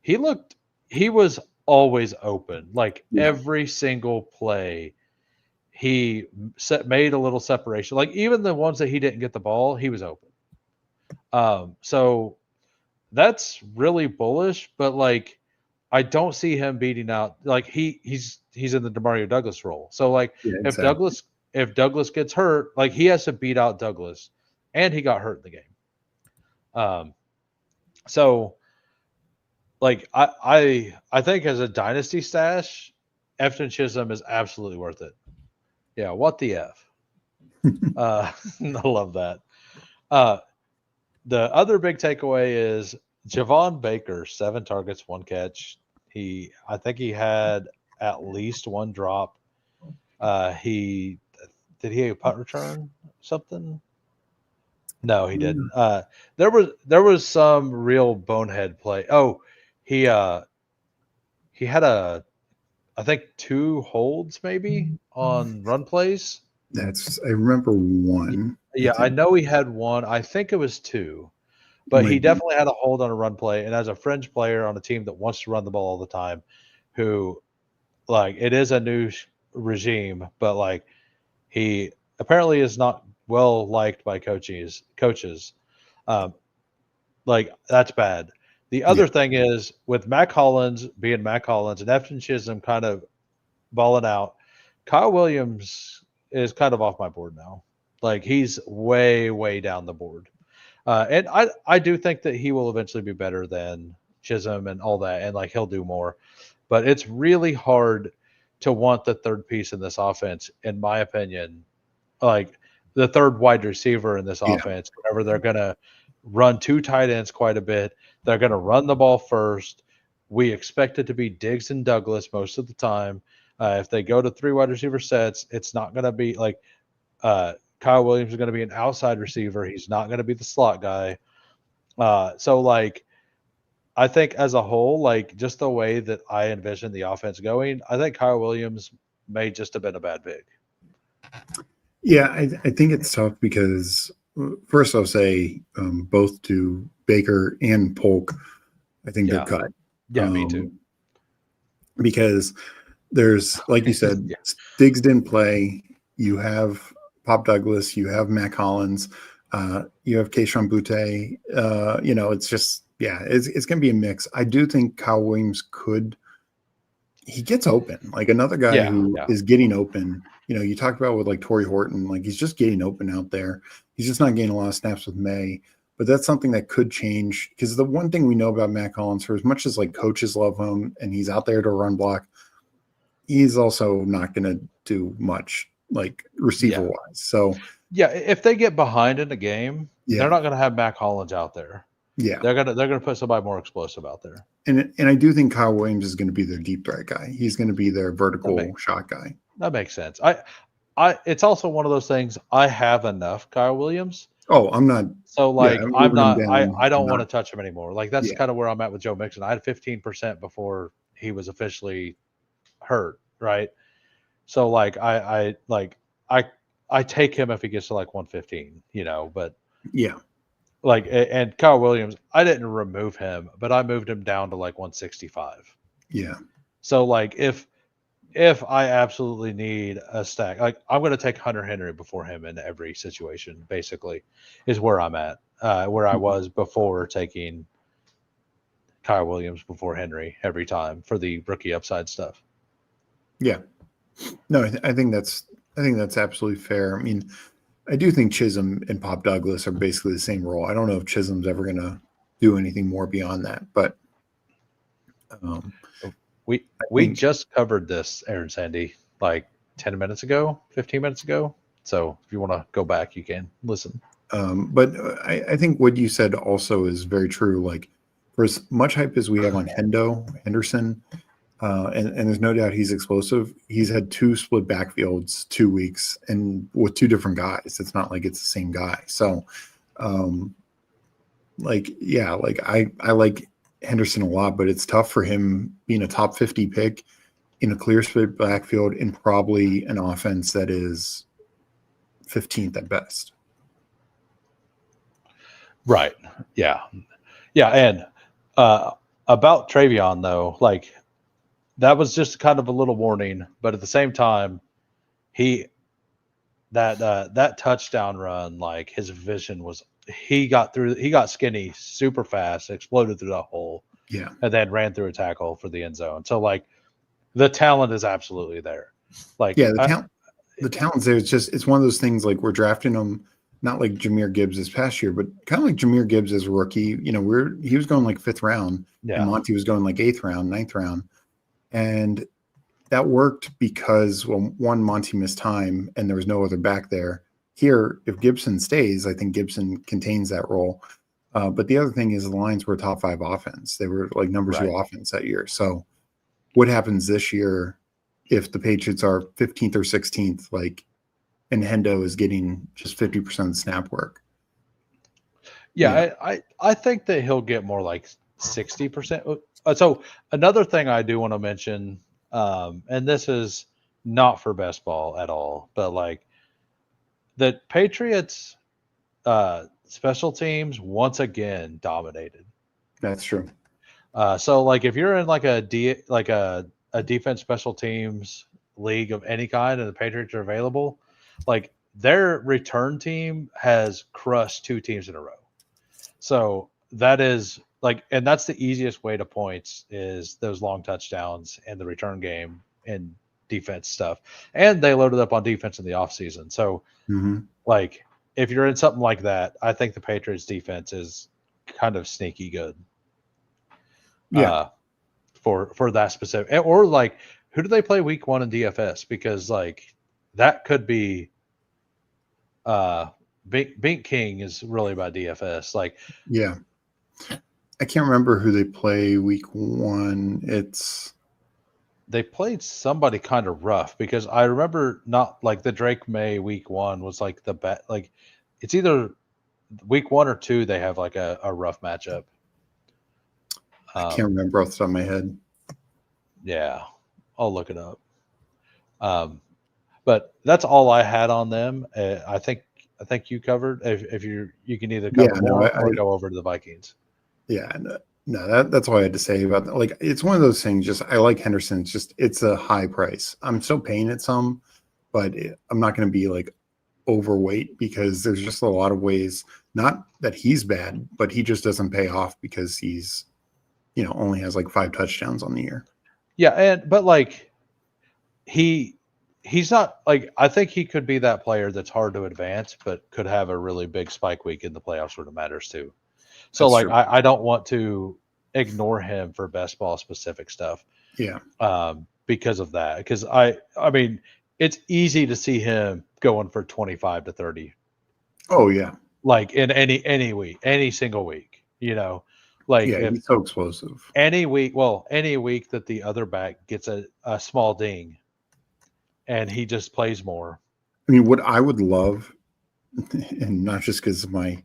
He looked, he was always open, like yeah, every single play. He made a little separation, like even the ones that he didn't get the ball, he was open. So that's really bullish, but like I don't see him beating out like he's in the Demario Douglas role. So like yeah, if exactly. Douglas gets hurt, like he has to beat out Douglas, and he got hurt in the game. Um, so like I think as a dynasty stash, Efton Chisholm is absolutely worth it. Yeah, what the f? I love that. Uh, the other big takeaway is Javon Baker, 7 targets, 1 catch. I think he had at least one drop. He did he have a punt return something? No, he didn't. There was some real bonehead play. Oh, he uh he had I think 2 holds maybe on run plays. I remember one. I Yeah, I think know he had one. I think it was two. But he might be. definitely had a hold on a run play. And as a fringe player on a team that wants to run the ball all the time, who like it is a new regime, but like he apparently is not well liked by coaches. Um, like that's bad. The Yeah, other thing is with Mac Hollins being Mac Hollins and Efton Chisholm kind of balling out, Kyle Williams is kind of off my board now. Like he's way, way down the board. And I do think that he will eventually be better than Chisholm and all that, and like he'll do more. But it's really hard to want the third piece in this offense, in my opinion, like the third wide receiver in this yeah, offense. Whenever they're gonna run 2 tight ends quite a bit, they're gonna run the ball first. We expect it to be Diggs and Douglas most of the time. If they go to 3 wide receiver sets, it's not gonna be like Kyle Williams is going to be an outside receiver. He's not going to be the slot guy. So like I think as a whole, like just the way that I envision the offense going, I think Kyle Williams may just have been a bad pick. yeah. I think it's tough because first I'll say both to Baker and Polk, I think they're Yeah, cut yeah, me too. um, because there's like you said, Yeah, Diggs didn't play. You have Pop Douglas, you have Mac Hollins, you have Keishon Butte. It's just it's going to be a mix. I do think Kyle Williams he gets open like another guy yeah, who yeah, is getting open. You talked about with like Torrey Horton, like he's just getting open out there. He's just not getting a lot of snaps with May. But that's something that could change because the one thing we know about Mac Hollins, for as much as like coaches love him and he's out there to run block, he's also not going to do much like receiver yeah, wise. So yeah. If they get behind in the game, they're yeah, not going to have Mac Hollins out there. yeah, They're gonna put somebody more explosive out there. and I do think Kyle Williams is going to be their deep threat guy. He's going to be their That vertical makes shot guy. that makes sense. I it's also one of those things. I have enough Kyle Williams. Oh, I'm not. So Yeah, like I'm I'm moving him not down. I I'm don't want not. to touch him anymore. Like that's Yeah, kind of where I'm at with Joe Mixon. I had 15% before he was officially hurt, right? So like I I take him if he gets to like 115, but yeah, like, and Kyle Williams, I didn't remove him, but I moved him down to like 165. Yeah. So like if I absolutely need a stack, like I'm going to take Hunter Henry before him in every situation. Basically, is where I'm at, where I was before taking Kyle Williams before Henry every time for the rookie upside stuff. Yeah. No, I think that's absolutely fair. I mean, I do think Chisholm and Pop Douglas are basically the same role. I don't know if Chisholm's ever going to do anything more beyond that, but We just covered this, Aaron Sandy, like 10 minutes ago, 15 minutes ago. So if you want to go back, you can listen. But I think what you said also is very true. Like, for as much hype as we have on Henderson, and there's no doubt he's explosive. He's had 2 split backfields 2 weeks and with 2 different guys. It's not like it's the same guy. So, like I like Henderson a lot, but it's tough for him being a top 50 pick in a clear split backfield in probably an offense that is 15th at best. Right. Yeah. Yeah. And about Travion, though, like that was just kind of a little warning, but at the same time, that touchdown run, like his vision was, he got skinny super fast, exploded through that hole, Yeah, and then ran through a tackle for the end zone. So like the talent is absolutely there. Like yeah, the talent's there. It's one of those things like we're drafting them not like Jahmyr Gibbs this past year, but kind of like Jahmyr Gibbs as a rookie. You know, he was going like 5th round, Yeah. and Monty was going like 8th round, 9th round, and that worked because, well, one, Monty missed time and there was no other back there. Here, if Gibson stays, I think Gibson contains that role. But the other thing is the Lions were a top 5 offense. They were like number 2 offense that year. So what happens this year if the Patriots are 15th or 16th, like, and Hendo is getting just 50% of the snap work? Yeah, I think that he'll get more like 60%. So another thing I do want to mention, and this is not for best ball at all, but like the Patriots special teams once again dominated. That's true. So like if you're in like a defense special teams league of any kind and the Patriots are available, like their return team has crushed 2 teams in a row. So that is like, and that's the easiest way to points is those long touchdowns and the return game and defense stuff. And they loaded up on defense in the offseason. So like if you're in something like that, I think the Patriots defense is kind of sneaky good. Yeah. For that specific, or like who do they play week 1 in DFS? Because like that could be Bink King is really about DFS. Like, yeah, I can't remember who they play week 1. They played somebody kind of rough because I remember not like the Drake May week 1 was like the bet. Like it's either week 1 or 2. They have like a rough matchup. I can't remember off the top of my head. Yeah, I'll look it up. But that's all I had on them. I think you covered. If you can either cover more or go over to the Vikings. Yeah, no, that's all I had to say about that. Like, it's one of those things. Just I like Henderson. It's a high price. I'm still paying it some, but I'm not going to be like overweight because there's just a lot of ways. Not that he's bad, but he just doesn't pay off because he's, only has like 5 touchdowns on the year. Yeah, but like he's not like, I think he could be that player that's hard to advance, but could have a really big spike week in the playoffs where it matters too. So that's like I don't want to ignore him for best ball specific stuff. Yeah. Because of that. Because I mean, it's easy to see him going for 25 to 30. Oh yeah. Like in any week, any single week, Like he's so explosive. Any week that the other back gets a small ding and he just plays more. I mean, what I would love, and not just because of my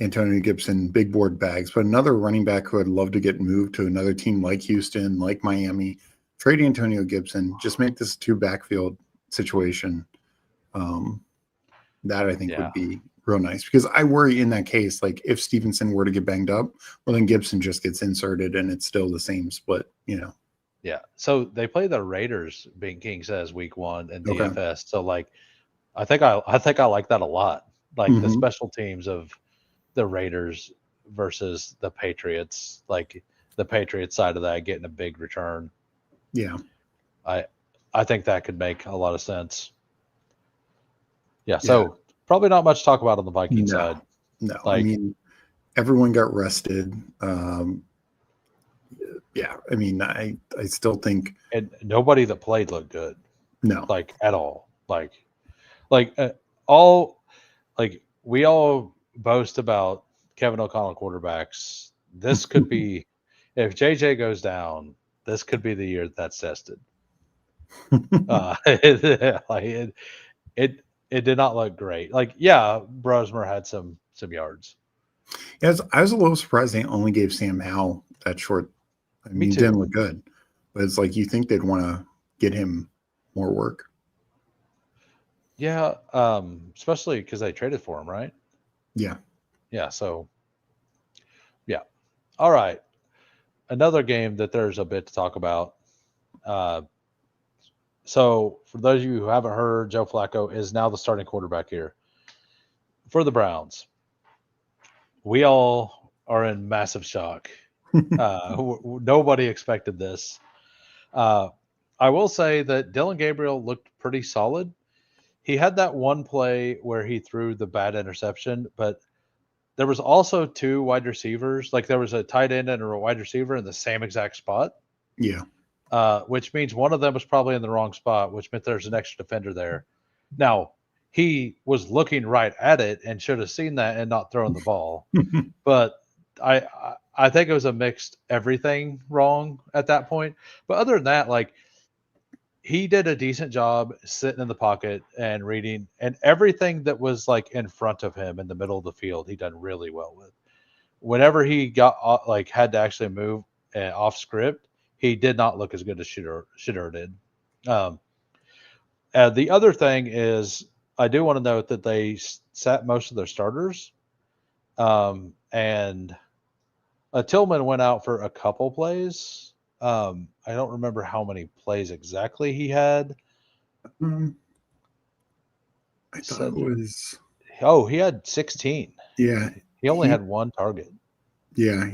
Antonio Gibson big board bags, but another running back who I'd love to get moved to another team like Houston, like Miami, trade Antonio Gibson, just make this a 2 backfield situation. That I think would be real nice, because I worry in that case, like if Stevenson were to get banged up, well, then Gibson just gets inserted and it's still the same split, you know. Yeah. So they play the Raiders, being King says, week 1 in Okay. DFS. So like, I think I like that a lot. Like the Hmm. special teams of the Raiders versus the Patriots, like the Patriots side of that getting a big return. Yeah. I I think that could make a lot of sense. Yeah. Yeah. So probably not much to talk about on the Viking No. side. No. I Like, mean, everyone got rested. Yeah. I mean, I still think and nobody that played looked good, no. like at all. Like all like we all boast about Kevin O'Connell quarterbacks. This could be if JJ goes down. This could be the year that's tested. Like it did not look great. Like yeah, Brosmer had some yards. Yes, I was a little surprised they only gave Sam Howell that short. I Me mean, he didn't too. look good, but it's like you think they'd want to get him more work. Yeah, especially because they traded for him, right? Yeah. Yeah. So yeah. All right. Another game that there's a bit to talk about. Uh, so for those of you who haven't heard, Joe Flacco is now the starting quarterback here for the Browns. We all are in massive shock. Nobody expected this. Uh, I will say that Dylan Gabriel looked pretty solid. He had that one play where he threw the bad interception, but there was also two wide receivers. Like there was a tight end and a wide receiver in the same exact spot, Yeah. which means one of them was probably in the wrong spot, which meant there's an extra defender there. Now, he was looking right at it and should have seen that and not thrown the ball. But I think it was a mixed everything wrong at that point. But other than that, like he did a decent job sitting in the pocket and reading, and everything that was like in front of him in the middle of the field, he done really well with. Whenever he got like had to actually move off script, he did not look as good as Shooter did. Um, the other thing is, I do want to note that they sat most of their starters, and Tillman went out for a couple plays. I don't remember how many plays exactly he had. Um, I thought it Said, was, oh, he had 16. yeah, He only he, had one target. yeah,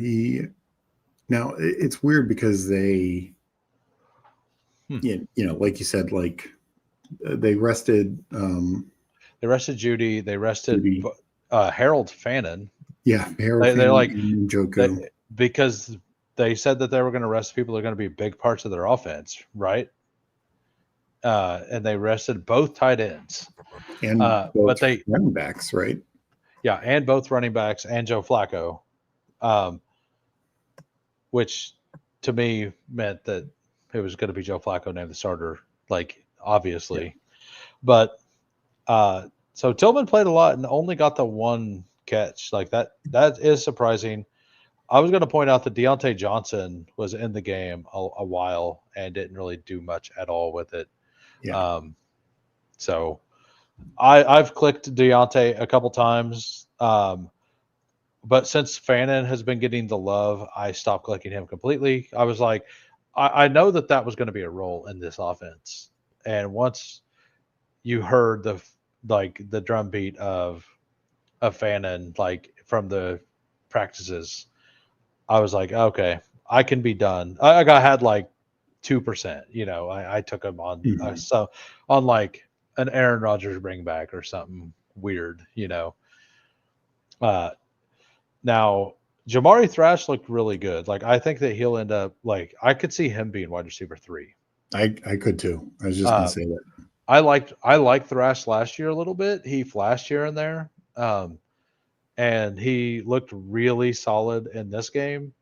now it's weird because they, Hmm. you know, like you said, like they rested, They rested Judy. They rested Judy. Harold Fannin. Yeah, Harold They're Fanning like and they, Njoku. because they said that they were going to rest people that are going to be big parts of their offense, right? And they rested both tight ends. And both But they, running backs, right? yeah, and both running backs and Joe Flacco, um, which to me meant that it was going to be Joe Flacco named the starter, like Yeah. obviously. But so Tillman played a lot and only got the one catch. Like that is surprising. I was going to point out that Deontay Johnson was in the game a while and didn't really do much at all with it. Yeah. So I've clicked Deontay a couple times, but since Fannin has been getting the love, I stopped clicking him completely. I was like, I know that was going to be a role in this offense, and once you heard the drumbeat of Fannin like from the practices, I was like, okay, I can be done. Had like 2%. You know, I took him on Mhm. so on like an Aaron Rodgers bring back or something weird. You know, uh, now Jamari Thrash looked really good. Like I think that he'll end up like I could see him being wide receiver 3. I could too. I was just gonna Uh, say that. I liked Thrash last year a little bit. He flashed here and there, and he looked really solid in this game,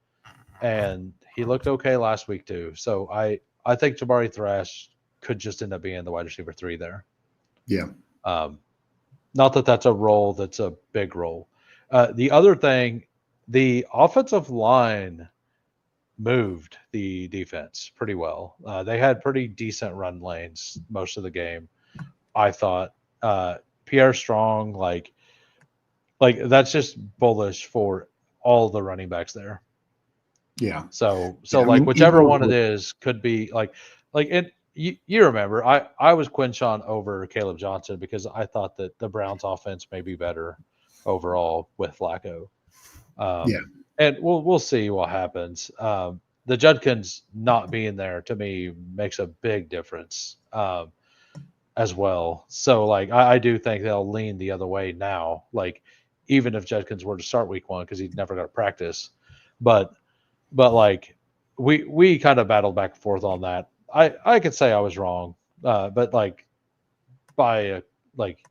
and he looked okay last week too. So I think Jabari Thrash could just end up being the wide receiver 3 there. Yeah. Um, not that that's a role that's a big role. The other thing, the offensive line moved the defense pretty well. They had pretty decent run lanes most of the game. I thought Pierre Strong, like like that's just bullish for all the running backs there. Yeah. So Yeah, I like mean, whichever Eagles one it look, is could be like it. You remember I was Quinshon over Caleb Johnson because I thought that the Browns offense may be better overall with Flacco. yeah, And we'll see what happens. The Judkins not being there to me makes a big difference as well. So like I do think they'll lean the other way now. Like even if Judkins were to start week 1 because he never got to practice, but like we kind of battled back and forth on that. I could say I was wrong, but like by like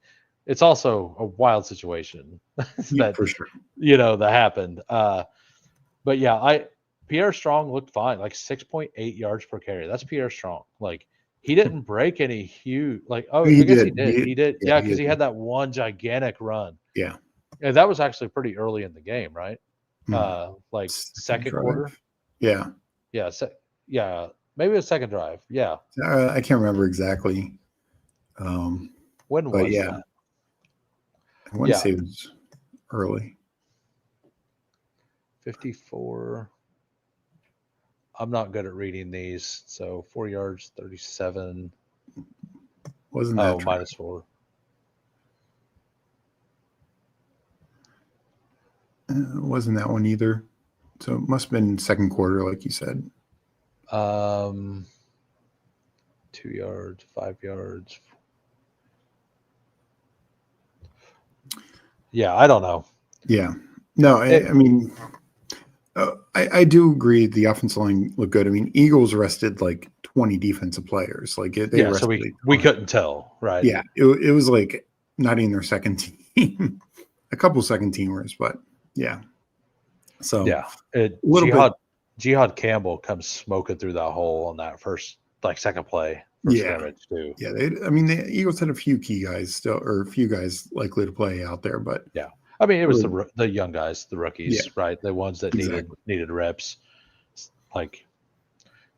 it's also a wild situation yeah, that for sure. that happened. But yeah, Pierre Strong looked fine, like 6.8 yards per carry. That's Pierre Strong. Like he didn't break any huge He I guess he did. did. He did. Yeah, Yeah, he because had, he had that one gigantic run. yeah. And that was actually pretty early in the game, right? Hmm. Like Second second quarter. drive. Yeah. Yeah, yeah, maybe a second drive. Yeah. I can't remember exactly. Um, When but was yeah, that? I want to Yeah, say it was early. 54. I'm not good at reading these. So 4 yards, 37. Wasn't that Oh, drive? -4. Wasn't that one either. So it must have been second quarter, like you said. 2 yards, 5 yards. Yeah, I don't know. Yeah. No, It, I mean, I do agree the offensive line looked good. I mean, Eagles rested like 20 defensive players. Like they yeah, so rested we couldn't tell, right? Yeah, it was like not even their second team, a couple second teamers, but yeah. So Yeah, a little bit, Jihad Campbell comes smoking through that hole on that second play for yeah, scrimmage too. yeah. I mean, the Eagles had a few key guys still, or a few guys likely to play out there, but Yeah, I mean it was really, the young guys, the yeah, rookies, right? The ones that exactly. needed reps. Like,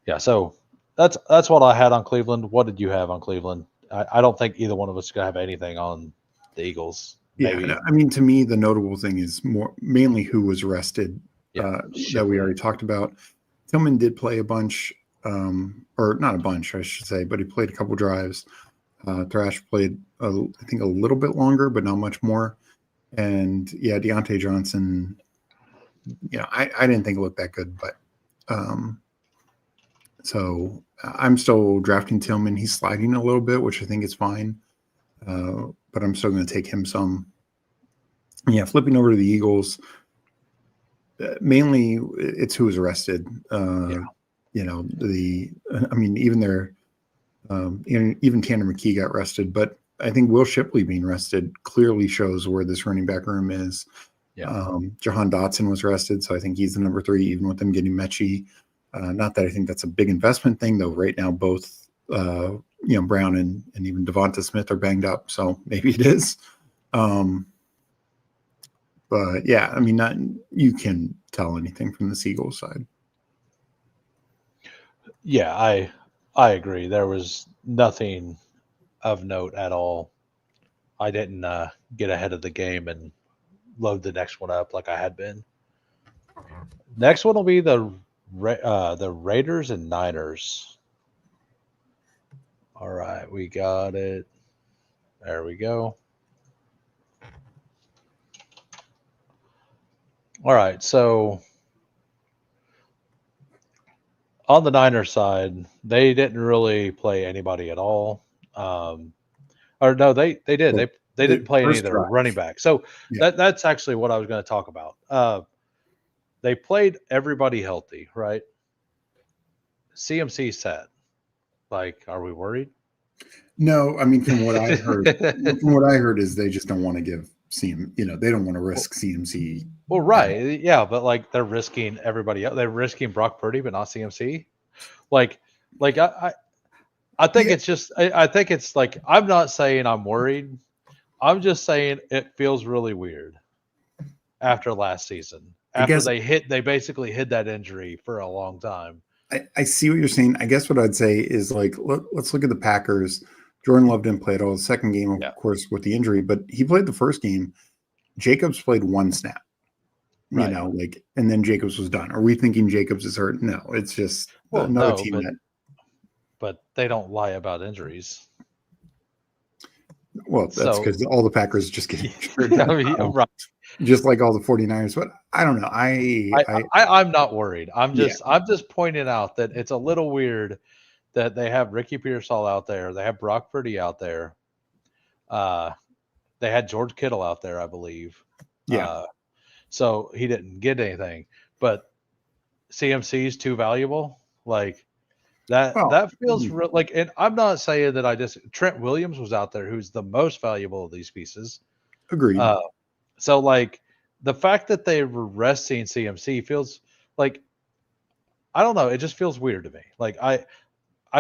yeah. So that's what I had on Cleveland. What did you have on Cleveland? I don't think either one of us is gonna have anything on the Eagles. Yeah, Maybe, I mean, to me, the notable thing is mainly who was arrested yeah, that we Shipley. already talked about. Tillman did play a bunch, or not a bunch, I should say, but he played a couple drives. Thrash played, I think, a little bit longer, but not much more. And yeah, Deontay Johnson, I didn't think it looked that good, but so I'm still drafting Tillman. He's sliding a little bit, which I think is fine, but I'm still going to take him some. Yeah, flipping over to the Eagles, mainly it's who was arrested. Yeah, I mean, even their, even Tanner McKee got arrested, but I think Will Shipley being arrested clearly shows where this running back room is. yeah, Jahan Dotson was arrested, so I think he's the number 3, even with them getting Mechie. Not that I think that's a big investment thing, though. Right now, both Brown and even Devonta Smith are banged up, so maybe it is. But yeah, I mean, not you can tell anything from the Eagles side. yeah. I agree. There was nothing of note at all. I didn't get ahead of the game and load the next one up like I had been. Next one will be the Raiders and Niners. All right, we got it. There we go. All right, so on the Niners side, they didn't really play anybody at all. Or no, they did. Well, They the didn't play any of first their drive, running back. So yeah, that's actually what I was going to talk about. They played everybody healthy, right? CMC said, like, are we worried? no, I mean, from what I heard is they just don't want to give they don't want to risk CMC Well, at all. right, yeah, but like they're risking everybody else. They're risking Brock Purdy, but not CMC. Like, I think Yeah, it's just. I think it's like I'm not saying I'm worried. I'm just saying it feels really weird after last season. I After guess they basically hid that injury for a long time. I see what you're saying. I guess what I'd say is like let's look at the Packers. Jordan Love didn't play at all. The second game, of Yeah, course, with the injury, but he played the first game. Jacobs played one snap, you Right. know, like, and then Jacobs was done. Are we thinking Jacobs is hurt? No, it's just another no, team but they don't lie about injuries. that's So because all the Packers just get injured. I mean, right. Just like all the 49ers. But I don't know. I'm not worried. I'm Yeah. just pointing out that it's a little weird that they have Ricky Pearsall out there. They have Brock Purdy out there. They had George Kittle out there, I believe. Yeah. So he didn't get anything. But CMC is too valuable. Like that feels like, and I'm not saying that Trent Williams was out there, who's the most valuable of these pieces. Agreed. So like the fact that they were resting CMC feels like, I don't know, it just feels weird to me. Like I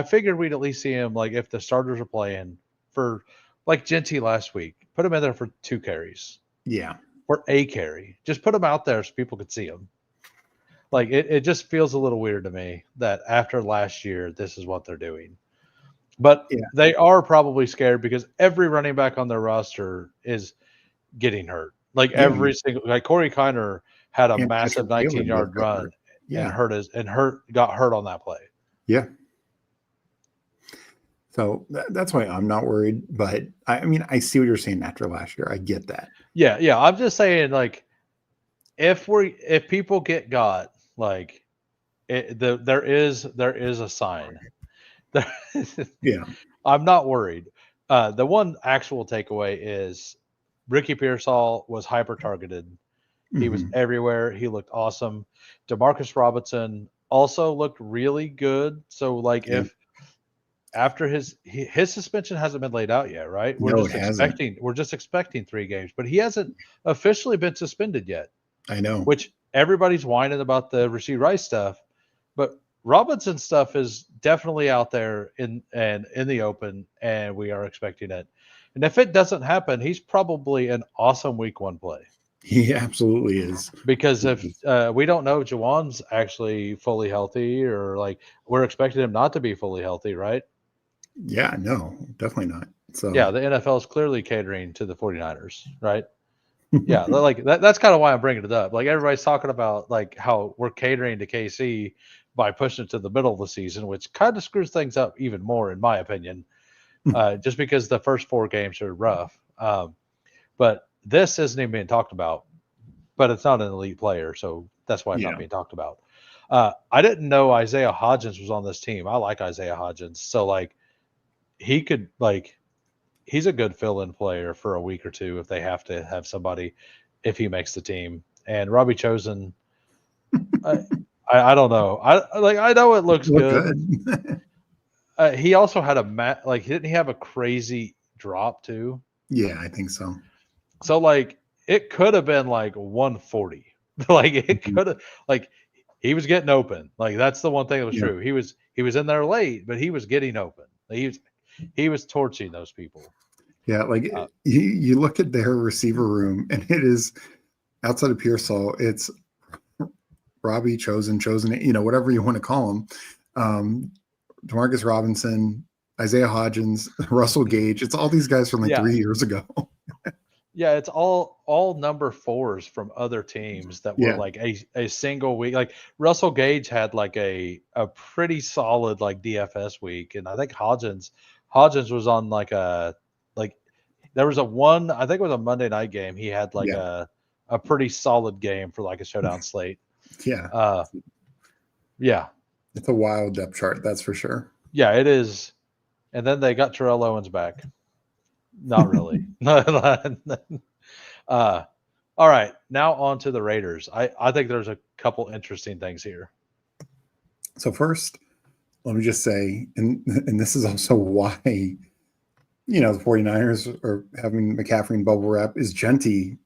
figured we'd at least see him, like, if the starters are playing, for like Genty last week, put him in there for 2 carries. Yeah. Or a carry. Just put him out there so people could see him. Like it just feels a little weird to me that after last year, this is what they're doing. But they are probably scared because every running back on their roster is getting hurt. Like every single, like Corey Kiner had a massive 19-yard run and got hurt on that play. Yeah. So that's why I'm not worried. But I mean, I see what you're saying after last year. I get that. Yeah. I'm just saying, like, if people get got, like, there is a sign. Yeah. I'm not worried. The one actual takeaway is Ricky Pearsall was hyper targeted. He was everywhere. He looked awesome. Demarcus Robinson also looked really good. So, like, if after his suspension hasn't been laid out yet, right? We're just expecting 3 games, but he hasn't officially been suspended yet. I know. Which everybody's whining about the Rashee Rice stuff, but Robinson stuff is definitely out there in the open, and we are expecting it. And if it doesn't happen, he's probably an awesome week 1 play. He absolutely is. Because if we don't know if Juwan's actually fully healthy, or, like, we're expecting him not to be fully healthy, right? Yeah, no, definitely not. So yeah, the NFL is clearly catering to the 49ers, right? Yeah, like that's kind of why I'm bringing it up. Like, everybody's talking about, like, how we're catering to KC by pushing it to the middle of the season, which kind of screws things up even more, in my opinion, just because the first 4 games are rough. But this isn't even being talked about, but it's not an elite player, so that's why it's not being talked about. I didn't know Isaiah Hodgins was on this team. I like Isaiah Hodgins. So, like, he could, like, he's a good fill-in player for a week or 2 if they have to have somebody, if he makes the team. And Robbie Chosen, I don't know. I know it looks good. He also had didn't he have a crazy drop too? Yeah, I think so. So, like, it could have been like 140. Like, it could have, like, he was getting open. Like, that's the one thing that was true. He was in there late, but he was getting open. He was torching those people. Yeah, like, you look at their receiver room, and it is, outside of Pearsall, it's Robbie Chosen, you know, whatever you want to call him. Demarcus Robinson, Isaiah Hodgins, Russell Gage. It's all these guys from like 3 years ago. Yeah, it's all number 4s from other teams that were like a single week. Like, Russell Gage had like a pretty solid, like, DFS week, and I think Hodgins was on like there was I think it was a Monday night game. He had like a pretty solid game for like a showdown slate. Yeah. Yeah. It's a wild depth chart, that's for sure. Yeah, it is. And then they got Terrell Owens back. Not really. All right, now on to the Raiders. I think there's a couple interesting things here. So first, let me just say, and this is also why, you know, the 49ers are having McCaffrey in bubble wrap, is Genty.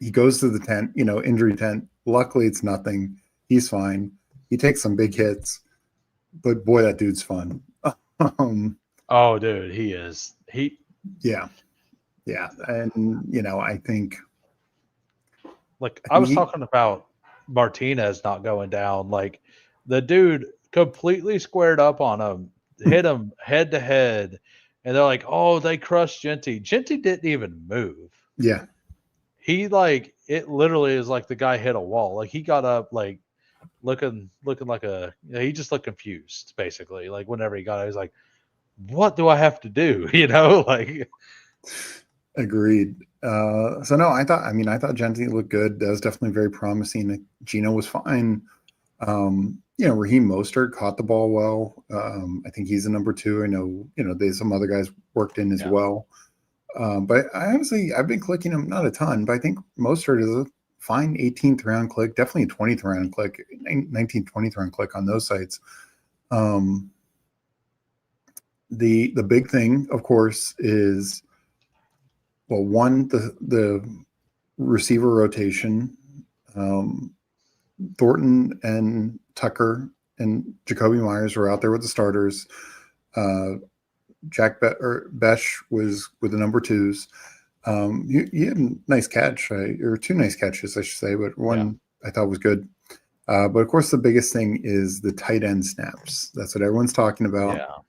He goes to the tent, you know, injury tent. Luckily, it's nothing. He's fine. He takes some big hits, but boy, that dude's fun. Oh, dude, he is. Yeah. And, you know, I think, like, I was talking about Martinez not going down. Like, the dude completely squared up on him, hit him head to head, and they're like, oh, they crushed Genty. Genty didn't even move. Yeah. he like it literally is like the guy hit a wall. Like he got up like looking like he just looked confused basically. Like whenever he got out, he's like, what do I have to do? Like Agreed. So no, I thought Gentry looked good. That was definitely very promising. Gino was fine. Raheem Mostert caught the ball well. I think he's a number 2. I know, there's some other guys worked in as well. But I've been clicking him, not a ton, but I think Mostert is a fine 18th round click, definitely a 20th round click, 19th, 20th round click on those sites. The big thing, of course, is, well, one, the receiver rotation. Thornton and Tucker and Jacoby Myers were out there with the starters. Besh was with the number 2s. He had a nice catch, or 2 nice catches, I should say, but one I thought was good. But of course, the biggest thing is the tight end snaps. That's what everyone's talking about.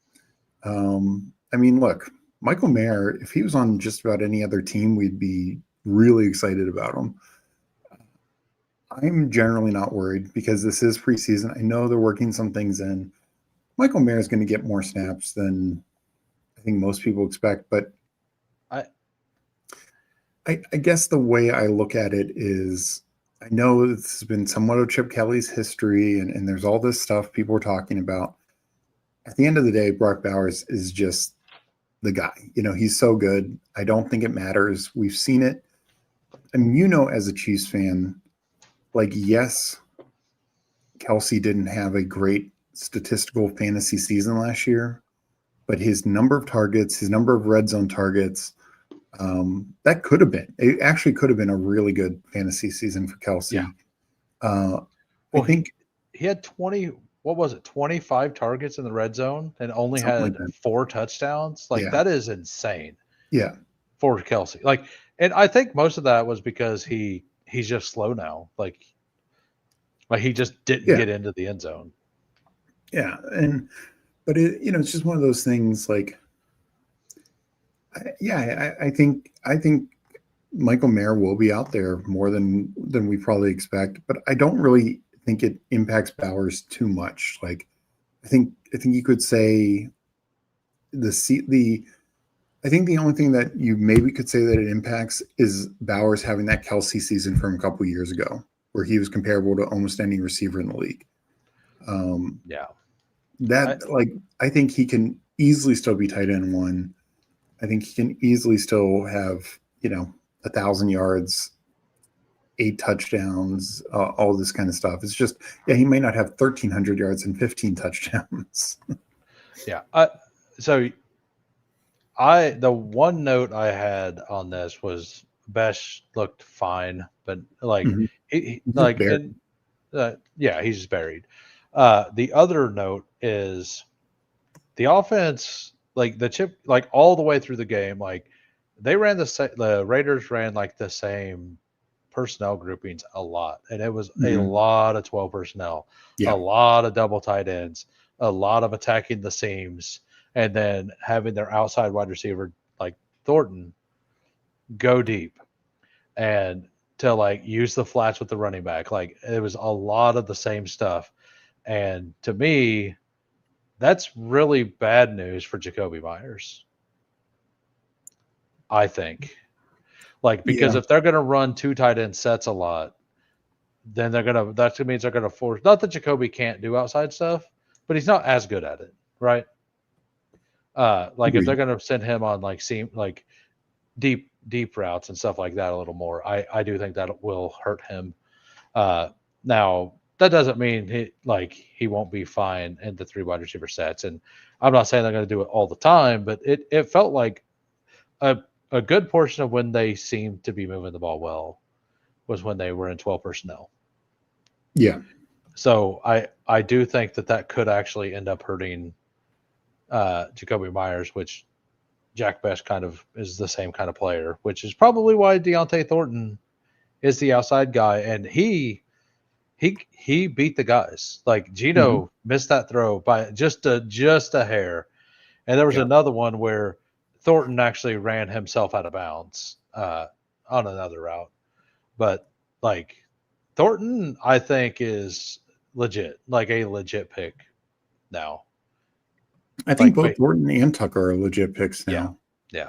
Look, Michael Mayer, if he was on just about any other team, we'd be really excited about him. I'm generally not worried because this is preseason. I know they're working some things in. Michael Mayer is going to get more snaps than I think most people expect, but I guess the way I look at it is, I know this has been somewhat of Chip Kelly's history, and there's all this stuff people are talking about. At the end of the day, Brock Bowers is just the guy. He's so good. I don't think it matters. We've seen it. As a Chiefs fan, like, yes, Kelsey didn't have a great statistical fantasy season last year, but his number of targets, his number of red zone targets, it actually could have been a really good fantasy season for Kelsey. Yeah. I think he had 25 targets in the red zone and only had 4 touchdowns. That is insane. Yeah. For Kelsey. And I think most of that was because he's just slow now. Like he just didn't get into the end zone. Yeah. But it's just one of those things like, I think Michael Mayer will be out there more than we probably expect, but I don't really think it impacts Bowers too much. Like, I think you could say I think the only thing that you maybe could say that it impacts is Bowers having that Kelsey season from a couple of years ago, where he was comparable to almost any receiver in the league. I think he can easily still be tight end 1. I think he can easily still have, 1,000 yards, 8 touchdowns, all this kind of stuff. It's just, he may not have 1,300 yards and 15 touchdowns. The one note I had on this was Besh looked fine, but he's just buried. The other note is the offense, the chip, all the way through the game, they ran the Raiders ran the same personnel groupings a lot, and it was a lot of 12 personnel, a lot of double tight ends, a lot of attacking the seams, and then having their outside wide receiver like Thornton go deep and to use the flats with the running back. It was a lot of the same stuff. And to me, that's really bad news for Jacoby Myers, I think. Because if they're going to run 2 tight end sets a lot, then that means they're going to force, not that Jacoby can't do outside stuff, but he's not as good at it, right? If they're going to send him on deep routes and stuff like that a little more, I do think that will hurt him. Now that doesn't mean he won't be fine in the 3 wide receiver sets, and I'm not saying they're going to do it all the time, but it felt like a good portion of when they seemed to be moving the ball well was when they were in 12 personnel. Yeah. So I do think that could actually end up hurting Jacoby Myers, which Jack Best kind of is the same kind of player, which is probably why Deontay Thornton is the outside guy, and he beat the guys. Gino missed that throw by just a hair, and there was another one where Thornton actually ran himself out of bounds on another route. But like Thornton, I think is legit, like a legit pick now. I think Like, both Thornton and Tucker are legit picks yeah, now. yeah,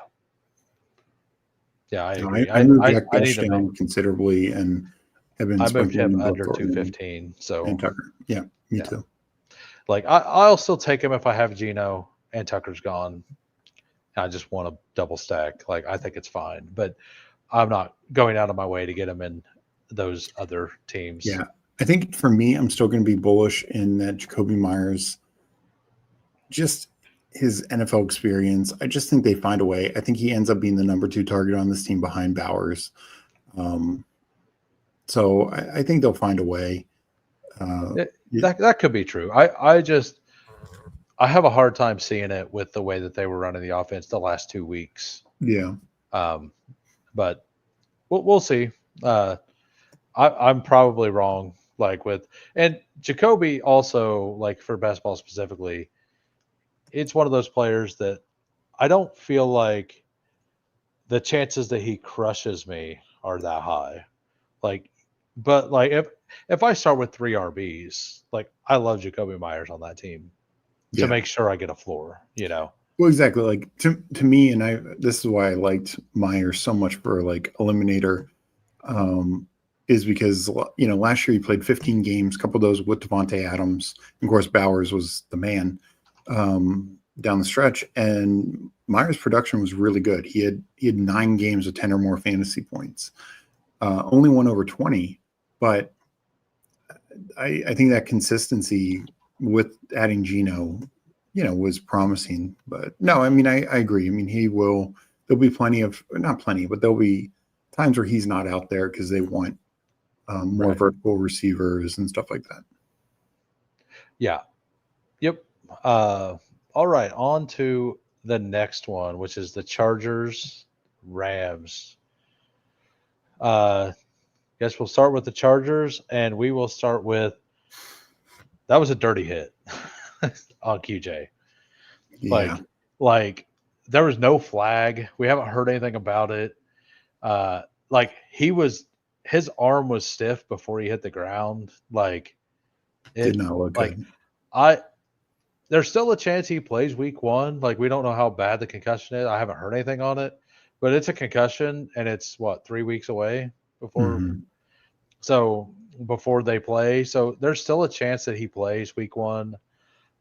yeah. I No, agree. I moved Jack I need Dash to make. down considerably and have been I moved sprinkling him in both under Thornton 215. and So Tucker. Yeah, me yeah, too. like I'll still take him if I have Gino and Tucker's gone. I just want to double stack. Like I think it's fine, but I'm not going out of my way to get him in those other teams. Yeah, I think for me, I'm still going to be bullish in that Jacoby Myers, just his NFL experience. I just think they find a way. I think he ends up being the number 2 target on this team behind Bowers. So I think they'll find a way. Yeah, That could be true. I have a hard time seeing it with the way that they were running the offense the last 2 weeks. yeah, Um, but we'll see. I'm probably wrong. Like with and Jacoby also like for basketball specifically, it's one of those players that I don't feel like the chances that he crushes me are that high. Like, but like if I start with 3 RBs, like I love Jacoby Myers on that team to yeah. make sure I get a floor. You know, Well, exactly. Like to me, and this is why I liked Myers so much for like eliminator, is because last year he played 15 games, a couple of those with Devontae Adams. Of course, Bowers was the man down the stretch, and Myers' production was really good. He had 9 games with 10 or more fantasy points, only one over 20, but I think that consistency with adding Gino, was promising. But no, I mean, I agree. I mean, there'll be plenty of, not plenty, but there'll be times where he's not out there because they want more right? vertical receivers and stuff like that. Yeah. Yep. All right. On to the next one, which is the Chargers Rams. Guess we'll start with the Chargers, and we will start with that was a dirty hit on QJ. Yeah, Like there was no flag. We haven't heard anything about it. Like his arm was stiff before he hit the ground. Like did it, not look like good. I. There's still a chance he plays week 1. Like we don't know how bad the concussion is. I haven't heard anything on it, but it's a concussion, and it's what 3 weeks away before. Hmm. So before they play, so there's still a chance that he plays week 1.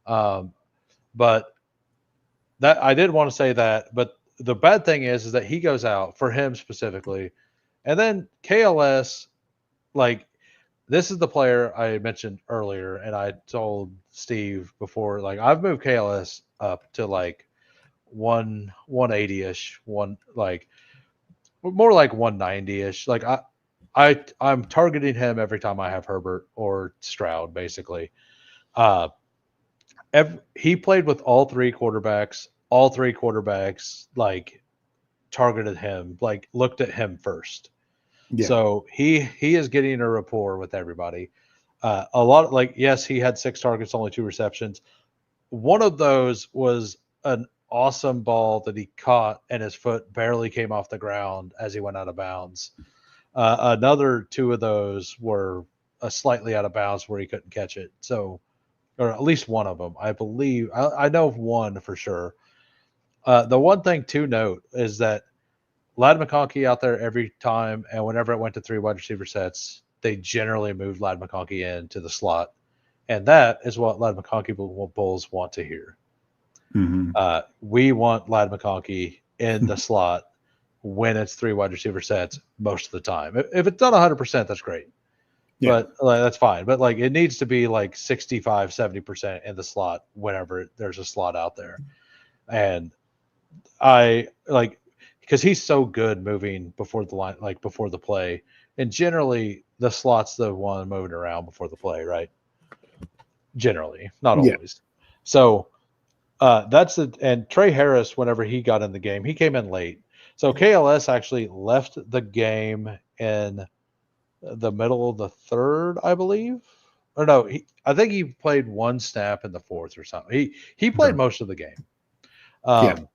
Um, but that I did want to say that. But the bad thing is that he goes out for him specifically, and then KLS like this is the player I mentioned earlier, and I told Steve before, like I've moved KLS up to like 180 ish, one like more like 190 ish. Like I'm targeting him every time I have Herbert or Stroud, basically. Uh, he played with all 3 quarterbacks. All 3 quarterbacks like targeted him, like looked at him first. Yeah, So he is getting a rapport with everybody. A lot like yes, he had 6 targets, only 2 receptions. One of those was an awesome ball that he caught, and his foot barely came off the ground as he went out of bounds. Another 2 of those were slightly out of bounds where he couldn't catch it. So, or at least one of them, I believe. I know of one for sure. The one thing to note is that Ladd McConkey out there every time, and whenever it went to 3 wide receiver sets, they generally moved Ladd McConkey into the slot, and that is what Ladd McConkey Bulls want to hear. hmm We want Ladd McConkey in the slot when it's 3 wide receiver sets most of the time. If it's done 100%, that's great, yeah, but that's fine. But like it needs to be like 65, 70% in the slot whenever there's a slot out there, and I like because he's so good moving before the line, like before the play, and generally the slot's the one moving around before the play, right? Generally, not yeah, always. So that's the and Trey Harris, whenever he got in the game, he came in late. So KLS actually left the game in the middle of the third, I believe. Or no, I think he played 1 snap in the fourth or something. He played okay. most of the game. Yeah, Um,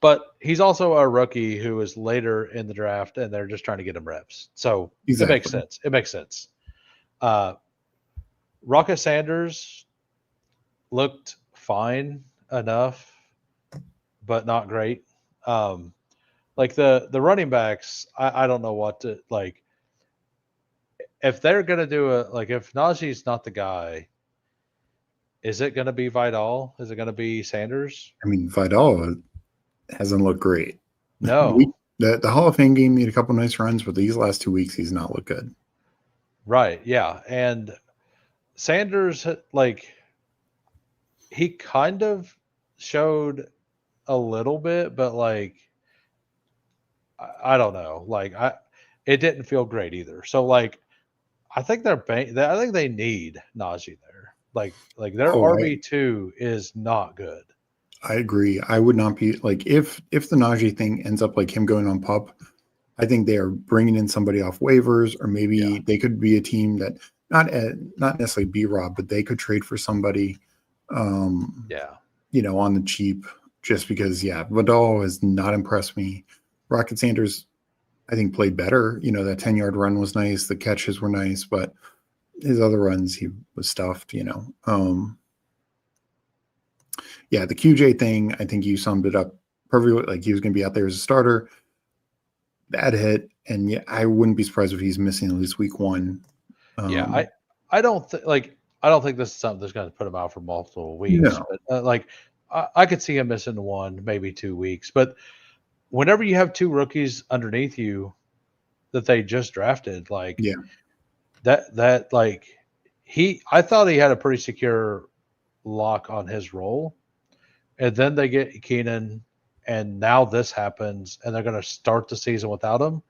But he's also a rookie who is later in the draft, and they're just trying to get him reps. So it makes Exactly. sense. It makes sense. Uh, Rocket Sanders looked fine enough, but not great. Um, like the running backs, I don't know what to like. If they're gonna do a like, if Najee's not the guy, is it gonna be Vidal? Is it gonna be Sanders? I mean, Vidal hasn't looked great. No. The Hall of Fame game made a couple nice runs, but these last 2 weeks he's not looked good. Right. Yeah. And Sanders, like, he kind of showed a little bit, but like, I don't know. Like, it didn't feel great either. So like, I think I think they need Najee there. Like their Oh, RB2 is not good. I agree. I would not be like if the Najee thing ends up like him going on pup. I think they are bringing in somebody off waivers, or Yeah. maybe they could be a team that not necessarily B Rob, but they could trade for somebody, Yeah. on the cheap, just because. Yeah, Vidal has not impressed me. Rocket Sanders, I think, played better. That 10-yard run was nice. The catches were nice, but his other runs, he was stuffed. Yeah, the QJ thing, I think you summed it up perfectly. Like, he was going to be out there as a starter. Bad hit, and yeah, I wouldn't be surprised if he's missing at least week 1. Yeah. I don't I don't think this is something that's going to put him out for multiple weeks, No, but like I could see him missing 1, maybe 2 weeks. But whenever you have 2 rookies underneath you that they just drafted, like yeah, that like I thought he had a pretty secure lock on his role. And then they get Keenan, and now this happens, and they're going to start the season without him.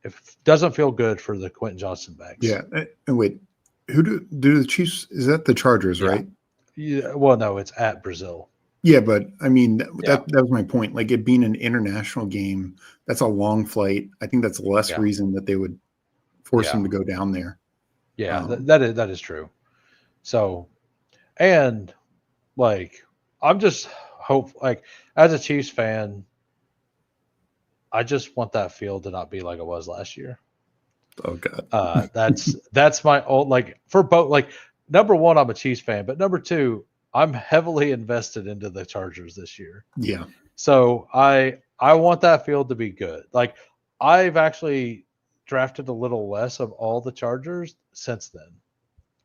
It doesn't feel good for the Quentin Johnson backs. yeah. And wait, who do the Chiefs? Is that the Chargers, Yeah. right? Yeah. Well, no, it's at Brazil. Yeah, but I mean Yeah. that was my point. Like, it being an international game, that's a long flight. I think that's less Yeah. reason that they would force him Yeah. to go down there. Yeah. That is true. So, and like, I'm just like, as a Chiefs fan, I just want that field to not be like it was last year. Oh God. That's my old, like, for both, like, number one, I'm a Chiefs fan, but number two, I'm heavily invested into the Chargers this year. Yeah. So I want that field to be good. Like, I've actually drafted a little less of all the Chargers since then,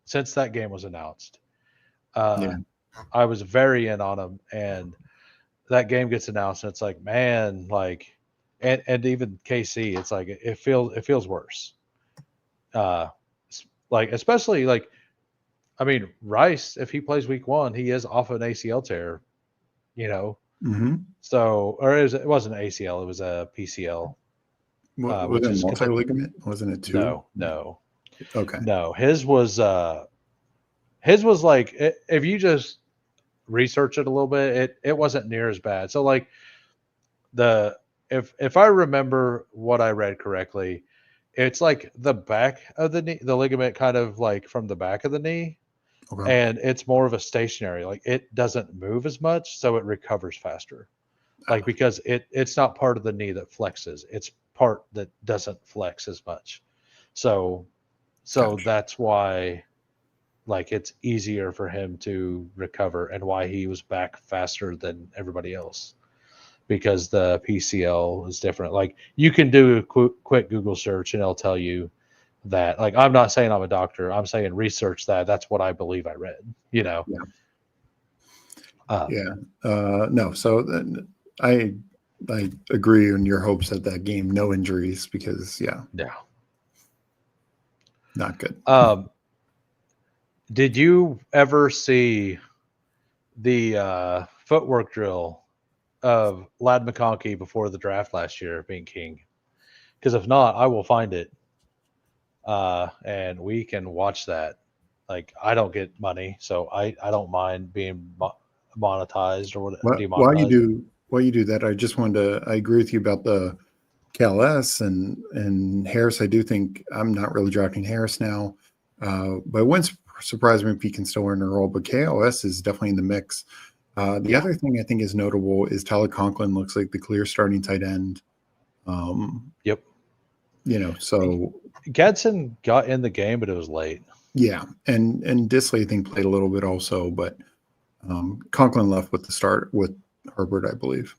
since that game was announced. Yeah. I was very in on them, and that game gets announced, and it's like, man, like, and even KC, it's like it feels worse. Uh, like, especially like, I mean, Rice, if he plays week 1, he is off an ACL tear, you know. Mm-hmm. So, or it wasn't an ACL, it was a PCL, Was which it a is multi-ligament? Wasn't it 2? no. Okay. His was like, if you just research it a little bit, it wasn't near as bad. So like, the if I remember what I read correctly, it's like the back of the knee, the ligament kind of like from the back of the knee, Okay. and it's more of a stationary, like it doesn't move as much, so it recovers faster. Like, because it's not part of the knee that flexes, it's part that doesn't flex as much. So Gotcha. that's why, like, it's easier for him to recover, and why he was back faster than everybody else, because the PCL is different. Like, you can do a quick Google search and it'll tell you that. Like, I'm not saying I'm a doctor, I'm saying research that. That's what I believe I read, Yeah. Um, Yeah. No. So I agree on your hopes at that game. No injuries, because yeah. Not good. Did you ever see the footwork drill of Lad McConkey before the draft last year being king? Because if not, I will find it, and we can watch that. Like, I don't get money, so I don't mind being monetized or what, demonetized. While you do that, I just wanted to. I agree with you about the Cal S and Harris. I do think I'm not really drafting Harris now, but it wouldn't surprise me if he can still earn a role. But KLS is definitely in the mix. The other thing I think is notable is Tyler Conklin looks like the clear starting tight end. Yep. So Gadsden got in the game, but it was late. yeah, and Disley I think played a little bit also, but Conklin left with the start with Herbert, I believe.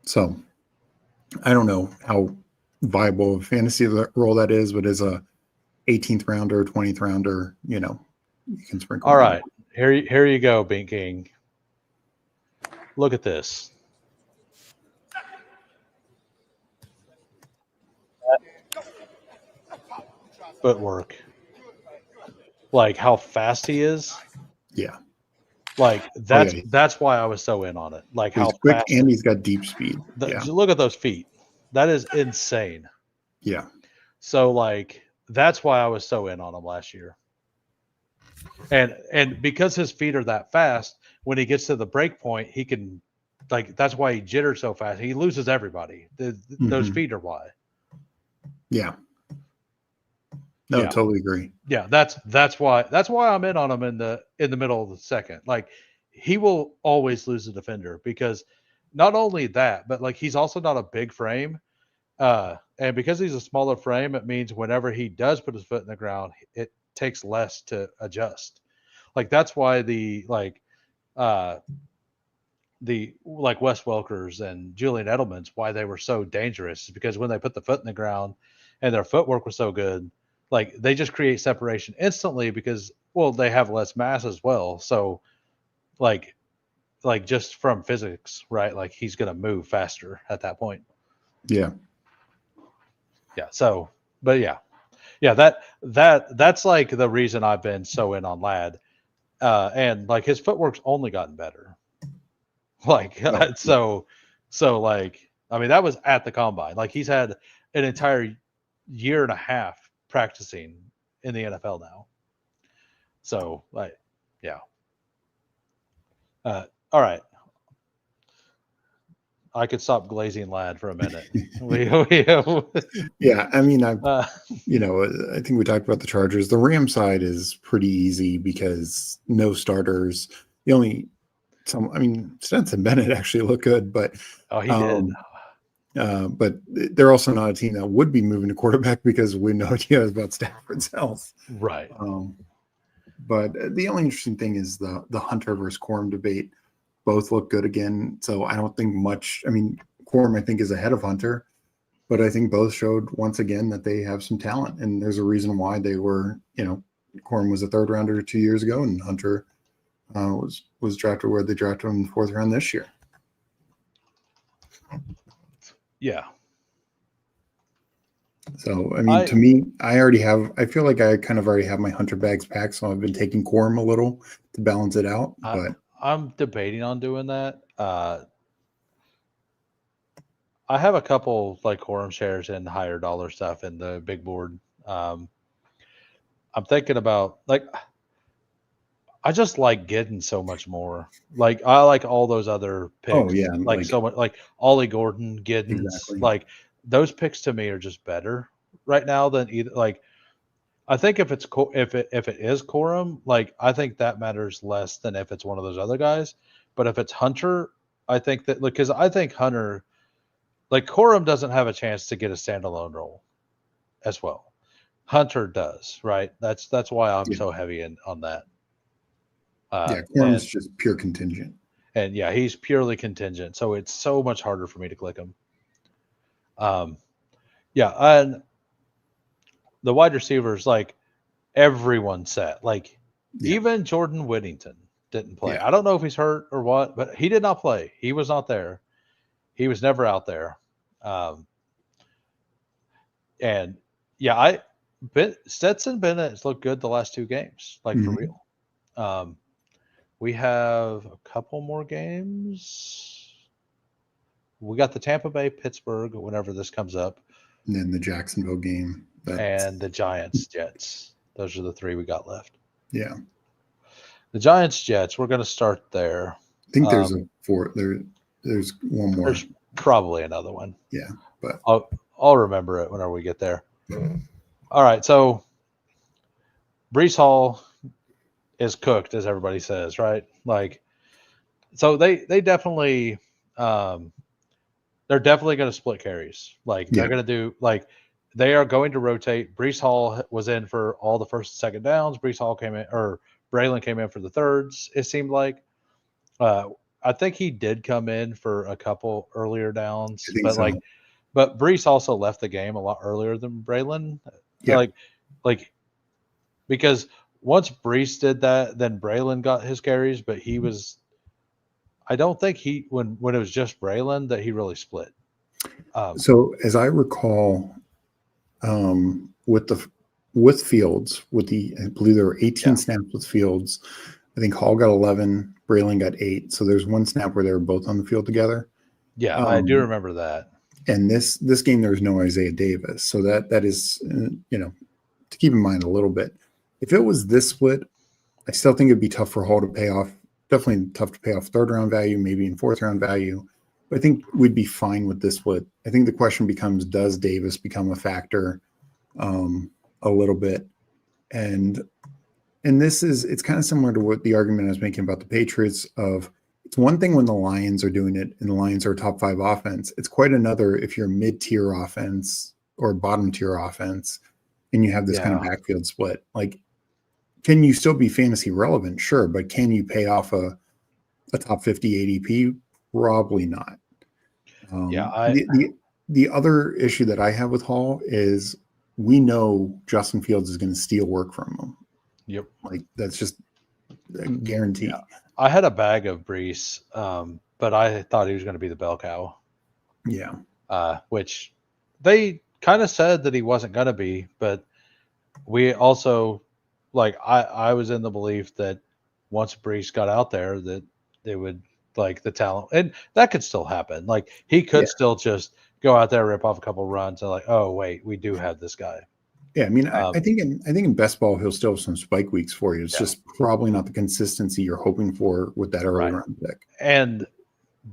So I don't know how viable of a fantasy role that is, but as a 18th rounder, 20th rounder, you can sprinkle. All right, here you go, Bink King. Look at this. Footwork. Like how fast he is. Yeah. Like that's why I was so in on it. Like he's how quick fast and he's got deep speed. Look at those feet. That is insane. Yeah. So like that's why I was so in on him last year. And because his feet are that fast, when he gets to the break point, he can that's why he jitters so fast. He loses everybody. Those feet are why. Yeah. No, totally agree. Yeah, that's why I'm in on him in the middle of the second. Like he will always lose a defender because not only that, but like he's also not a big frame. And because he's a smaller frame, it means whenever he does put his foot in the ground, it takes less to adjust. Like that's why the Wes Welkers and Julian Edelman's, why they were so dangerous, because when they put the foot in the ground and their footwork was so good, like they just create separation instantly because, well, they have less mass as well. So like just from physics, right? Like he's going to move faster at that point. Yeah. Yeah. So, but yeah, that's like the reason I've been so in on Ladd. And like his footwork's only gotten better. Like, so like, I mean, that was at the combine. Like he's had an entire year and a half practicing in the NFL now. So like, yeah. All right. I could stop glazing Ladd for a minute. Yeah, I mean, I think we talked about the Chargers. The Rams side is pretty easy because no starters. Stetson Bennett actually looked good, but he did. But they're also not a team that would be moving to quarterback because we know about Stafford's health. Right. But the only interesting thing is the Hunter versus Corum debate. Both look good again. So I don't think much. I mean, Corum, I think, is ahead of Hunter, but I think both showed once again that they have some talent. And there's a reason why they were, Corum was a third rounder 2 years ago, and Hunter was drafted where they drafted him in the fourth round this year. Yeah. So, I mean, to me, I feel like I kind of already have my Hunter bags packed. So I've been taking Corum a little to balance it out, but I'm debating on doing that. I have a couple like Corum shares and higher dollar stuff in the big board. I'm thinking about I just like getting so much more. Like I like all those other picks. Oh yeah, like so much, like Ollie Gordon, Giddens. Exactly. Like those picks to me are just better right now than either. Like I think if it's if it is Corum, like I think that matters less than if it's one of those other guys. But if it's Hunter, I think that because I think Hunter, like Corum doesn't have a chance to get a standalone role as well. Hunter does, right? That's why I'm so heavy on that. Corum's just pure contingent. And yeah, he's purely contingent. So it's so much harder for me to click him. Yeah, and the wide receivers, like everyone set. Like even Jordan Whittington didn't play. I don't know if he's hurt or what, but he did not play. He was not there. He was never out there. And yeah, Stetson Bennett has looked good the last two games, like for real. We have a couple more games. We got the Tampa Bay, Pittsburgh, whenever this comes up. And then the Jacksonville game. And the Giants, Jets. Those are the three we got left. Yeah. The Giants, Jets, we're going to start there. I think there's there's one more. There's probably another one. Yeah. But I'll remember it whenever we get there. All right. So Breece Hall is cooked, as everybody says, right? Like, so they definitely, um, they're definitely going to split carries. Like they're Yeah, going to do like they are going to rotate. Brees Hall was in for all the first and second downs. Brees Hall came in, or Braylon came in for the thirds. It seemed like. Uh, I think he did come in for a couple earlier I downs, think but so. Brees also left the game a lot earlier than Braylon. Yeah. Like like because once Brees did that, then Braylon got his carries, but he was. I don't think he when it was just Braylon that he really split. Um, So as I recall, with Fields, I believe there were 18 yeah, snaps with Fields. I think Hall got 11, Braylon got 8. So there's one snap where they were both on the field together. yeah, I do Um, remember that. and this game there was no Isaiah Davis, so that is to keep in mind a little bit. If it was this split, I still think it'd be tough for Hall to pay off. Definitely tough to pay off third round value, maybe in fourth round value. But I think we'd be fine with this split. I think the question becomes: does Davis become a factor a little bit? And it's kind of similar to what the argument I was making about the Patriots of it's one thing when the Lions are doing it and the Lions are a top 5 offense. It's quite another if you're a mid-tier offense or bottom tier offense and you have this kind of Yeah, backfield split. Like, can you still be fantasy relevant? Sure, but can you pay off a top 50 ADP? Probably not. yeah, Um, the, the the other issue that I have with Hall is we know Justin Fields is going to steal work from him. yep, Like that's just a yeah. guarantee. I had a bag of Brees, but I thought he was going to be the bell cow, Yeah. which they kind of said that he wasn't going to be. But we also, I was in the belief that once Brees got out there, that they would like the talent, and that could still happen. Like he Yeah. could still just go out there, rip off a couple runs, and like, oh wait, we do have this guy. Yeah. I mean, I Um, think in best ball he'll still have some spike weeks for you. It's yeah, just probably not the consistency you're hoping for with that early right. round pick. And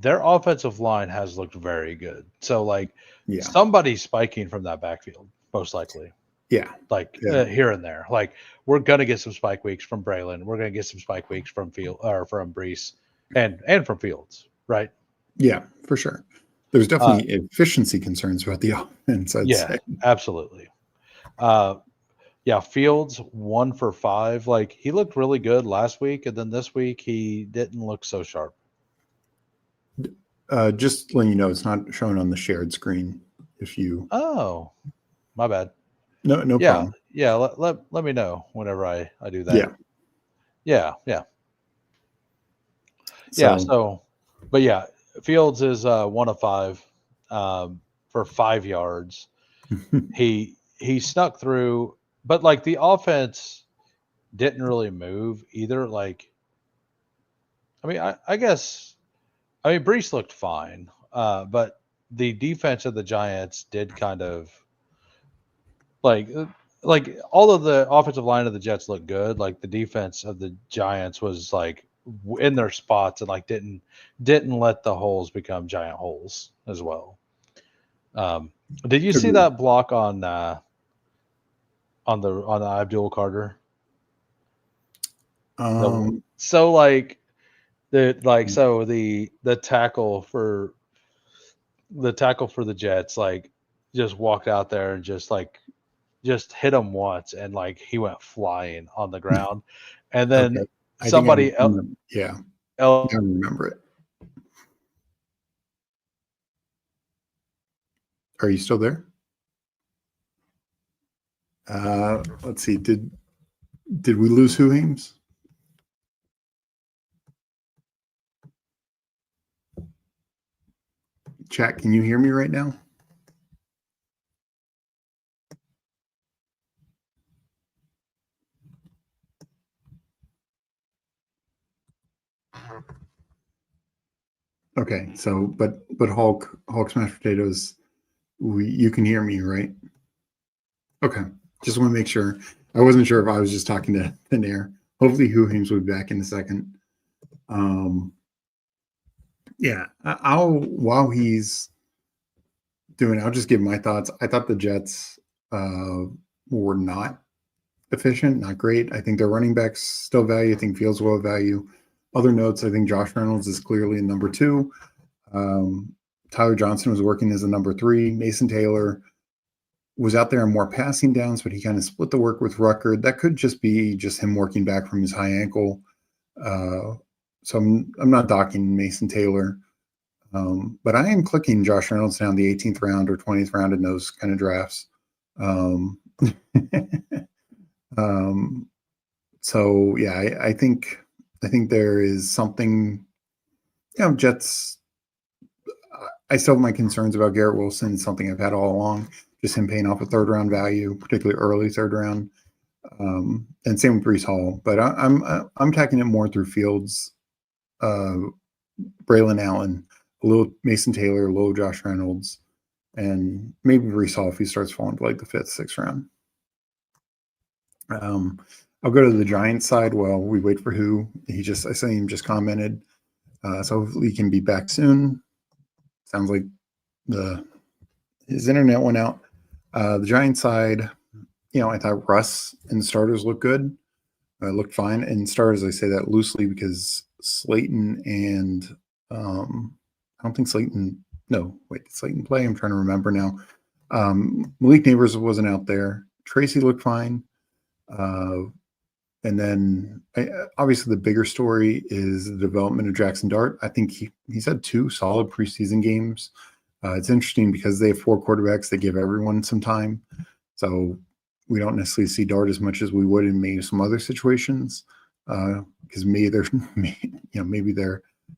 their offensive line has looked very good. So like Yeah. somebody's spiking from that backfield, most likely. Yeah. Like Yeah. here and there. Like we're gonna get some spike weeks from Braylon. We're gonna get some spike weeks from Field or from Brees and from Fields, right? Yeah, for sure. There's Uh, definitely efficiency concerns about the offense, I'd yeah, say. absolutely. Uh, yeah, Fields 1 for 5. Like he looked really good last week, and then this week he didn't look so sharp. Just letting you know, it's not shown on the shared screen. If you, Oh, my bad. no Yeah, problem. yeah. Let me know whenever I do that. Yeah. Yeah, yeah, yeah. So, So, but yeah, Fields is 1 of 5 for 5 yards. He snuck through, but like the offense didn't really move either. Like, I mean, I guess I mean Brees looked fine, but the defense of the Giants did kind of like like all of the offensive line of the Jets looked good. Like the defense of the Giants was like in their spots and like didn't let the holes become giant holes as well. Um, did you see agreed. that block on the Abdul Carter? Um, So like the tackle for the Jets like just walked out there and just hit him once and like he went flying on the ground, and then okay. I think somebody yeah, I else remember it. Are you still there? Let's see. Did we lose Huhames? Chat, can you hear me right now? Okay, so but Hulk smashed potatoes. You can hear me, right? Okay, just want to make sure. I wasn't sure if I was just talking to thin air. Hopefully, Huhames will be back in a second. Yeah, I'll while he's doing, I'll just give my thoughts. I thought the Jets were not efficient, not great. I think their running backs still value. I think Fields will have value. Other notes, I think Josh Reynolds is clearly a number 2. Tyler Johnson was working as a number 3. Mason Taylor was out there on more passing downs, but he kind of split the work with Rucker. That could just be just him working back from his high ankle. So I'm not docking Mason Taylor. But I am clicking Josh Reynolds down the 18th round or 20th round in those kind of drafts. So yeah, I think there is something, Jets. I still have my concerns about Garrett Wilson. It's something I've had all along, just him paying off a 3rd round value, particularly early 3rd round. And same with Breece Hall, but I'm tacking it more through Fields, Braylon Allen, a little Mason Taylor, a little Josh Reynolds, and maybe Breece Hall if he starts falling to like the 5th, 6th round. I'll go to the Giants side while we wait for who. I saw him just commented. So hopefully he can be back soon. Sounds like his internet went out. The Giants side, I thought Russ and starters looked good. Looked fine. And starters, I say that loosely because Slayton and I don't think Slayton. No, wait, did Slayton play? I'm trying to remember now. Malik Neighbors wasn't out there. Tracy looked fine. And then obviously the bigger story is the development of Jackson Dart. I think he's had 2 solid preseason games. It's interesting because they have 4 quarterbacks. They give everyone some time. So we don't necessarily see Dart as much as we would in maybe some other situations. Because maybe they're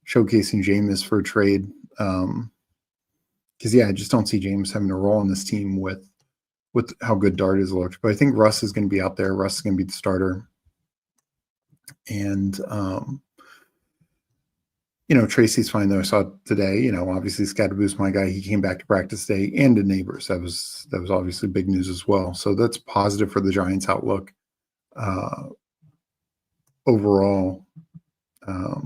showcasing Jameis for a trade. Because I just don't see Jameis having a role in this team with how good Dart has looked. But I think Russ is going to be out there. Russ is going to be the starter. And, Tracy's fine though. I saw today, obviously Scadaboo's my guy. He came back to practice today and to Neighbors. That was obviously big news as well. So that's positive for the Giants outlook. Overall, I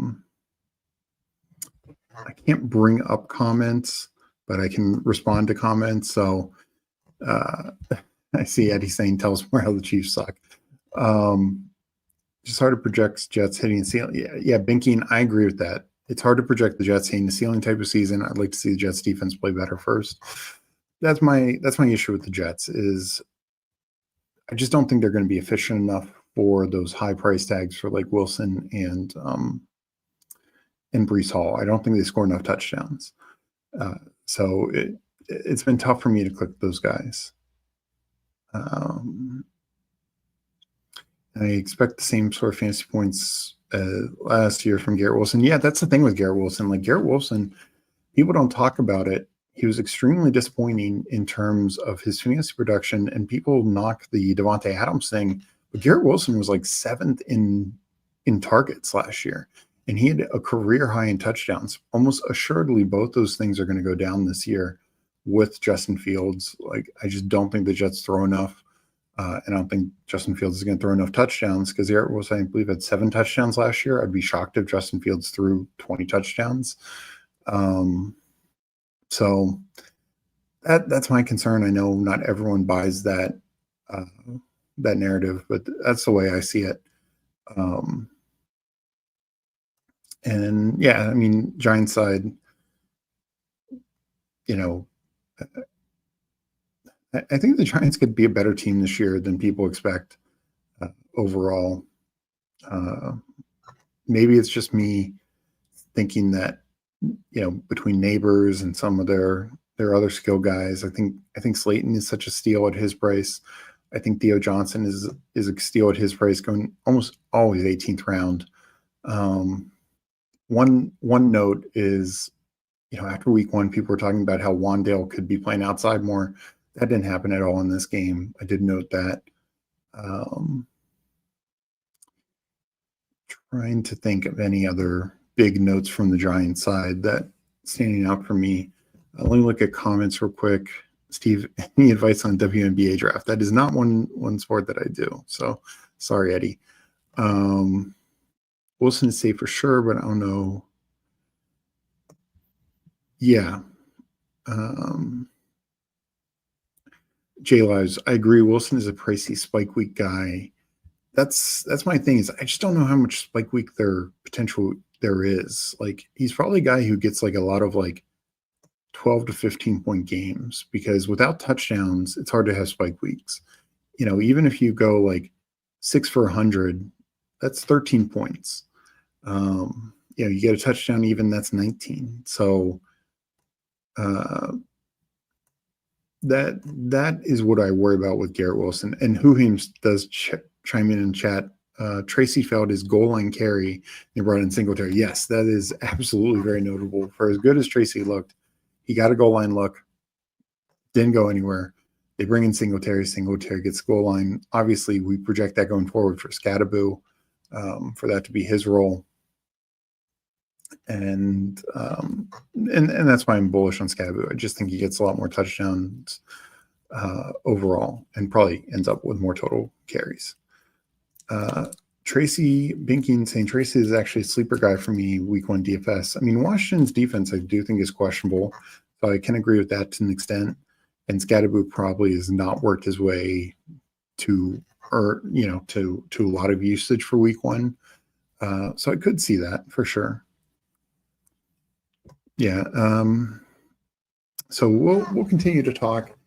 can't bring up comments, but I can respond to comments. So I see Eddie saying, tell us more how the Chiefs suck. Just hard to project Jets hitting the ceiling. Yeah, Binking, I agree with that. It's hard to project the Jets hitting the ceiling type of season. I'd like to see the Jets defense play better first. That's my issue with the Jets is I just don't think they're going to be efficient enough for those high price tags for like Wilson and Breece Hall. I don't think they score enough touchdowns. So it's been tough for me to click those guys. I expect the same sort of fantasy points last year from Garrett Wilson. Yeah, that's the thing with Garrett Wilson. Like Garrett Wilson, people don't talk about it. He was extremely disappointing in terms of his fantasy production, and people knock the Devontae Adams thing. But Garrett Wilson was like 7th in targets last year, and he had a career high in touchdowns. Almost assuredly, both those things are going to go down this year with Justin Fields. Like, I just don't think the Jets throw enough. And I don't think Justin Fields is going to throw enough touchdowns because Garrett Wilson, I believe, had 7 touchdowns last year. I'd be shocked if Justin Fields threw 20 touchdowns. So that's my concern. I know not everyone buys that narrative, but that's the way I see it. And yeah, I mean, Giants side, I think the Giants could be a better team this year than people expect overall. Maybe it's just me thinking that, between Neighbors and some of their other skill guys, I think Slayton is such a steal at his price. I think Theo Johnson is a steal at his price, going almost always 18th round. One note is, after week 1, people were talking about how Wandale could be playing outside more. That didn't happen at all in this game. I did note that. Trying to think of any other big notes from the Giants side that standing out for me. Let me look at comments real quick. Steve, any advice on WNBA draft? That is not one sport that I do. So sorry, Eddie. Wilson is safe for sure, but I don't know. Yeah. J Lives, I agree. Wilson is a pricey spike week guy. that's my thing is I just don't know how much spike week potential there is. Like he's probably a guy who gets like a lot of like 12 to 15 point games because without touchdowns, it's hard to have spike weeks. You know, even if you go like 6 for 100, that's 13 points. You know, you get a touchdown, even that's 19. So that is what I worry about with Garrett Wilson. And Whoheams does chime in chat. Tracy Feld is goal line carry. They brought in Singletary. Yes, that is absolutely very notable. For as good as Tracy looked, he got a goal line look, didn't go anywhere. They bring in Singletary. Singletary gets goal line. Obviously, we project that going forward for Scattaboo, for that to be his role. And that's why I'm bullish on Scattaboo. I just think he gets a lot more touchdowns overall and probably ends up with more total carries. Tracy Binking saying Tracy is actually a sleeper guy for me week 1 DFS. I mean, Washington's defense I do think is questionable, so I can agree with that to an extent. And Scattaboo probably has not worked his way to a lot of usage for week 1. So I could see that for sure. Yeah. So we'll continue to talk.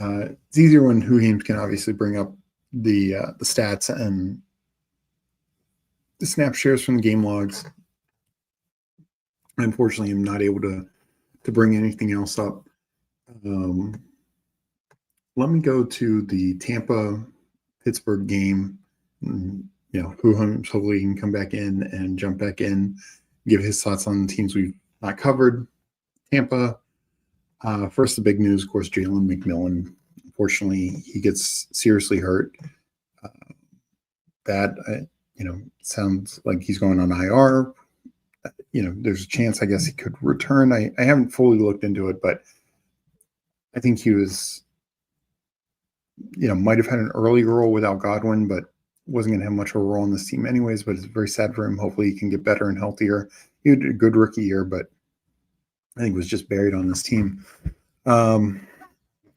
It's easier when Whoheams can obviously bring up the stats and the snap shares from the game logs. Unfortunately, I'm not able to bring anything else up. Let me go to the Tampa-Pittsburgh game. You know, Whoheams hopefully can come back in and jump back in, give his thoughts on the teams we've not covered. Tampa, first the big news, of course, Jalen McMillan. Unfortunately, he gets seriously hurt. Sounds like he's going on IR. You know, there's a chance, I guess, he could return. I haven't fully looked into it, but I think he was, you know, might have had an early role without Godwin, but wasn't going to have much of a role in this team anyways, but it's very sad for him. Hopefully he can get better and healthier. He had a good rookie year, but I think was just buried on this team. But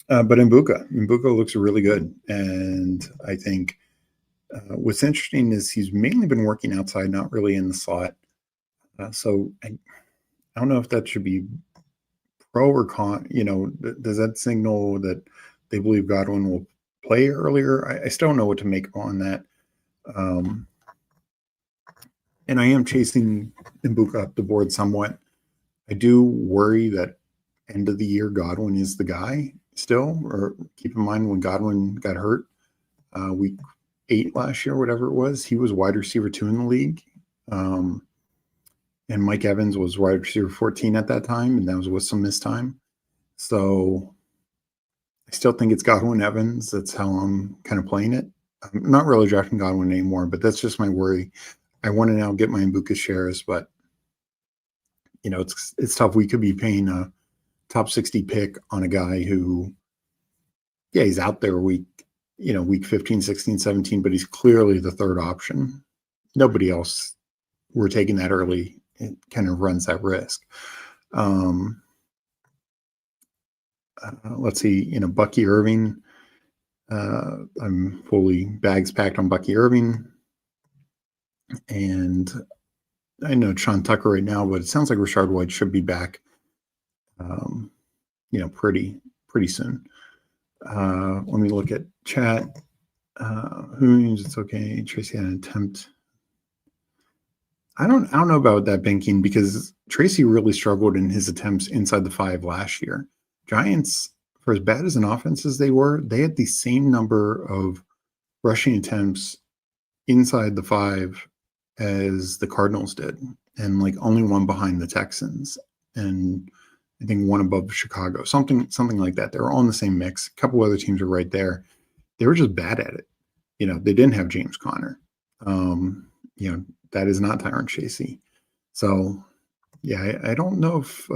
Mbuka looks really good. And I think what's interesting is he's mainly been working outside, not really in the slot. So I don't know if that should be pro or con. You know, does that signal that they believe Godwin will play earlier? I still don't know what to make on that. And I am chasing Mbuka up the board somewhat. I do worry that end of the year Godwin is the guy still, or keep in mind when Godwin got hurt week 8 last year, whatever it was, he was wide receiver 2 in the league. And Mike Evans was wide receiver 14 at that time, and that was with some missed time. So I still think it's Godwin Evans. That's how I'm kind of playing it. I'm not really drafting Godwin anymore, but that's just my worry. I want to now get my Mbuka shares, but you know, it's tough. We could be paying a top 60 pick on a guy who, yeah, he's out there week 15, 16, 17, but he's clearly the third option. Nobody else, we're taking that early. It kind of runs that risk. Let's see, you know, Bucky Irving. I'm fully bags packed on Bucky Irving. And I know Sean Tucker right now, but it sounds like Rashard White should be back, you know, pretty soon. Let me look at chat. Who means it's okay? Tracy had an attempt. I don't know about that banking because Tracy really struggled in his attempts inside the 5 last year. Giants, for as bad as an offense as they were, they had the same number of rushing attempts inside the 5 as the Cardinals did, and like only one behind the Texans, and I think one above Chicago, something like that. They were all in the same mix. A couple other teams were right there. They were just bad at it. You know, they didn't have James Conner. You know, that is not Tyron Chasey. So, yeah, I don't know if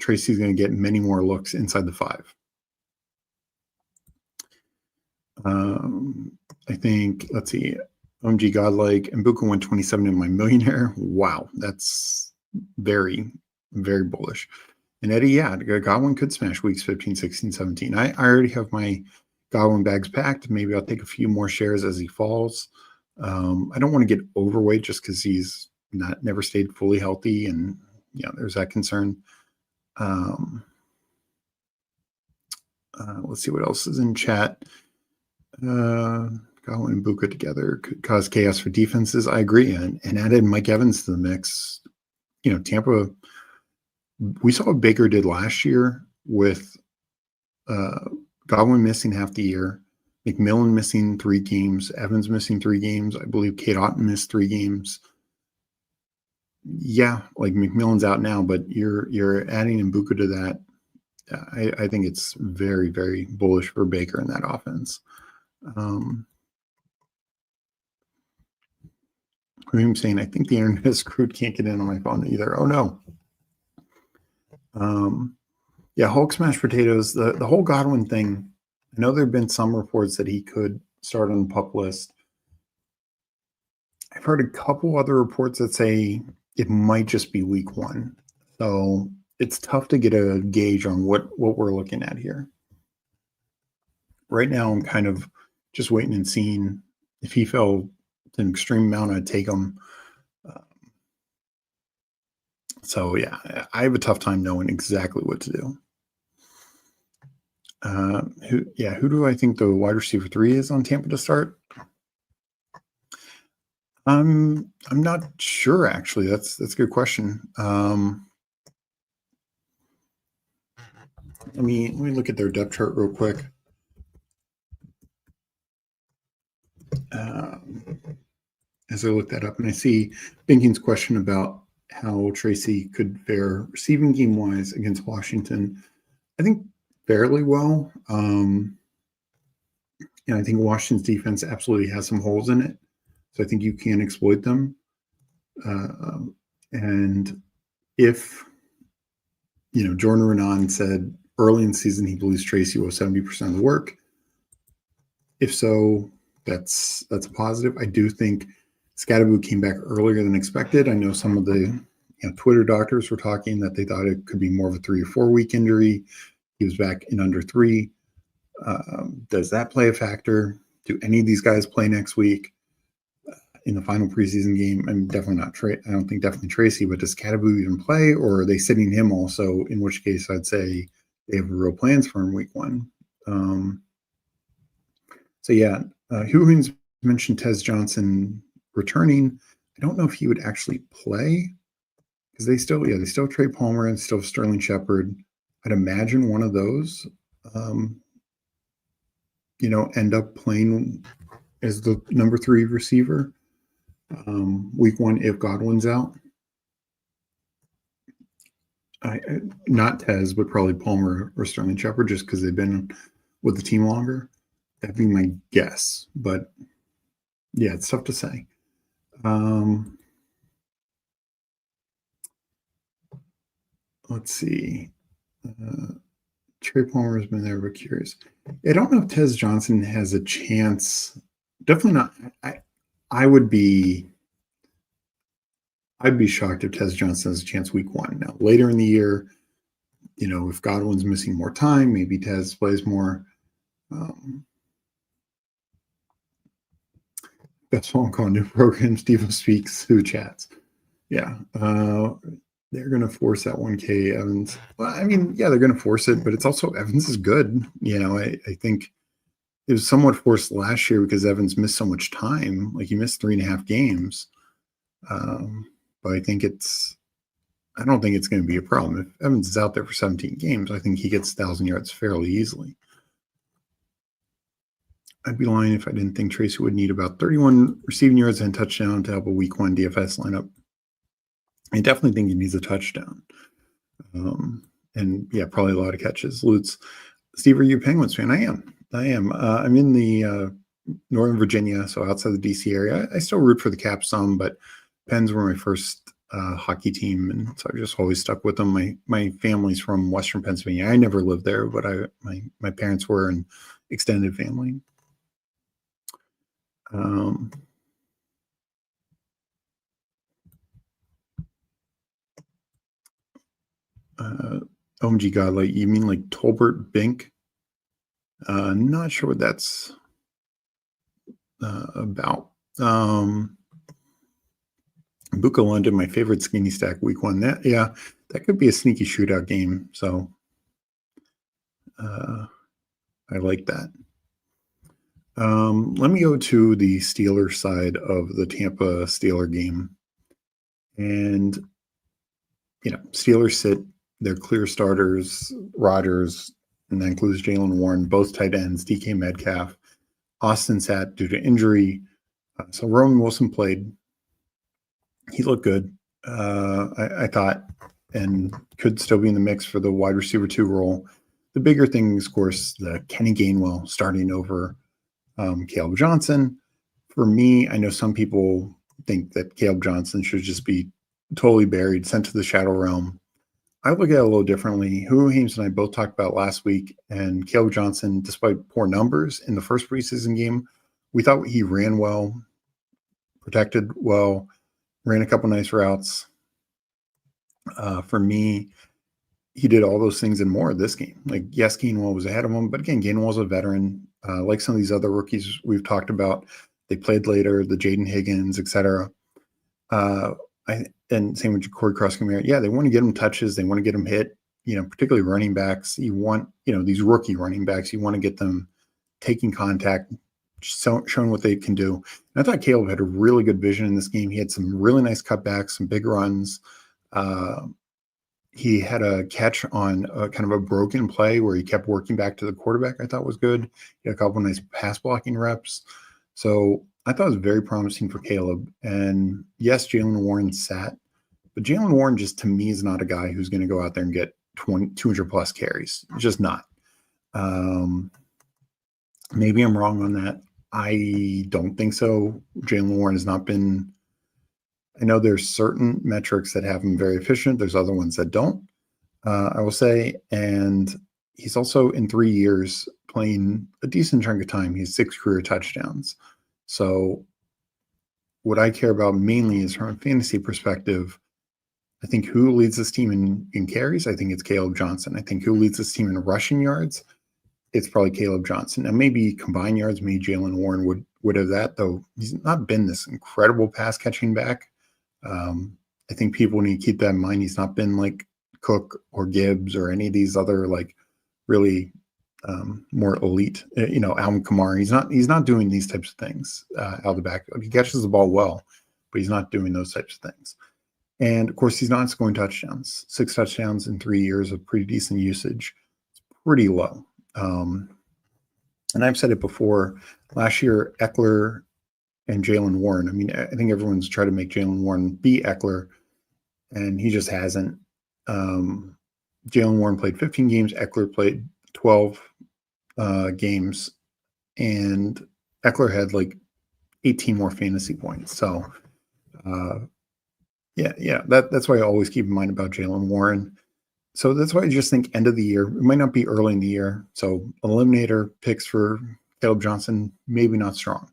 Tracy's going to get many more looks inside the 5. I think, let's see, OMG Godlike, Mbuka went 27 in my millionaire. Wow, that's very, very bullish. And Eddie, yeah, Godwin could smash weeks 15, 16, 17. I already have my Godwin bags packed. Maybe I'll take a few more shares as he falls. I don't want to get overweight just because he's never stayed fully healthy, and there's that concern. Let's see what else is in chat. Godwin and Buka together could cause chaos for defenses. I agree, and added Mike Evans to the mix. Tampa. We saw what Baker did last year with Godwin missing half the year, McMillan missing 3 games, Evans missing 3 games. I believe Kate Otten missed 3 games. Yeah, like McMillan's out now, but you're adding Mbuka to that. I think it's very, very bullish for Baker in that offense. I'm saying I think the internet is screwed. Can't get in on my phone either. Oh no. Yeah, Hulk smashed potatoes. The whole Godwin thing. I know there have been some reports that he could start on the PUP list. I've heard a couple other reports that say it might just be week 1. So it's tough to get a gauge on what we're looking at here. Right now, I'm kind of just waiting and seeing if he fell to an extreme amount, I'd take him. So yeah, I have a tough time knowing exactly what to do. Who do I think the wide receiver 3 is on Tampa to start? I'm not sure actually. That's a good question. Let me look at their depth chart real quick. As I look that up, and I see Binking's question about how Tracy could fare receiving game wise against Washington. I think fairly well. I think Washington's defense absolutely has some holes in it, so I think you can exploit them. And if Jordan Renan said early in the season he believes Tracy will 70% of the work. If so, that's a positive. I do think Scadaboo came back earlier than expected. I know some of the Twitter doctors were talking that they thought it could be more of a 3 or 4 week injury. He was back in under 3. Does that play a factor? Do any of these guys play next week in the final preseason game? I'm definitely not I don't think definitely Tracy, but does Scadaboo even play, or are they sitting him also? In which case, I'd say they have real plans for him week 1. So yeah, Hughes mentioned Tez Johnson returning. I don't know if he would actually play because they still have Trey Palmer and still have Sterling Shepard. I'd imagine one of those, end up playing as the number 3 receiver week 1 if Godwin's out. Not Tez, but probably Palmer or Sterling Shepard, just because they've been with the team longer. That'd be my guess, but yeah, it's tough to say. Let's see. Trey Palmer has been there, but curious. I don't know if Tez Johnson has a chance. Definitely not. I'd be shocked if Tez Johnson has a chance week 1. Now, later in the year, if Godwin's missing more time, maybe Tez plays more. That's what I'm calling new program. Steve speaks, who chats. Yeah. They're going to force that 1K Evans. Well, I mean, yeah, they're going to force it, but it's also Evans is good. I think it was somewhat forced last year because Evans missed so much time. Like he missed 3.5 games. But I don't think it's going to be a problem. If Evans is out there for 17 games, I think he gets 1,000 yards fairly easily. I'd be lying if I didn't think Tracy would need about 31 receiving yards and touchdown to help a week 1 DFS lineup. I definitely think he needs a touchdown. And yeah, probably a lot of catches. Lutz, Steve, are you a Penguins fan? I am. I'm in the Northern Virginia, so outside the DC area. I still root for the Caps some, but Pens were my first hockey team, and so I just always stuck with them. My family's from Western Pennsylvania. I never lived there, but my parents were an extended family. OMG Godlight, you mean like Tolbert Bink? Not sure what that's about. Buka London, my favorite skinny stack week 1. That could be a sneaky shootout game. So I like that. Let me go to the Steelers side of the Tampa Steeler game. And, Steelers sit their clear starters, Rodgers, and that includes Jalen Warren, both tight ends, DK Metcalf. Austin sat due to injury. So Roman Wilson played. He looked good, I thought, and could still be in the mix for the wide receiver 2 role. The bigger thing is, of course, the Kenny Gainwell starting over Caleb Johnson. For me, I know some people think that Caleb Johnson should just be totally buried, sent to the shadow realm. I look at it a little differently. Who Hames and I both talked about last week, and Caleb Johnson, despite poor numbers in the first preseason game, we thought he ran well, protected well, ran a couple nice routes. For me, he did all those things and more this game. Like, yes, Gainwell was ahead of him, but again, Gainwell's a veteran. Like some of these other rookies we've talked about, they played later, the Jaden Higgins, etc. And same with Corey Cross-Camara. Yeah, they want to get him touches. They want to get him hit, particularly running backs. You want, these rookie running backs, you want to get them taking contact, showing what they can do. And I thought Caleb had a really good vision in this game. He had some really nice cutbacks, some big runs. He had a catch on kind of a broken play where he kept working back to the quarterback. I thought was good. He had a couple of nice pass blocking reps. So I thought it was very promising for Caleb. And yes, Jalen Warren sat, but Jalen Warren just, to me, is not a guy who's going to go out there and get 200 plus carries. It's just not. Maybe I'm wrong on that. I don't think so. Jalen Warren has not been, I know there's certain metrics that have him very efficient. There's other ones that don't, I will say. And he's also, in 3 years, playing a decent chunk of time. He has 6 career touchdowns. So what I care about mainly is from a fantasy perspective. I think who leads this team in carries? I think it's Caleb Johnson. I think who leads this team in rushing yards? It's probably Caleb Johnson. Now, maybe combined yards, maybe Jalen Warren would have that, though he's not been this incredible pass catching back. I think people need to keep that in mind. He's not been like Cook or Gibbs or any of these other like really more elite, Alvin Kamara. He's not doing these types of things out of the back. He catches the ball well, but he's not doing those types of things. And of course, he's not scoring touchdowns. 6 touchdowns in 3 years of pretty decent usage. It's pretty low. And I've said it before. Last year, Eckler and Jalen Warren. I mean, I think everyone's tried to make Jalen Warren be Eckler, and he just hasn't. Jalen Warren played 15 games. Eckler played 12 games, and Eckler had like 18 more fantasy points. So, that's why I always keep in mind about Jalen Warren. So that's why I just think end of the year. It might not be early in the year. So eliminator picks for Caleb Johnson, maybe not strong.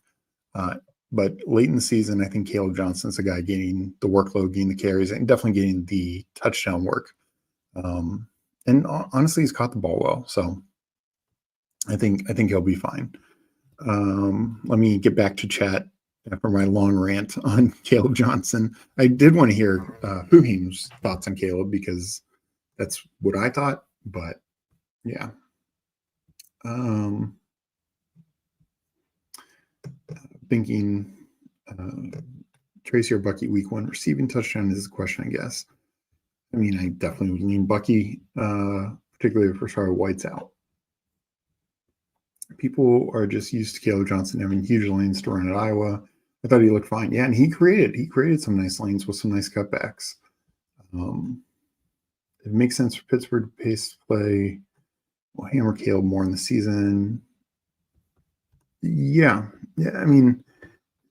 But late in the season, I think Caleb Johnson's the guy getting the workload, getting the carries, and definitely getting the touchdown work. And honestly, he's caught the ball well. So I think he'll be fine. Let me get back to chat after my long rant on Caleb Johnson. I did want to hear Huhim's thoughts on Caleb because that's what I thought. But yeah. Thinking Tracy or Bucky week 1 receiving touchdown is a question, I guess. I mean, I definitely would lean Bucky, particularly if Rashard White's out. People are just used to Caleb Johnson having huge lanes to run at Iowa. I thought he looked fine. Yeah, and he created some nice lanes with some nice cutbacks. It makes sense for Pittsburgh to pace play. We'll hammer Caleb more in the season. Yeah. I mean,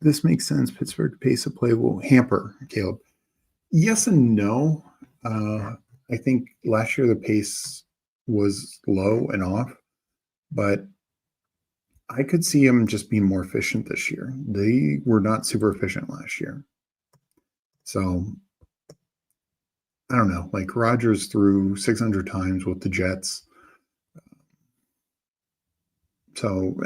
this makes sense. Pittsburgh pace of play will hamper Caleb. Yes and no. I think last year the pace was low and off, but I could see him just being more efficient this year. They were not super efficient last year. So I don't know. Like Rodgers threw 600 times with the Jets. So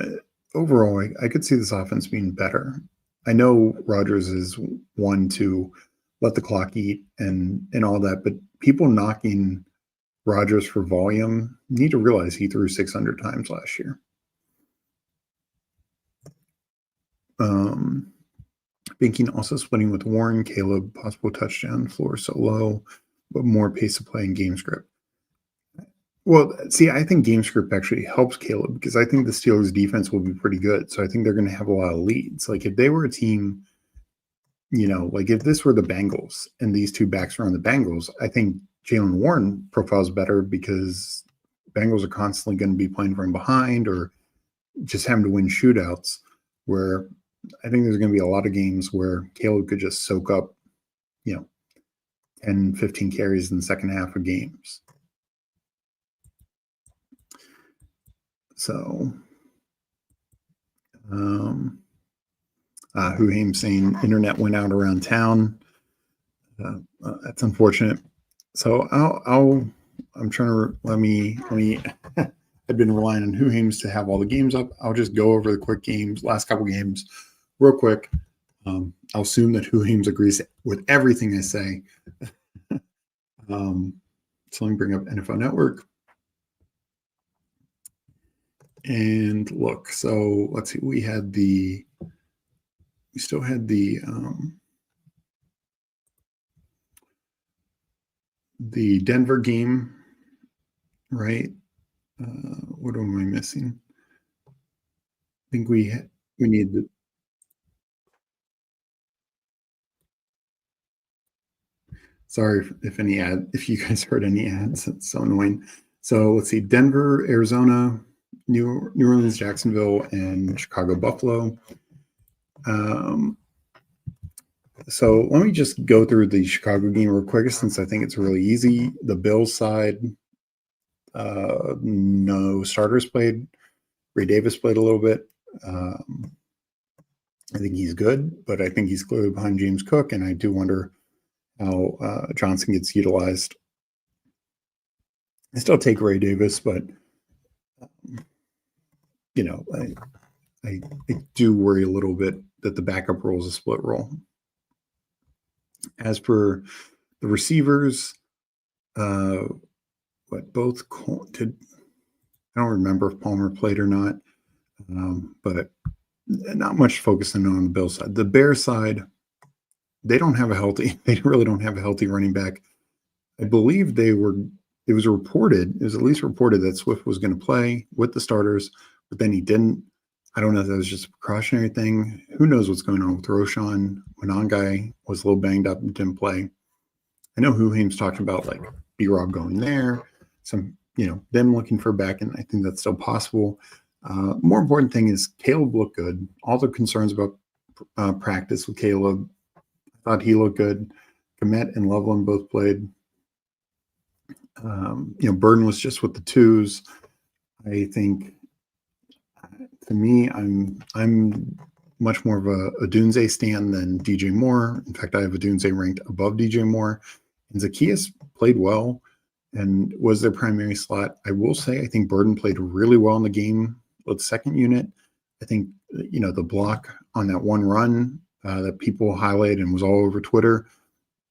overall, I could see this offense being better. I know Rodgers is one to let the clock eat and all that, but people knocking Rodgers for volume need to realize he threw 600 times last year. Binking also splitting with Warren, Caleb, possible touchdown, floor so low, but more pace of play and game script. Well, see, I think game script actually helps Caleb because I think the Steelers defense will be pretty good. So I think they're going to have a lot of leads. Like if they were a team, like if this were the Bengals and these two backs were on the Bengals, I think Jalen Warren profiles better because Bengals are constantly going to be playing from behind or just having to win shootouts, where I think there's going to be a lot of games where Caleb could just soak up, 10, 15 carries in the second half of games. So, Huhaim saying internet went out around town. That's unfortunate. So I'm trying to let me. I've been relying on Huhaim's to have all the games up. I'll just go over the quick games, last couple games, real quick. I'll assume that Huhaim's agrees with everything I say. So let me bring up NFL Network. And look, so let's see, we still had the Denver game, right? What am I missing? I think we need the. Sorry if you guys heard any ads. It's so annoying. So let's see, Denver, Arizona, New Orleans, Jacksonville, and Chicago, Buffalo. So let me just go through the Chicago game real quick since I think it's really easy. The Bills side, no starters played. Ray Davis played a little bit. I think he's good, but I think he's clearly behind James Cook, and I do wonder how Johnson gets utilized. I still take Ray Davis, but I do worry a little bit that the backup role is a split role. As per the receivers, I don't remember if Palmer played or not, but not much focusing on the Bills side. The Bears side, they really don't have a healthy running back. I believe it was at least reported that Swift was going to play with the starters, but then he didn't. I don't know if that was just a precautionary thing. Who knows what's going on with Roshan? Monangai was a little banged up and didn't play. I know Huhaim's talking about like B-Rob going there, them looking for a back, and I think that's still possible. More important thing is Caleb looked good. All the concerns about practice with Caleb, I thought he looked good. Komet and Loveland both played. Burden was just with the twos. I think, to me, I'm much more of a Dunze stan than DJ Moore. In fact, I have a Dunze ranked above DJ Moore. And Zacchaeus played well and was their primary slot. I will say I think Burden played really well in the game with the second unit. I think, the block on that one run that people highlight and was all over Twitter,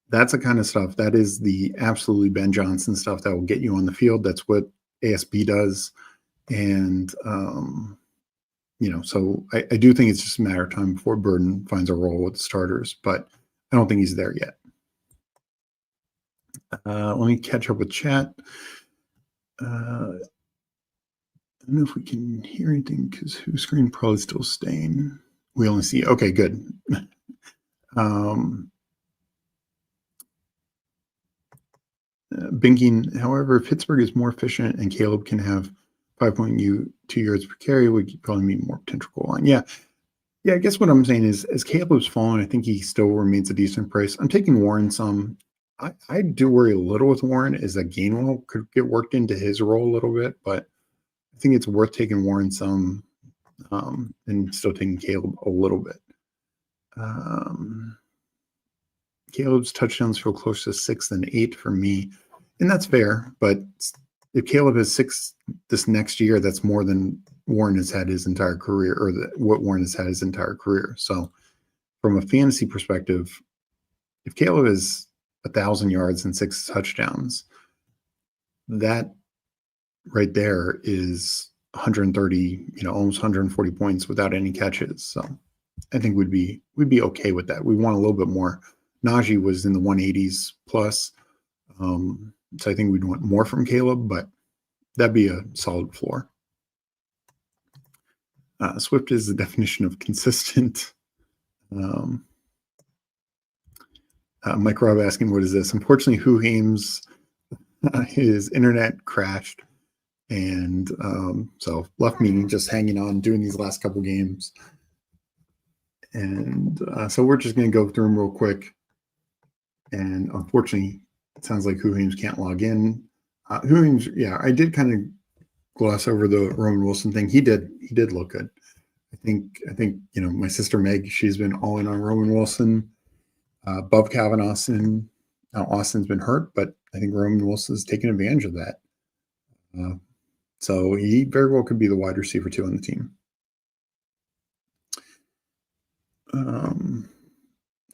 that's the kind of stuff. That is the absolutely Ben Johnson stuff that will get you on the field. That's what ASB does. And, so I do think it's just a matter of time before Burden finds a role with the starters, but I don't think he's there yet. Let me catch up with chat. I don't know if we can hear anything because whose screen probably still staying. We only see, okay, good. Binking, however, if Pittsburgh is more efficient and Caleb can have 5.2 yards per carry, would probably mean more potential goal line. Yeah, I guess what I'm saying is, as Caleb's fallen, I think he still remains a decent price. I'm taking Warren some. I do worry a little with Warren is that Gainwell could get worked into his role a little bit, but I think it's worth taking Warren some and still taking Caleb a little bit. Caleb's touchdowns feel closer to 6 than 8 for me, and that's fair. But if Caleb has 6 this next year, that's more than Warren has had his entire career, or what Warren has had his entire career. So from a fantasy perspective, if Caleb is 1,000 yards and 6 touchdowns, that right there is 130, almost 140 points without any catches. So I think we'd be okay with that. We want a little bit more. Najee was in the 180s plus. So I think we'd want more from Caleb, but that'd be a solid floor. Swift is the definition of consistent. Mike Robb asking, what is this? Unfortunately, Huheim's his internet crashed, and so left me just hanging on, doing these last couple games. And so we're just going to go through them real quick. And unfortunately, it sounds like Huheim's can't log in. Huheim's, I did kind of gloss over the Roman Wilson thing. He did look good. I think my sister Meg, she's been all in on Roman Wilson, above Calvin Austin. Now Austin's been hurt, but I think Roman Wilson's taken advantage of that. So he very well could be the wide receiver 2 on the team.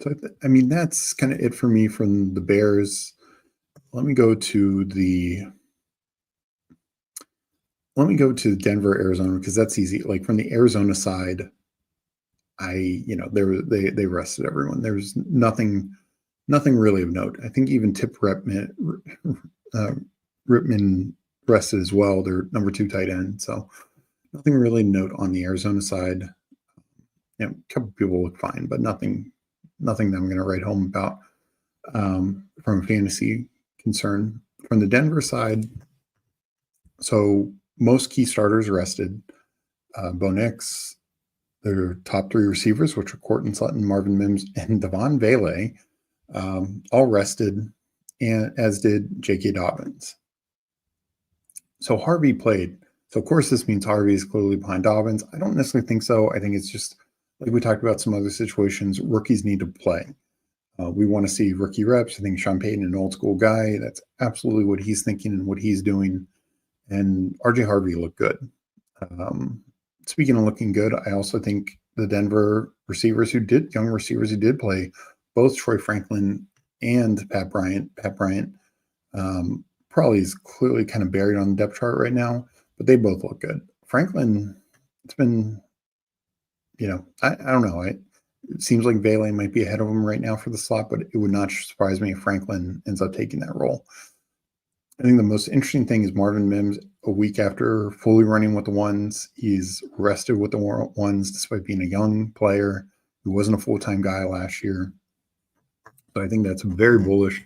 So that's kind of it for me from the Bears. Let me go to Denver, Arizona, because that's easy. Like from the Arizona side, they rested everyone. There was nothing really of note. I think even Tip Ripman rested as well. Their number 2 tight end. So nothing really of note on the Arizona side. A couple people look fine, but nothing that I'm going to write home about from a fantasy concern. From the Denver side, so most key starters rested. Bo Nix, their top 3 receivers, which are Courtland Sutton, Marvin Mims, and Devon Vele, all rested, and as did J.K. Dobbins. So Harvey played. So of course this means Harvey is clearly behind Dobbins. I don't necessarily think so. I think it's just like we talked about some other situations. Rookies need to play. We want to see rookie reps. I think Sean Payton, an old school guy, that's absolutely what he's thinking and what he's doing. And RJ Harvey looked good. Speaking of looking good, I also think the Denver young receivers who did play, both Troy Franklin and Pat Bryant. Pat Bryant probably is clearly kind of buried on the depth chart right now, but they both look good. Franklin, it's been, I don't know. It seems like Vele might be ahead of him right now for the slot, but it would not surprise me if Franklin ends up taking that role. I think the most interesting thing is Marvin Mims, a week after fully running with the ones, he's rested with the ones despite being a young player who wasn't a full-time guy last year. So I think that's very bullish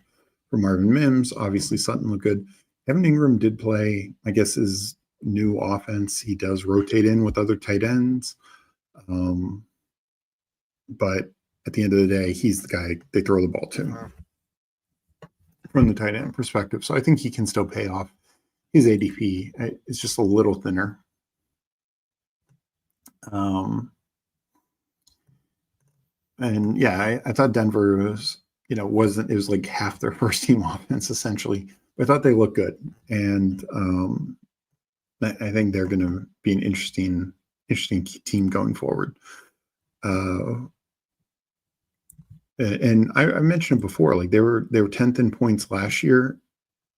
for Marvin Mims. Obviously, Sutton looked good. Evan Ingram did play, I guess, his new offense. He does rotate in with other tight ends. But at the end of the day, he's the guy they throw the ball to from the tight end perspective. So I think he can still pay off. His ADP is just a little thinner. And I thought Denver was, it was like half their first team offense essentially. But I thought they looked good. And I think they're going to be an interesting team going forward. And I mentioned it before, like they were 10th in points last year,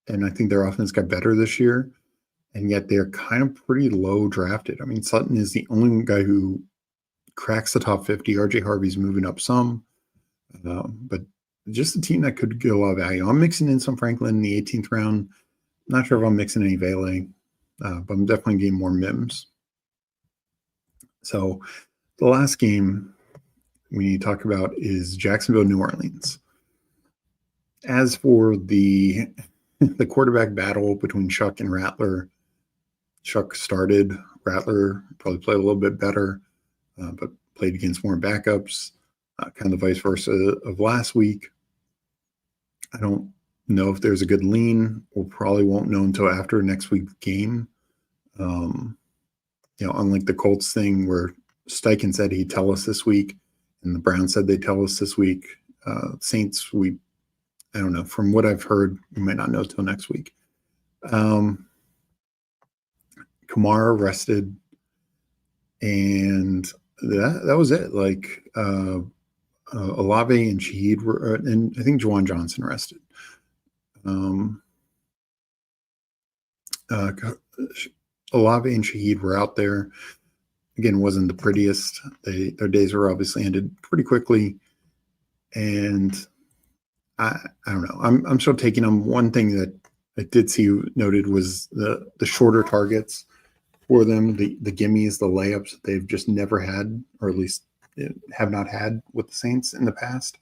and I think their offense got better this year, and yet they're kind of pretty low drafted. I mean, Sutton is the only guy who cracks the top 50. RJ Harvey's moving up some, but just a team that could get a lot of value. I'm mixing in some Franklin in the 18th round. Not sure if I'm mixing any Vele, but I'm definitely getting more Mims. So the last game we need to talk about is Jacksonville, New Orleans. As for the quarterback battle between Shuck and Rattler, Shuck started. Rattler probably played a little bit better, but played against more backups, kind of the vice versa of last week. I don't know if there's a good lean. We'll probably won't know until after next week's game. Unlike the Colts thing where Steichen said he'd tell us this week, and the Browns said they'd tell us this week. Saints, I don't know. From what I've heard, we might not know till next week. Kamara rested, and that was it. Like Olave and Shaheed were, and I think Juwan Johnson rested. Olave and Shaheed were out there. Again, wasn't the prettiest. Their days were obviously ended pretty quickly, and I don't know. I'm still taking them. One thing that I did see noted was the shorter targets for them, the gimmies, the layups that they've just never had, or at least have not had with the Saints in the past.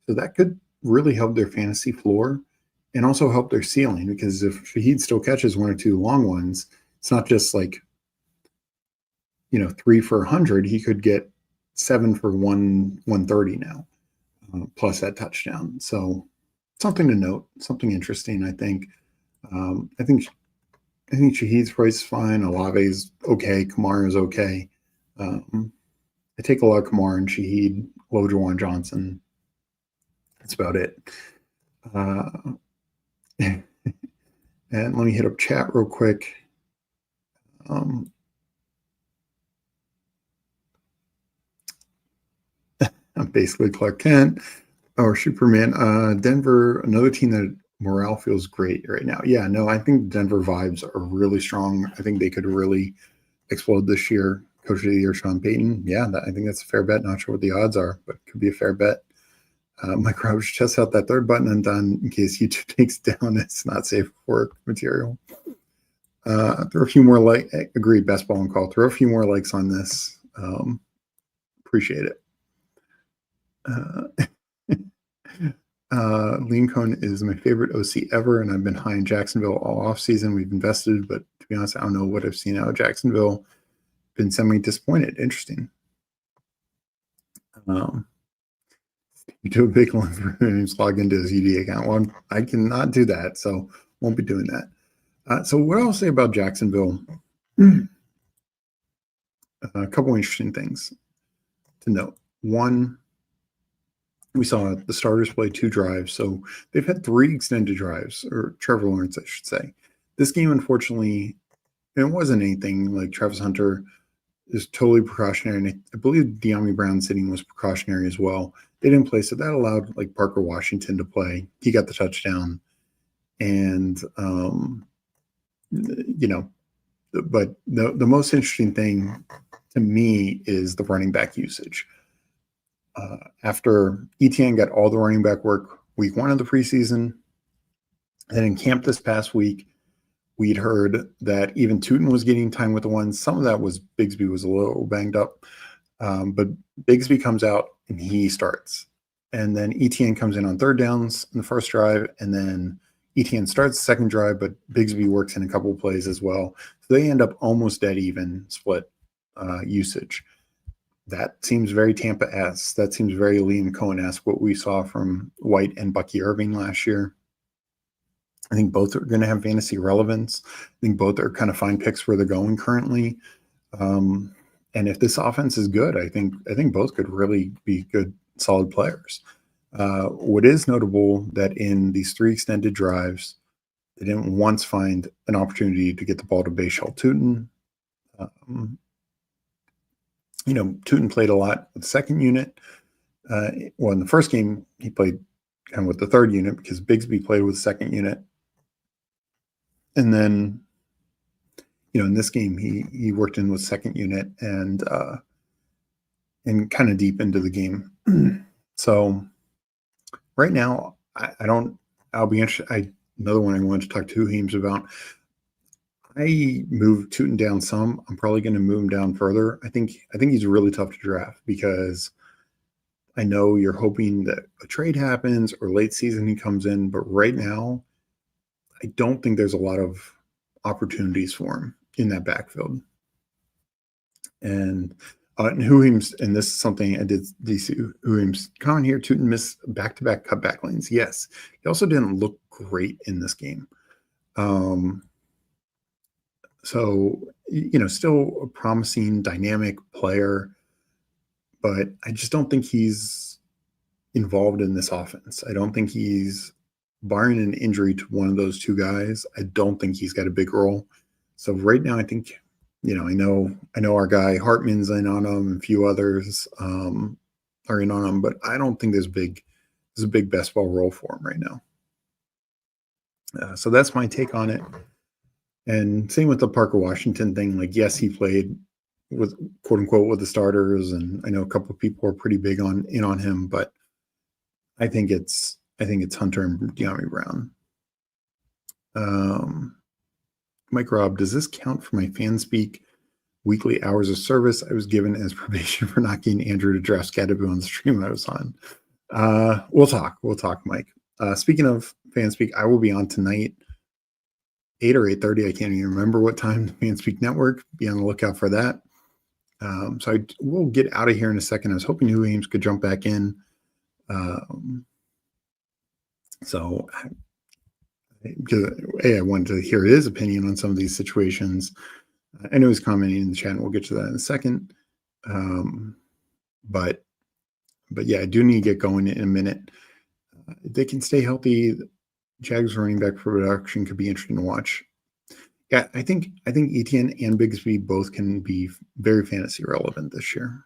So that could really help their fantasy floor and also help their ceiling, because if Shaheed still catches one or two long ones, it's not just like, 3 for 100. He could get 7 for 130 now, plus that touchdown. So something to note, something interesting, I think. I think Shaheed's price is fine. Olave's okay. Kamara's okay. I take a lot of Kamara and Shaheed, low Juwan Johnson. That's about it. And let me hit up chat real quick. I'm basically Clark Kent or Superman. Denver, another team that morale feels great right now. Yeah, no, I think Denver vibes are really strong. I think they could really explode this year. Coach of the Year, Sean Payton. Yeah, I think that's a fair bet. Not sure what the odds are, but it could be a fair bet. Mike Roberts tests out that third button undone in case YouTube takes down it's not safe for work material. Throw a few more agreed, best ball and call. Throw a few more likes on this. Appreciate it. Liam Cohn is my favorite OC ever, and I've been high in Jacksonville all off season. We've invested, but to be honest, I don't know what I've seen out of Jacksonville. Been semi-disappointed. Interesting. You do a big one for him, log into his UD account. Well, I cannot do that, so won't be doing that. So what I'll say about Jacksonville, a couple interesting things to note. One, we saw the starters play 2 drives, so they've had 3 extended drives, or Trevor Lawrence, I should say. This game, unfortunately, it wasn't anything like Travis Hunter is totally precautionary, and I believe De'Ami Brown sitting was precautionary as well. They didn't play, so that allowed like Parker Washington to play. He got the touchdown, and but the most interesting thing to me is the running back usage. After Etienne got all the running back work week 1 of the preseason, and in camp this past week, we'd heard that even Tootin was getting time with the ones. Some of that was Bigsby was a little banged up, but Bigsby comes out and he starts. And then Etienne comes in on third downs in the first drive, and then Etienne starts the second drive, but Bigsby works in a couple of plays as well. So they end up almost dead even split usage. That seems very Tampa-esque. That seems very Liam Cohen-esque, what we saw from White and Bucky Irving last year. I think both are going to have fantasy relevance. I think both are kind of fine picks where they're going currently. And if this offense is good, I think both could really be good, solid players. What is notable that in these 3 extended drives, they didn't once find an opportunity to get the ball to Bashal Tootin. Tootin played a lot with the second unit. In the first game, he played kind of with the third unit because Bigsby played with the second unit. And then, in this game, he worked in with second unit and kind of deep into the game. So right now, I'll be interested. Another one I wanted to talk to Heems about. I moved Tootin down some. I'm probably going to move him down further. I think he's really tough to draft because I know you're hoping that a trade happens or late season he comes in, but right now, I don't think there's a lot of opportunities for him in that backfield. And Huheim's, and this is something I did see Huheim's comment here, Tootin missed back-to-back cutback lanes. Yes. He also didn't look great in this game. So, still a promising, dynamic player, but I just don't think he's involved in this offense. I don't think he's, barring an injury to one of those 2 guys, I don't think he's got a big role. So right now, I think, I know our guy Hartman's in on him and a few others. are in on him, but I don't think there's a big best ball role for him right now. So that's my take on it. And same with the Parker Washington thing. Like, yes, he played with quote unquote with the starters, and I know a couple of people are pretty big on him, but I think it's Hunter and De'Ami Brown. Mike Robb, does this count for my FanSpeak weekly hours of service I was given as probation for not getting Andrew to draft Scatterboo on the stream I was on? We'll talk, Mike. Speaking of FanSpeak, I will be on tonight, 8 or 8:30. I can't even remember what time. The FanSpeak Network. Be on the lookout for that. So we'll get out of here in a second. I was hoping Who Ames could jump back in. Because I wanted to hear his opinion on some of these situations. I know he's commenting in the chat, and we'll get to that in a second. But yeah, I do need to get going in a minute. If they can stay healthy, Jags running back production could be interesting to watch. Yeah, I think Etienne and Bigsby both can be very fantasy relevant this year.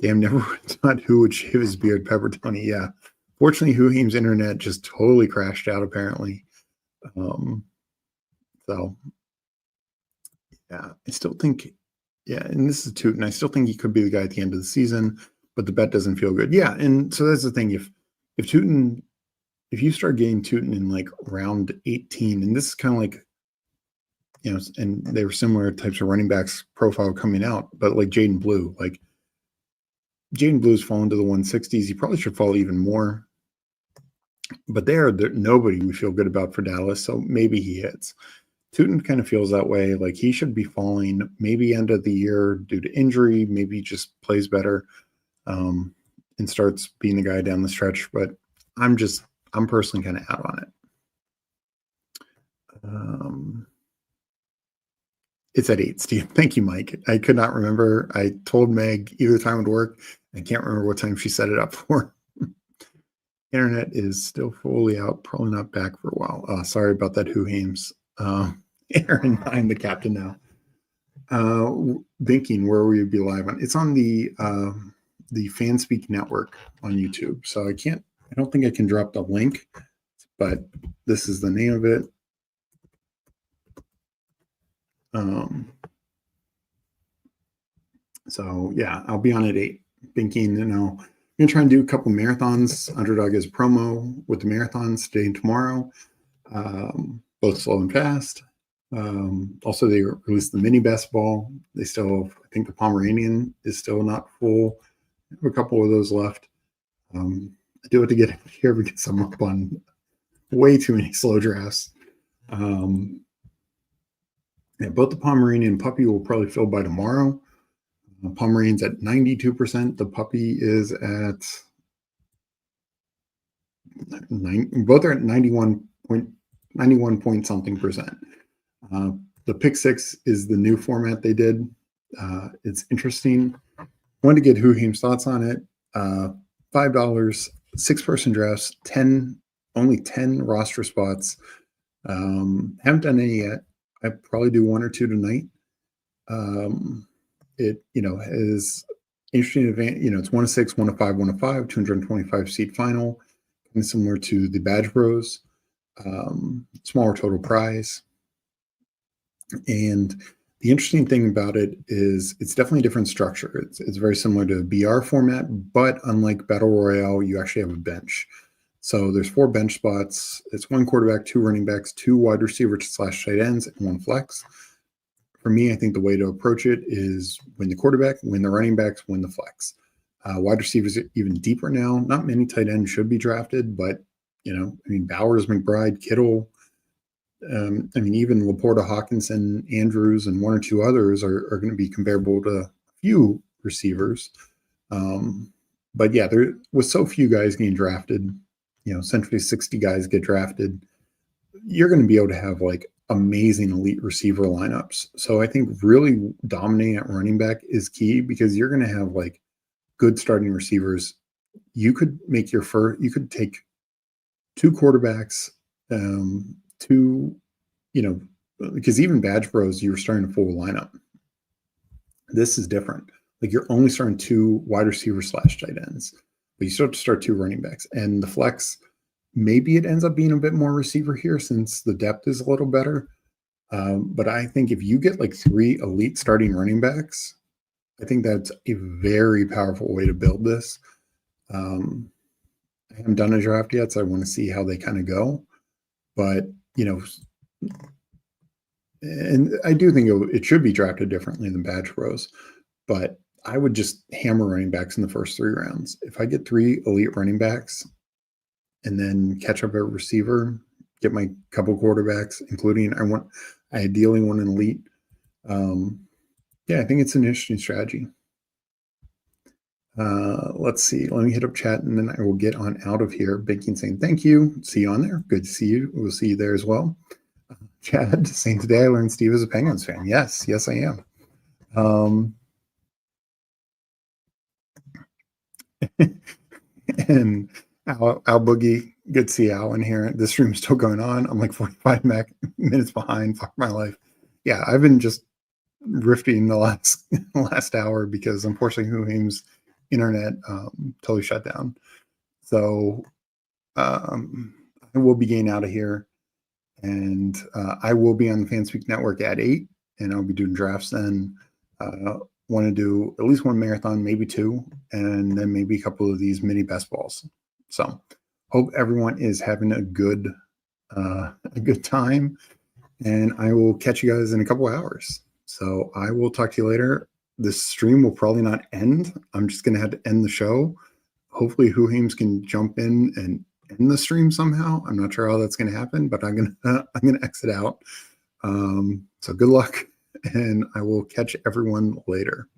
Damn, never thought who would shave his beard, Pepper Tony. Yeah. Fortunately, Huheim's internet just totally crashed out, apparently. So, yeah, I still think, and this is Tootin. I still think he could be the guy at the end of the season, but the bet doesn't feel good. Yeah, and so that's the thing. If Tootin, if you start getting Tootin in like round 18, and this is kind of like, and they were similar types of running backs profile coming out, but like Jaden Blue, Blue's fallen to the 160s. He probably should fall even more. But there nobody we feel good about for Dallas, so maybe he hits. Tootin kind of feels that way. Like he should be falling maybe end of the year due to injury, maybe just plays better and starts being the guy down the stretch. But I'm personally kind of out on it. It's at 8, Steve. Thank you, Mike. I could not remember. I told Meg either time would work. I can't remember what time she set it up for. Internet is still fully out, probably not back for a while. Sorry about that, Who Hames. Aaron, I'm the captain now. Thinking where we would be live on. It's on the FanSpeak Network on YouTube. So I don't think I can drop the link, but this is the name of it. So yeah, I'll be on at 8. Thinking, I'm gonna try and do a couple marathons. Underdog is promo with the marathons today and tomorrow, both slow and fast. Also, they released the mini best ball. They still, I think the Pomeranian is still not full. I have a couple of those left. I do it to get here because I'm up on way too many slow drafts. Yeah, both the Pomeranian and puppy will probably fill by tomorrow. Pomeranian's at 92%. The puppy is at both are at 91 point something percent. The pick 6 is the new format they did. It's interesting. I wanted to get Huheim's thoughts on it. $5, 6-person drafts, only 10 roster spots. Haven't done any yet. I probably do 1 or 2 tonight. It is interesting event. It's 1 of 6, 1 of 5, 1 of 5, 225 seat final, kind of similar to the Badge Bros. Smaller total prize. And the interesting thing about it is it's definitely a different structure. It's very similar to a BR format, but unlike Battle Royale, you actually have a bench. So there's 4 bench spots. It's 1 quarterback, 2 running backs, 2 wide receivers / tight ends, and 1 flex. For me, I think the way to approach it is win the quarterback, win the running backs, win the flex. Wide receivers are even deeper now. Not many tight ends should be drafted, but Bowers, McBride, Kittle. Even Laporta, Hawkinson, Andrews, and 1 or 2 others are going to be comparable to a few receivers. But yeah, there with so few guys getting drafted, essentially 60 guys get drafted. You're going to be able to have like amazing elite receiver lineups. So I think really dominating at running back is key because you're going to have like good starting receivers. You could make you could take 2 quarterbacks, because even Badge Bros, you were starting a full lineup. This is different. like you're only starting 2 wide receiver / tight ends, but you still have to start 2 running backs. And the flex, maybe it ends up being a bit more receiver here since the depth is a little better. But I think if you get like 3 elite starting running backs, I think that's a very powerful way to build this. I haven't done a draft yet, so I want to see how they kind of go. But, and I do think it should be drafted differently than badge rows. But I would just hammer running backs in the first 3 rounds. If I get 3 elite running backs and then catch up at receiver, get my couple quarterbacks, including I ideally want an elite. Yeah, I think it's an interesting strategy. Let's see. Let me hit up chat and then I will get on out of here. Baking saying thank you. See you on there. Good to see you. We'll see you there as well. Chad saying today I learned Steve is a Penguins fan. Yes, I am. And Al Boogie, good to see Al in here. This stream is still going on. I'm like 45 minutes behind. Fuck my life. Yeah, I've been just rifting the last hour because unfortunately Huheim's internet totally shut down. So I will be getting out of here, and I will be on the Fanspeak Network at 8, and I'll be doing drafts then. Want to do at least 1 marathon, maybe 2, and then maybe a couple of these mini best balls. So hope everyone is having a good time, and I will catch you guys in a couple hours. So I will talk to you later. This stream will probably not end. I'm just going to have to end the show. Hopefully Huheims can jump in and end the stream somehow. I'm not sure how that's going to happen, but I'm going to exit out. So good luck, and I will catch everyone later.